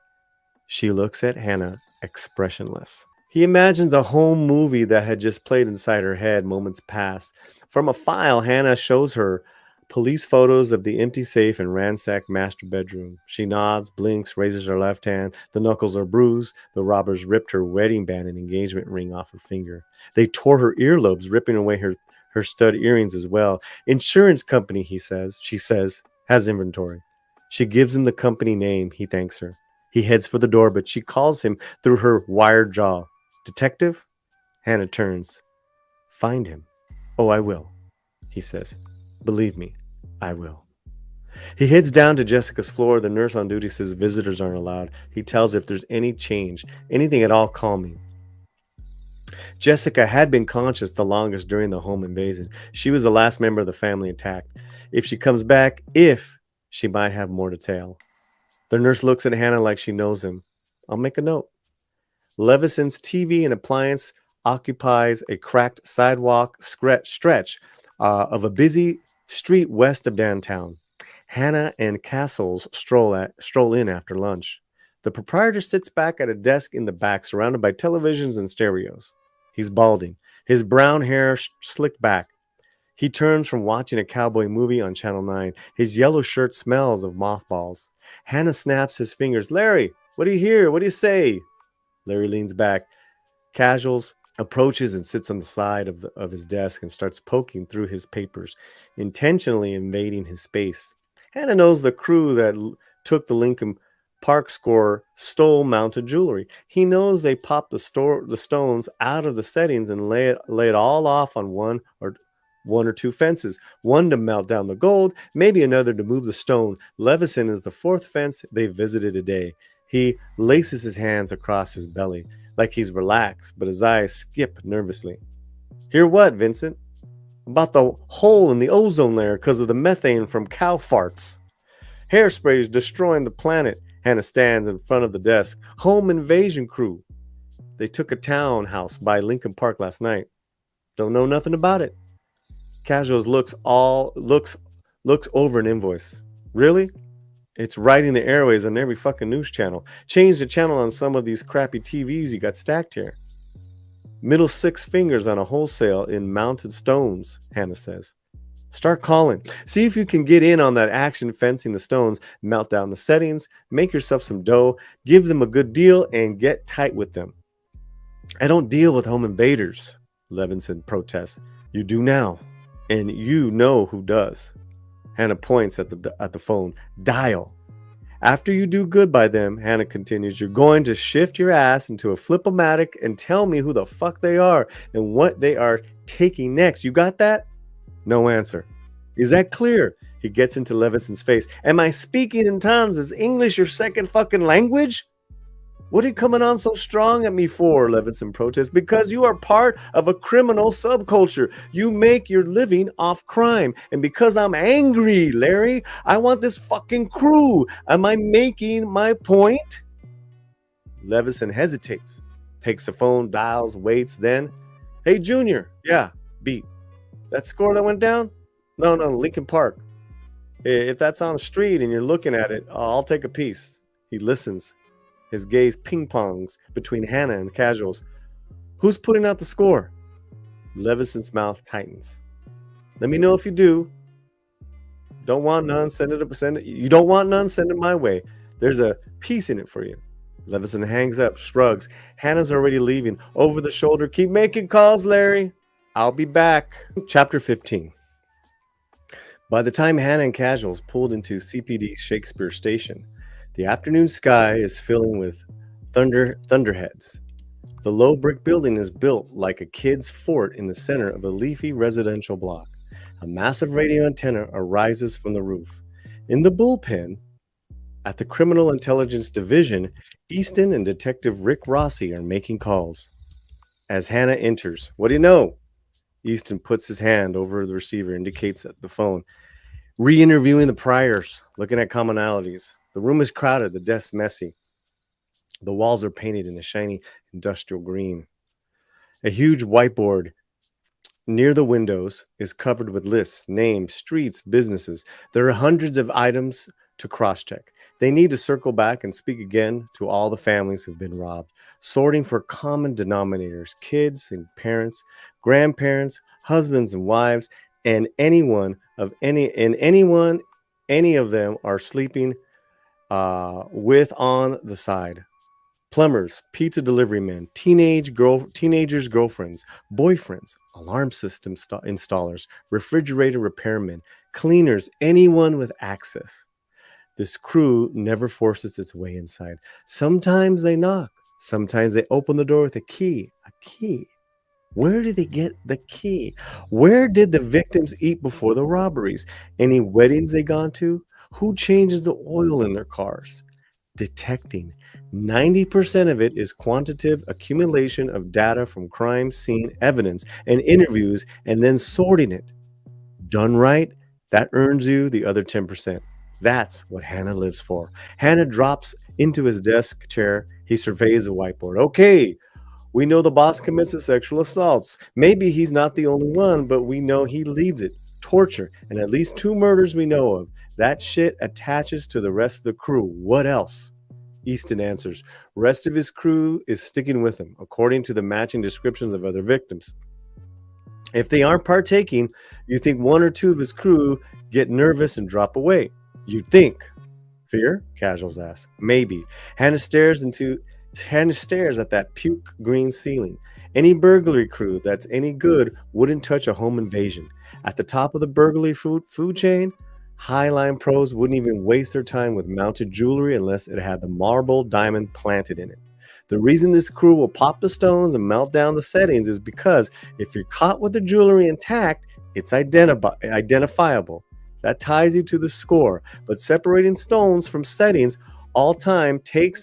She looks at Hanna, expressionless. He imagines a home movie that had just played inside her head. Moments pass. From a file, Hanna shows her police photos of the empty safe and ransacked master bedroom. She nods, blinks, raises her left hand. The knuckles are bruised. The robbers ripped her wedding band and engagement ring off her finger. They tore her earlobes, ripping away her stud earrings as well. "Insurance company," she says, has inventory. She gives him the company name. He thanks her. He heads for the door, but she calls him through her wired jaw. "Detective?" Hanna turns. "Find him." "Oh, I will," he says. "Believe me, I will." He heads down to Jessica's floor. The nurse on duty says visitors aren't allowed. He tells her if there's any change, anything at all, call me. Jessica had been conscious the longest during the home invasion. She was the last member of the family attacked. If she comes back, she might have more to tell. The nurse looks at Hanna like she knows him. "I'll make a note." Levison's TV and appliance occupies a cracked sidewalk stretch of a busy street west of downtown. Hanna and Castles stroll in after lunch. The proprietor sits back at a desk in the back, surrounded by televisions and stereos. He's balding, his brown hair slicked back. He turns from watching a cowboy movie on Channel 9. His yellow shirt smells of mothballs. Hanna snaps his fingers. "Larry, what do you hear? What do you say?" Larry leans back. Casuals approaches and sits on the side of his desk and starts poking through his papers, intentionally invading his space. Hanna knows the crew that took the Lincoln Park score stole mounted jewelry. He knows they popped the stones out of the settings and lay it all off on one or two fences. One to melt down the gold, maybe another to move the stone. Levison is the fourth fence they visited today. He laces his hands across his belly, like he's relaxed, but his eyes skip nervously. "Hear what, Vincent?" "About the hole in the ozone layer because of the methane from cow farts." "Hairspray is destroying the planet." Hanna stands in front of the desk. "Home invasion crew. They took a townhouse by Lincoln Park last night." "Don't know nothing about it." Casuals looks over an invoice. "Really? It's right in the airways on every fucking news channel. Change the channel on some of these crappy TVs you got stacked here." "Middle six fingers on a wholesale in mounted stones," Hanna says. "Start calling. See if you can get in on that action fencing the stones. Melt down the settings. Make yourself some dough. Give them a good deal and get tight with them." "I don't deal with home invaders," Levinson protests. "You do now. And you know who does." Hanna points at the phone. "Dial. After you do good by them," Hanna continues, "you're going to shift your ass into a flip-o-matic and tell me who the fuck they are and what they are taking next. You got that?" No answer. "Is that clear?" He gets into Levinson's face. "Am I speaking in tongues? Is English your second fucking language?" "What are you coming on so strong at me for?" Levinson protests. "Because you are part of a criminal subculture. You make your living off crime. And because I'm angry, Larry, I want this fucking crew. Am I making my point?" Levison hesitates, takes the phone, dials, waits, then, "Hey, Junior." "Yeah, beat. That score that went down?" No, Lincoln Park. If that's on the street and you're looking at it, I'll take a piece." He listens. His gaze ping-pongs between Hanna and Casuals. "Who's putting out the score?" Levison's mouth tightens. "Let me know if you do." Don't want none? Send it up. Send it. You don't want none? Send it my way. There's a piece in it for you. Levison hangs up, shrugs. Hannah's already leaving. Over the shoulder. Keep making calls, Larry. I'll be back. Chapter 15. By the time Hanna and casuals pulled into CPD Shakespeare Station, the afternoon sky is filling with thunderheads. The low brick building is built like a kid's fort in the center of a leafy residential block. A massive radio antenna arises from the roof. In the bullpen, at the Criminal Intelligence Division, Easton and Detective Rick Rossi are making calls. As Hanna enters, what do you know? Easton puts his hand over the receiver, indicates at the phone. Re-interviewing the priors, looking at commonalities. The room is crowded, the desk messy. The walls are painted in a shiny industrial green. A huge whiteboard near the windows is covered with lists, names, streets, businesses. There are hundreds of items to cross-check. They need to circle back and speak again to all the families who've been robbed, sorting for common denominators, kids and parents, grandparents, husbands and wives, and any of them are sleeping with on the side. Plumbers, pizza delivery men, teenagers' girlfriends, boyfriends, alarm system installers, refrigerator repairmen, cleaners, anyone with access. This crew never forces its way inside. Sometimes they knock. Sometimes they open the door with a key. A key. Where did they get the key? Where did the victims eat before the robberies? Any weddings they gone to? Who changes the oil in their cars? Detecting. 90% of it is quantitative accumulation of data from crime scene evidence and interviews, and then sorting it. Done right, that earns you the other 10%. That's what Hanna lives for. Hanna drops into his desk chair. He surveys the whiteboard. Okay, we know the boss commits the sexual assaults. Maybe he's not the only one, but we know he leads it. Torture, and at least 2 murders we know of. That shit attaches to the rest of the crew. What else? Easton answers. Rest of his crew is sticking with him, according to the matching descriptions of other victims. If they aren't partaking, you think 1 or 2 of his crew get nervous and drop away. You'd think. Fear? Casuals ask. Maybe. Hanna stares at that puke green ceiling. Any burglary crew that's any good wouldn't touch a home invasion. At the top of the burglary food chain, highline pros wouldn't even waste their time with mounted jewelry unless it had the marble diamond planted in it. The reason this crew will pop the stones and melt down the settings is because if you're caught with the jewelry intact, it's identifiable. That ties you to the score. But separating stones from settings takes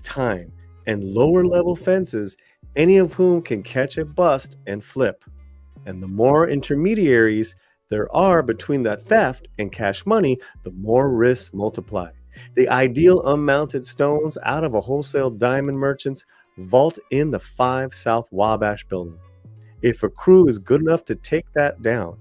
time. And lower level fences, any of whom can catch a bust and flip. And the more intermediaries there are between that theft and cash money, the more risks multiply. The ideal unmounted stones out of a wholesale diamond merchant's vault in the 5 South Wabash building. If a crew is good enough to take that down,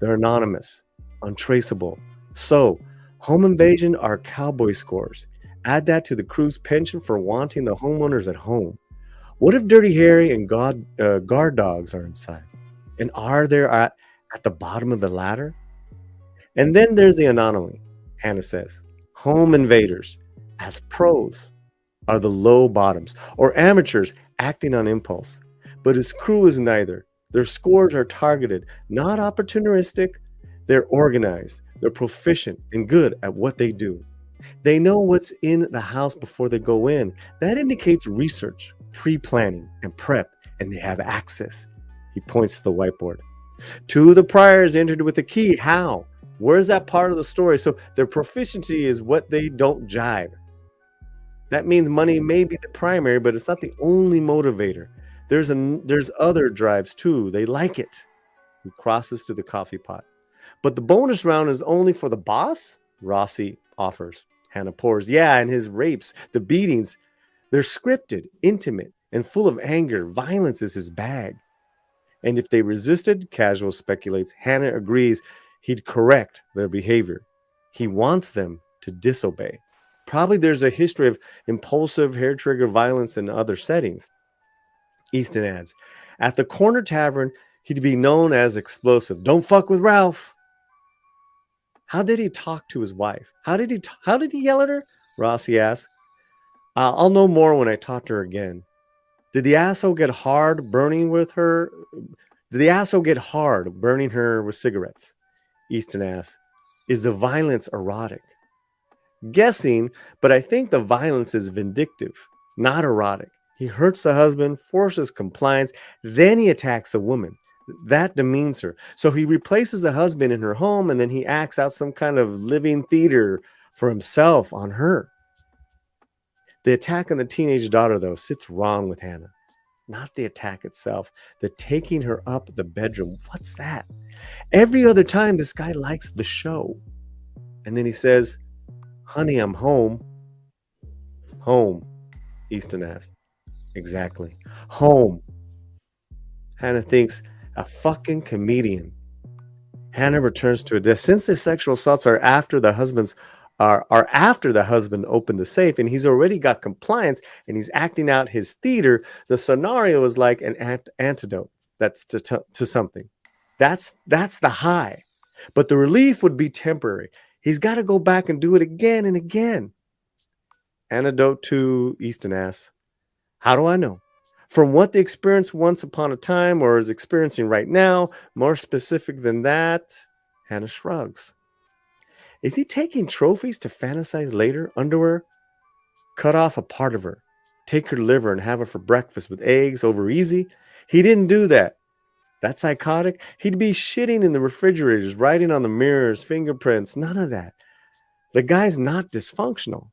they're anonymous, untraceable. So, home invasion are cowboy scores. Add that to the crew's penchant for wanting the homeowners at home. What if Dirty Harry and guard dogs are inside? And are there at the bottom of the ladder? And then there's the anomaly, Hanna says. Home invaders, as pros, are the low bottoms, or amateurs acting on impulse. But his crew is neither. Their scores are targeted, not opportunistic. They're organized, they're proficient and good at what they do. They know what's in the house before they go in. That indicates research, pre-planning, and prep, and they have access. He points to the whiteboard. 2 of the priors entered with a key. How? Where's that part of the story? So their proficiency is what they don't jive. That means money may be the primary, but it's not the only motivator. There's other drives too. They like it. He crosses to the coffee pot. But the bonus round is only for the boss? Rossi offers. Hanna pours. Yeah, and his rapes, the beatings, they're scripted, intimate, and full of anger. Violence is his bag. And if they resisted, Casual speculates, Hanna agrees he'd correct their behavior. He wants them to disobey. Probably there's a history of impulsive hair-trigger violence in other settings. Easton adds, at the corner tavern, He'd be known as explosive. Don't fuck with Ralph. How did he talk to his wife? How did he yell at her? Rossi asked. I'll know more when I talk to her again. Did the asshole get hard burning her with cigarettes? Easton asked. Is the violence erotic? Guessing, but I think the violence is vindictive, not erotic. He hurts the husband, forces compliance, then he attacks the woman. That demeans her. So he replaces the husband in her home, and then he acts out some kind of living theater for himself on her. The attack on the teenage daughter, though, sits wrong with Hanna. Not the attack itself, the taking her up the bedroom. What's that? Every other time, this guy likes the show. And then he says, honey, I'm home. Home, Easton asked. Exactly. Home. Hanna thinks, a fucking comedian. Hanna returns to her desk. Since the sexual assaults are after the husband opened the safe and he's already got compliance and he's acting out his theater, the scenario is like an antidote that's to something. That's the high. But the relief would be temporary. He's got to go back and do it again and again. Antidote to, Easton asks. How do I know? From what they experienced once upon a time or is experiencing right now, more specific than that, Hanna shrugs. Is he taking trophies to fantasize later? Underwear? Cut off a part of her. Take her liver and have her for breakfast with eggs over easy? He didn't do that. That's psychotic. He'd be shitting in the refrigerators, writing on the mirrors, fingerprints, none of that. The guy's not dysfunctional.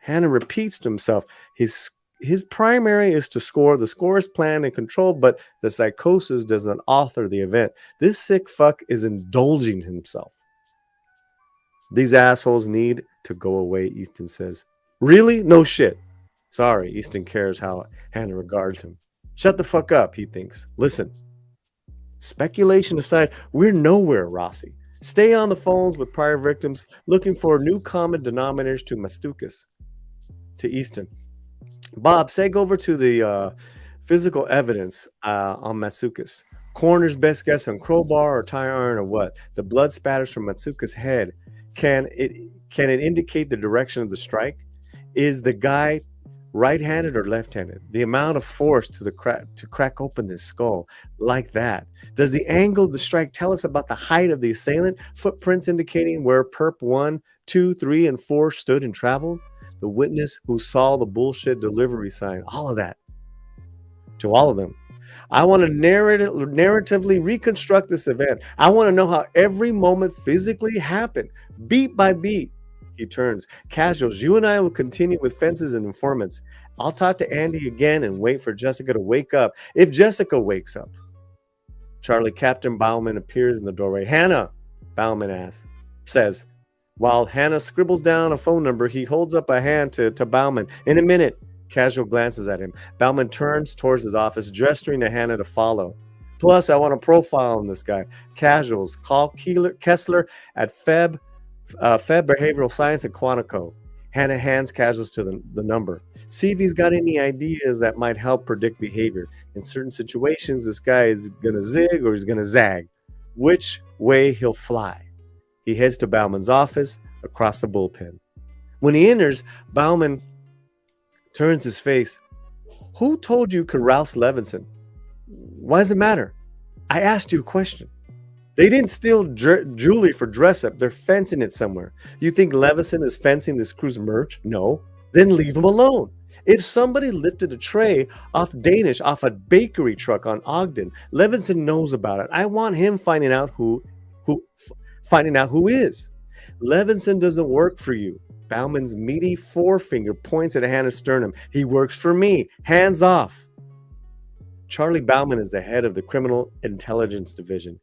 Hanna repeats to himself, his primary is to score. The score is planned and controlled, but the psychosis doesn't author the event. This sick fuck is indulging himself. These assholes need to go away, Easton says. Really? No shit. Sorry, Easton cares how Hanna regards him. Shut the fuck up, he thinks. Listen. Speculation aside, we're nowhere, Rossi. Stay on the phones with prior victims, looking for new common denominators to Mastukas. To Easton. Bob, seg over to the physical evidence on Matsukas. Coroner's best guess on crowbar or tire iron or what? The blood spatters from Matsuka's head. Can it indicate the direction of the strike? Is the guy right-handed or left-handed? The amount of force to crack open this skull like that. Does the angle of the strike tell us about the height of the assailant? Footprints indicating where perp 1, 2, 3, and 4 stood and traveled? The witness who saw the bullshit delivery sign, all of that. To all of them. I want to narratively reconstruct this event. I want to know how every moment physically happened, beat by beat. He turns. Casuals, you and I will continue with fences and informants. I'll talk to Andy again and wait for Jessica to wake up. If Jessica wakes up. Charlie, Captain Bauman appears in the doorway. Hanna, Bauman says. While Hanna scribbles down a phone number, he holds up a hand to Bauman. In a minute, Casual glances at him. Bauman turns towards his office, gesturing to Hanna to follow. Plus, I want a profile on this guy. Casuals, call Kessler at Feb Behavioral Science at Quantico. Hanna hands Casuals to the number. See if he's got any ideas that might help predict behavior. In certain situations, this guy is going to zig or he's going to zag. Which way he'll fly. He heads to Bauman's office across the bullpen. When he enters, Bauman turns his face. Who told you could rouse Levinson? Why does it matter? I asked you a question. They didn't steal jewelry for dress up. They're fencing it somewhere. You think Levinson is fencing this crew's merch? No. Then leave him alone. If somebody lifted a tray off a bakery truck on Ogden, Levinson knows about it. I want him finding out who is. Levinson doesn't work for you. Bauman's meaty forefinger points at Hanna's sternum. He works for me. Hands off. Charlie Bauman is the head of the Criminal Intelligence Division.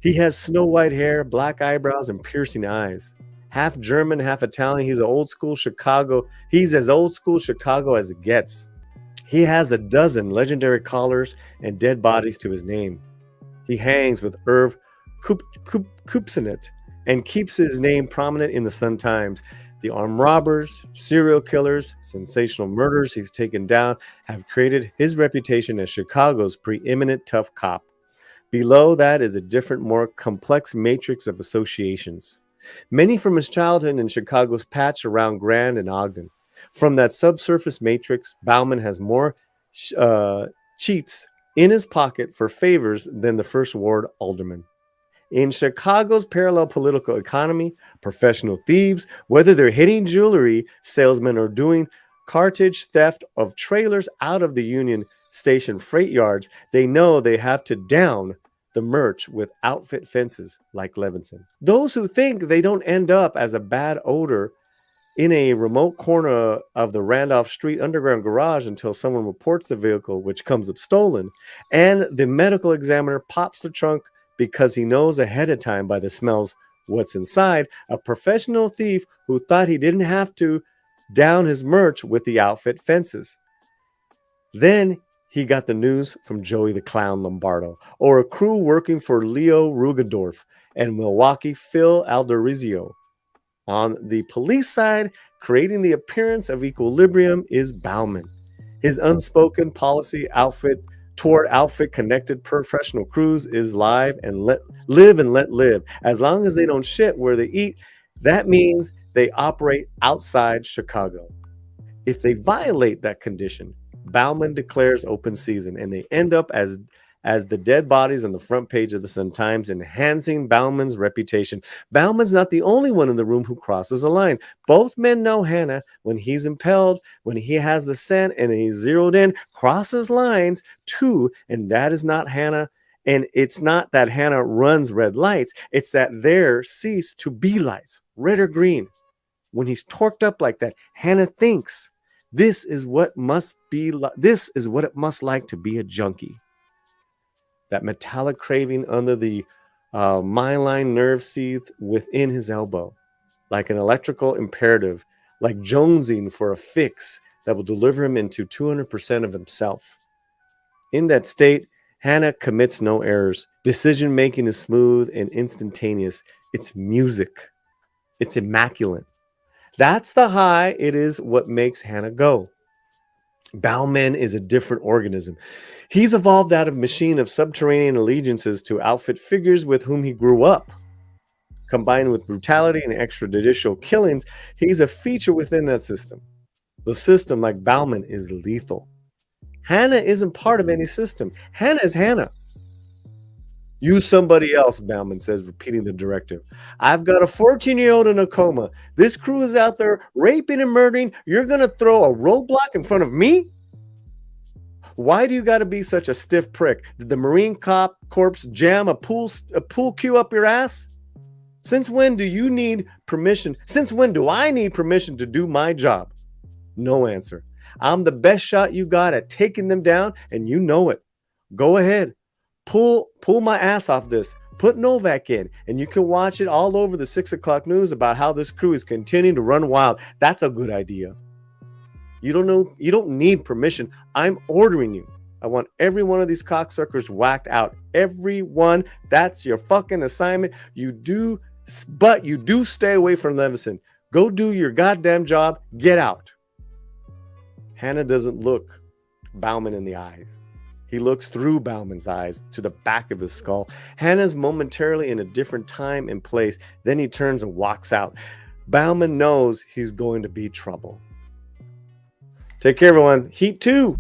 He has snow white hair, black eyebrows, and piercing eyes. Half German, half Italian. He's as old school Chicago as it gets. He has a dozen legendary collars and dead bodies to his name. He hangs with Irv Kupcinet and keeps his name prominent in the Sun-Times. The armed robbers, serial killers, sensational murders he's taken down have created his reputation as Chicago's preeminent tough cop. Below that is a different, more complex matrix of associations, many from his childhood in Chicago's patch around Grand and Ogden. From that subsurface matrix, Bauman has more cheats in his pocket for favors than the first ward alderman. In Chicago's parallel political economy, professional thieves, whether they're hitting jewelry salesmen or doing cartage theft of trailers out of the Union Station freight yards, they know they have to down the merch with outfit fences like Levinson. Those who think they don't end up as a bad odor in a remote corner of the Randolph Street underground garage until someone reports the vehicle, which comes up stolen, and the medical examiner pops the trunk because he knows ahead of time by the smells what's inside. A professional thief who thought he didn't have to down his merch with the outfit fences. Then he got the news from Joey the Clown Lombardo, or a crew working for Leo Rugendorf and Milwaukee Phil Alderizio. On the police side, creating the appearance of equilibrium is Bauman. His unspoken policy toward outfit-connected professional crews is live and let live. As long as they don't shit where they eat, that means they operate outside Chicago. If they violate that condition, Bauman declares open season, and they end up as the dead bodies on the front page of the Sun-Times, enhancing Bauman's reputation. Bauman's not the only one in the room who crosses a line. Both men know Hanna, when he's impelled, when he has the scent and he's zeroed in, crosses lines too, and that is not Hanna. And it's not that Hanna runs red lights, it's that there cease to be lights, red or green. When he's torqued up like that, Hanna thinks this is what it must like to be a junkie. That metallic craving under the myelin nerve sheath within his elbow, like an electrical imperative, like jonesing for a fix that will deliver him into 200% of himself. In that state, Hanna commits no errors. Decision-making is smooth and instantaneous. It's music. It's immaculate. That's the high. It is what makes Hanna go. Bauman is a different organism. He's evolved out of a machine of subterranean allegiances to outfit figures with whom he grew up. Combined with brutality and extrajudicial killings, he's a feature within that system. The system, like Bauman, is lethal. Hanna isn't part of any system. Hanna is Hanna. Use somebody else, Bauman says, repeating the directive. I've got a 14-year-old in a coma. This crew is out there raping and murdering. You're going to throw a roadblock in front of me? Why do you got to be such a stiff prick? Did the Marine Corps jam a pool cue up your ass? Since when do you need permission? Since when do I need permission to do my job? No answer. I'm the best shot you got at taking them down, and you know it. Go ahead. Pull my ass off this. Put Novak in, and you can watch it all over the 6 o'clock news about how this crew is continuing to run wild. That's a good idea. You don't need permission. I'm ordering you. I want every one of these cocksuckers whacked out. Everyone. That's your fucking assignment. But you do stay away from Levinson. Go do your goddamn job. Get out. Hanna doesn't look Bauman in the eyes. He looks through Bauman's eyes to the back of his skull. Hanna's momentarily in a different time and place. Then he turns and walks out. Bauman knows he's going to be trouble. Take care, everyone. Heat 2.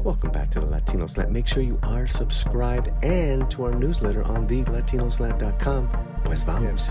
Welcome back to the Latino Slant. Make sure you are subscribed and to our newsletter on thelatinoslant.com. Pues vamos.